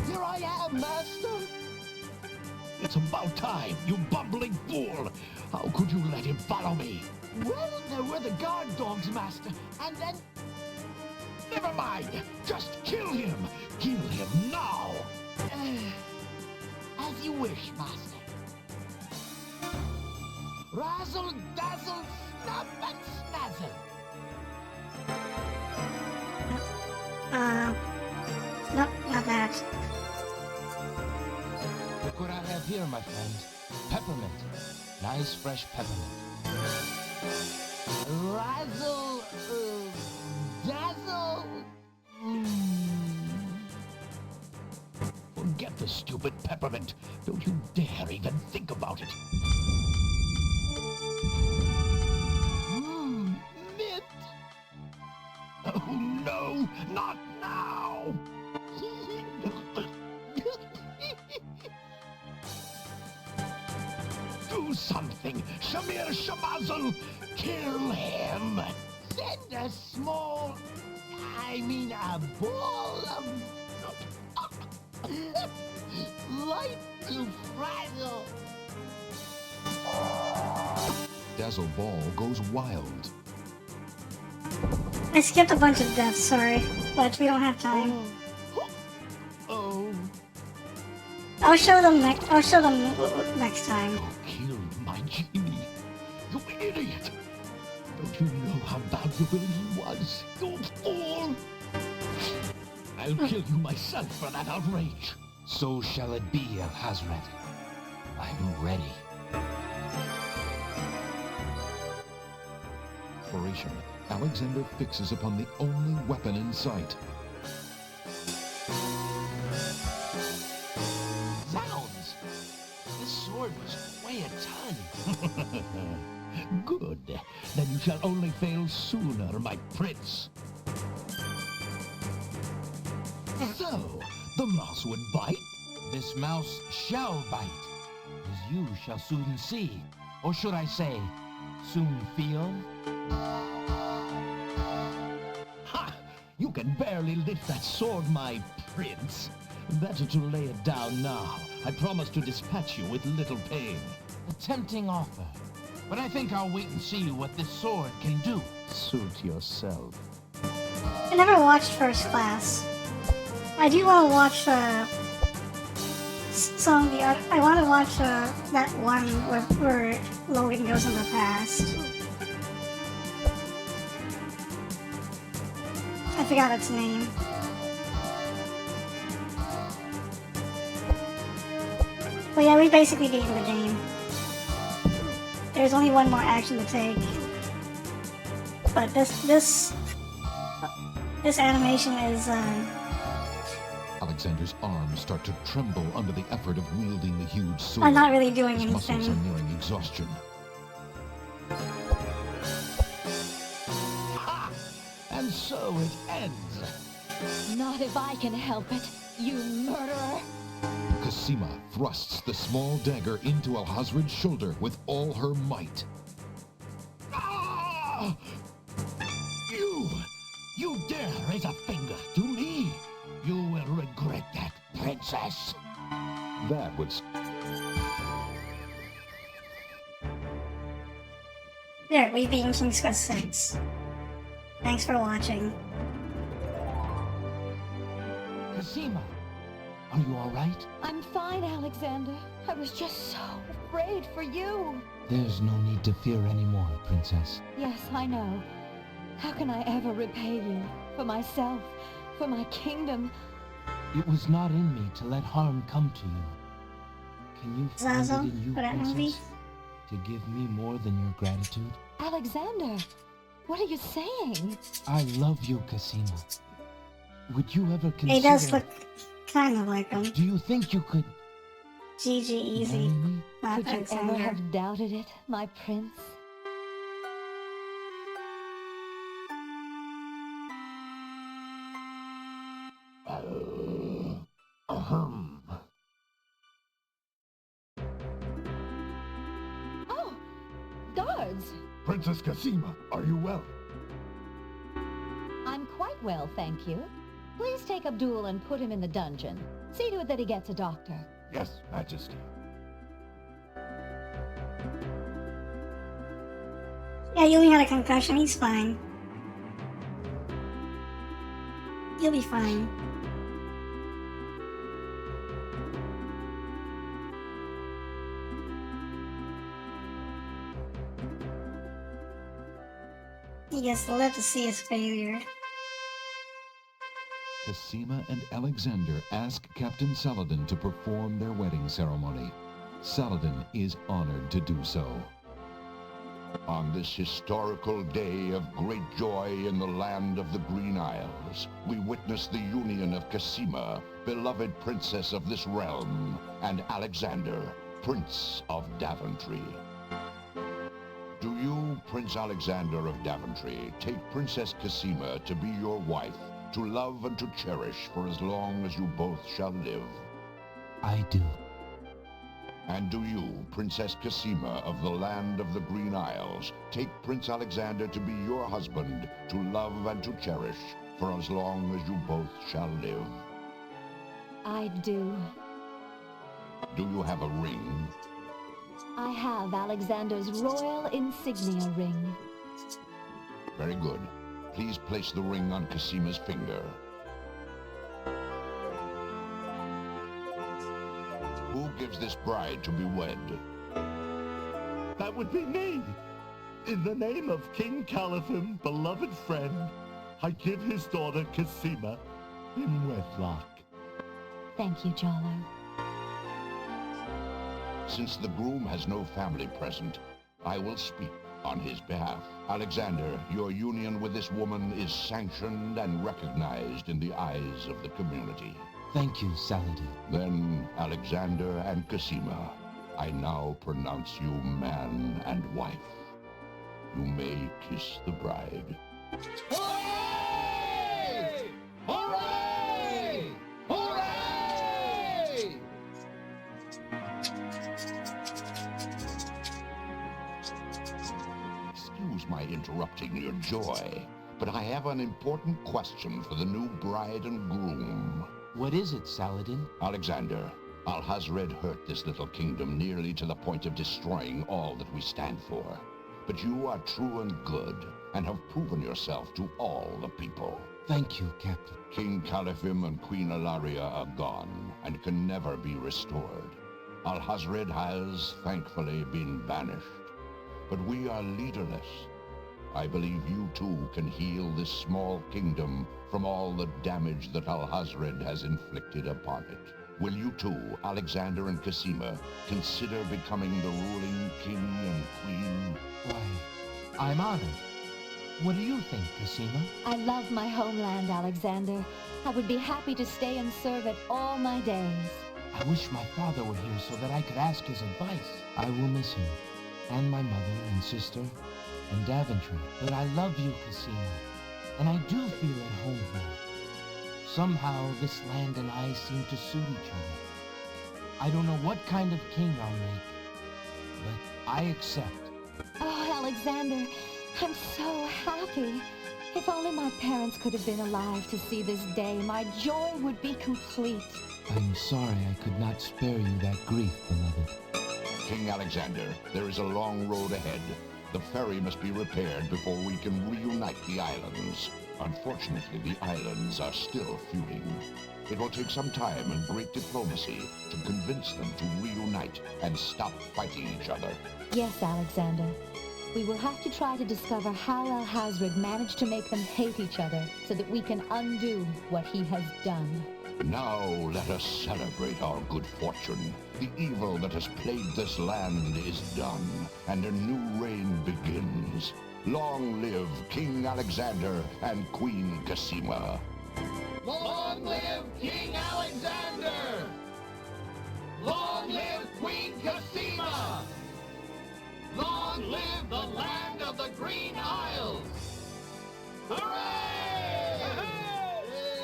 Here I am, Master! It's about time, you bumbling fool! How could you let him follow me? Well, there were the guard dogs, Master, and then... Never mind! Just kill him! Kill him now! As you wish, Master. Razzle, dazzle, snap and snazzle! Nope, not that. Look what I have here, my friend. Peppermint. Nice fresh peppermint. Razzle, dazzle. Forget the stupid peppermint. Don't you dare even think about it. Mint. Oh no, not now. Do something, Shamir Shamazel! Kill him! Send a small... I mean a ball of... light to frazzle! Dazzle Ball goes wild. I skipped a bunch of deaths, sorry, but we don't have time. Oh, I'll show them next time. you killed my genie! You idiot! Don't you know how valuable he was? You fool! I'll kill you myself for that outrage. So shall it be, Alhazred. I'm ready. Operation. Alexander fixes upon the only weapon in sight. Zounds! This sword must weigh a ton. Good. Then you shall only fail sooner, my prince. So, the mouse would bite? This mouse shall bite, as you shall soon see. Or should I say, soon feel? Ha! You can barely lift that sword, my prince. Better to lay it down now. I promise to dispatch you with little pain. A tempting offer. But I think I'll wait and see what this sword can do. Suit yourself. I never watched First Class. I do want to watch some of the other. I want to watch that one where Logan goes in the past. I forgot its name. But yeah, we basically beaten the game. There's only one more action to take. But this animation is Alexander's arms start to tremble under the effort of wielding the huge sword. I'm not really doing His muscles are anything. nearing exhaustion. Ha! And so it ends. Not if I can help it, you murderer! Cosima thrusts the small dagger into Alhazred's shoulder with all her might. Ah! You dare raise a finger to me? You will regret that, princess. That was... There, we've beaten King's Quest 6. Thanks for watching. Cosima, are you all right? I'm fine, Alexander. I was just so afraid for you. There's no need to fear anymore, princess. Yes, I know. How can I ever repay you? For myself, for my kingdom. It was not in me to let harm come to you. Can you find Zazo, it in you, for that princess, movie? to give me more than your gratitude? Alexander, what are you saying? I love you, Cosima. Would you ever consider... He does look kind of like him. Do you think you could GG easy. marry me? Not Could you ever Alexander. have doubted it, my prince? Ahem. Oh, guards! Princess Cosima, are you well? I'm quite well, thank you. Please take Abdul and put him in the dungeon. See to it that he gets a doctor. Yes, Majesty. Yeah, he only had a concussion. He's fine. He'll be fine. He gets to live to see his failure. Cosima and Alexander ask Captain Saladin to perform their wedding ceremony. Saladin is honored to do so. On this historical day of great joy in the land of the Green Isles, we witness the union of Cosima, beloved princess of this realm, and Alexander, Prince of Daventry. Do you, Prince Alexander of Daventry, take Princess Cosima to be your wife, to love and to cherish for as long as you both shall live? I do. And do you, Princess Cosima of the land of the Green Isles, take Prince Alexander to be your husband, to love and to cherish for as long as you both shall live? I do. Do you have a ring? I have Alexander's royal insignia ring. Very good. Please place the ring on Cosima's finger. Who gives this bride to be wed? That would be me. In the name of King Calathon, beloved friend, I give his daughter Cosima, in wedlock. Thank you, Jollo. Since the groom has no family present, I will speak on his behalf. Alexander, your union with this woman is sanctioned and recognized in the eyes of the community. Thank you, Saladin. Then, Alexander and Cosima, I now pronounce you man and wife. You may kiss the bride. Hooray! Hooray! Hooray! Excuse my interrupting your joy, but I have an important question for the new bride and groom. What is it, Saladin? Alexander, Alhazred hurt this little kingdom nearly to the point of destroying all that we stand for. But you are true and good, and have proven yourself to all the people. Thank you, Captain. King Califim and Queen Ilaria are gone, and can never be restored. Alhazred has, thankfully, been banished. But we are leaderless. I believe you too can heal this small kingdom from all the damage that Alhazred has inflicted upon it. Will you two, Alexander and Cosima, consider becoming the ruling king and queen? Why, I'm honored. What do you think, Cosima? I love my homeland, Alexander. I would be happy to stay and serve it all my days. I wish my father were here so that I could ask his advice. I will miss him, and my mother and sister, and Daventry. But I love you, Cosima, and I do feel at home here. Somehow, this land and I seem to suit each other. I don't know what kind of king I'll make, but I accept. Oh, Alexander, I'm so happy. If only my parents could have been alive to see this day, my joy would be complete. I'm sorry I could not spare you that grief, beloved. King Alexander, there is a long road ahead. The ferry must be repaired before we can reunite the islands. Unfortunately, the islands are still feuding. It will take some time and great diplomacy to convince them to reunite and stop fighting each other. Yes, Alexander. We will have to try to discover how Alhazred managed to make them hate each other so that we can undo what he has done. Now let us celebrate our good fortune. The evil that has plagued this land is done, and a new reign begins. Long live King Alexander and Queen Cosima. Long live King Alexander! Long live Queen Cosima! Long live the land of the Green Isles! Hooray!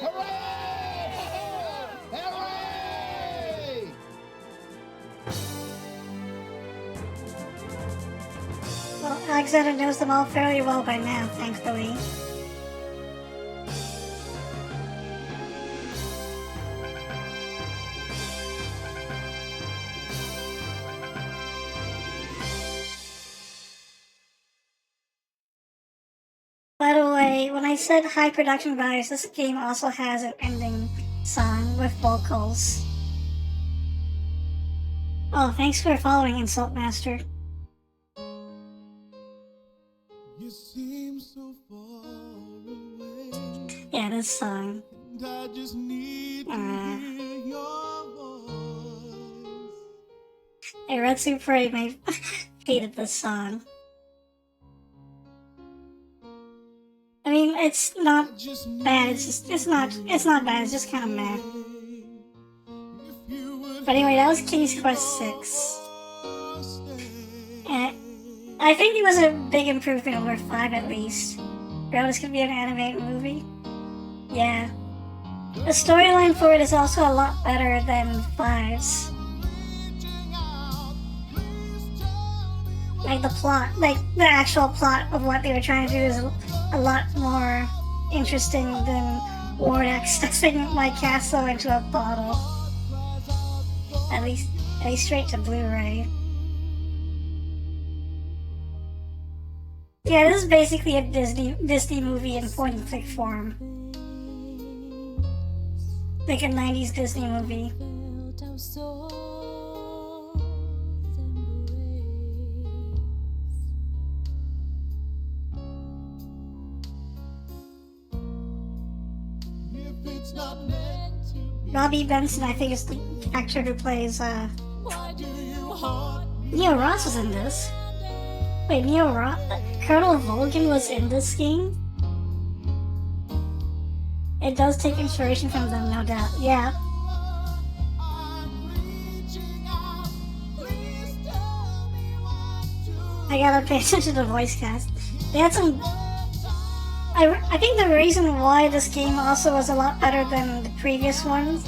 Hooray! Hooray! Well, Alexander knows them all fairly well by now, thankfully. By the way, when I said high production values, this game also has an ending song with vocals. Oh, thanks for following, Insult Master. You seem so far away. Yeah, this song. And I just need to hear your voice. Hey, Red Super may hated this song. I mean, it's not bad. It's not bad. It's just kind of meh. But anyway, that was King's Quest 6. And I think it was a big improvement over 5 at least. Bro, this could be an animated movie. Yeah. The storyline for it is also a lot better than 5's. Like the plot, like the actual plot of what they were trying to do is a lot more interesting than Wardak stuffing my castle into a bottle. At least straight to Blu-ray. Yeah, this is basically a Disney movie in point-and-click form. Like a 90s Disney movie. If it's Robbie Benson, I think, is the actor who plays, Neo Ross was in this. Wait, Neo Ross? Colonel Volgan was in this game? It does take inspiration from them, no doubt. Yeah. I gotta pay attention to the voice cast. They had some... I think the reason why this game also was a lot better than the previous ones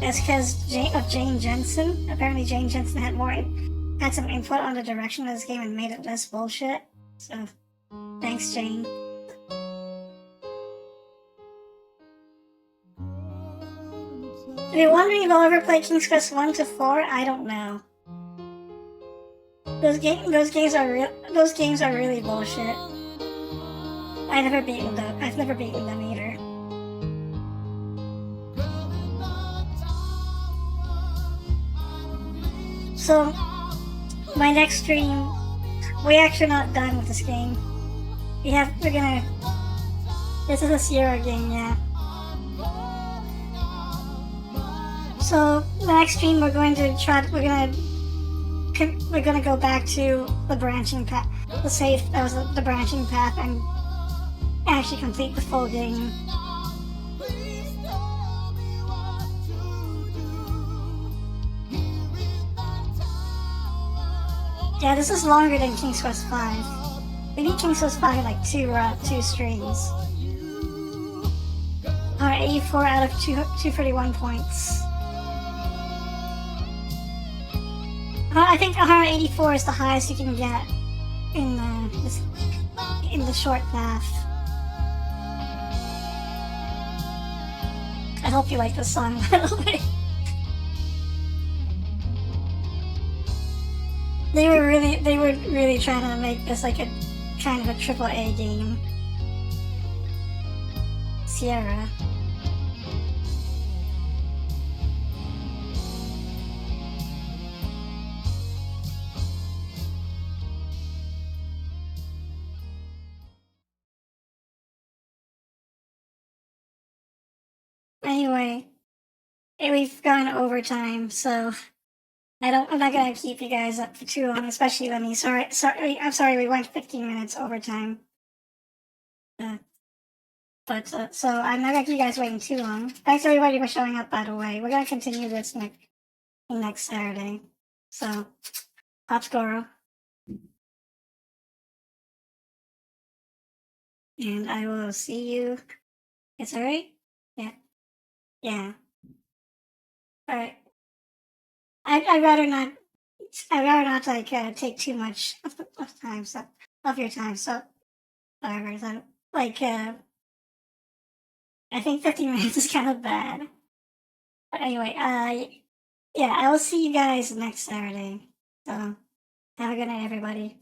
is because of Jane Jensen. Apparently Jane Jensen had some input on the direction of this game and made it less bullshit. So, thanks, Jane. If you're wondering if I'll ever play King's Quest 1 to 4, I don't know. Those games are really bullshit. I've never beaten them either. So, my next stream, we're actually not done with this game. This is a Sierra game, yeah. So, the next stream we're gonna go back to the branching path, the branching path, and actually complete the full game. Yeah, this is longer than King's Quest 5. We beat King's Quest 5 in like two streams. 84 out of 231 points. I think 184 is the highest you can get in the short path. I hope you like this song, by the way. They were really trying to make this like a kind of a AAA game. Sierra. Anyway, we've gone overtime, so I'm not gonna keep you guys up for too long, especially Lemmy. I'm sorry we went 15 minutes overtime. So I'm not gonna keep you guys waiting too long. Thanks everybody for showing up, by the way. We're gonna continue this next Saturday. So, Popscoro. And I will see you. It's alright? Yeah. Yeah. Alright. I'd rather not like take too much of your time, so whatever. So like I think 15 minutes is kind of bad. But anyway, yeah, I will see you guys next Saturday. So have a good night, everybody.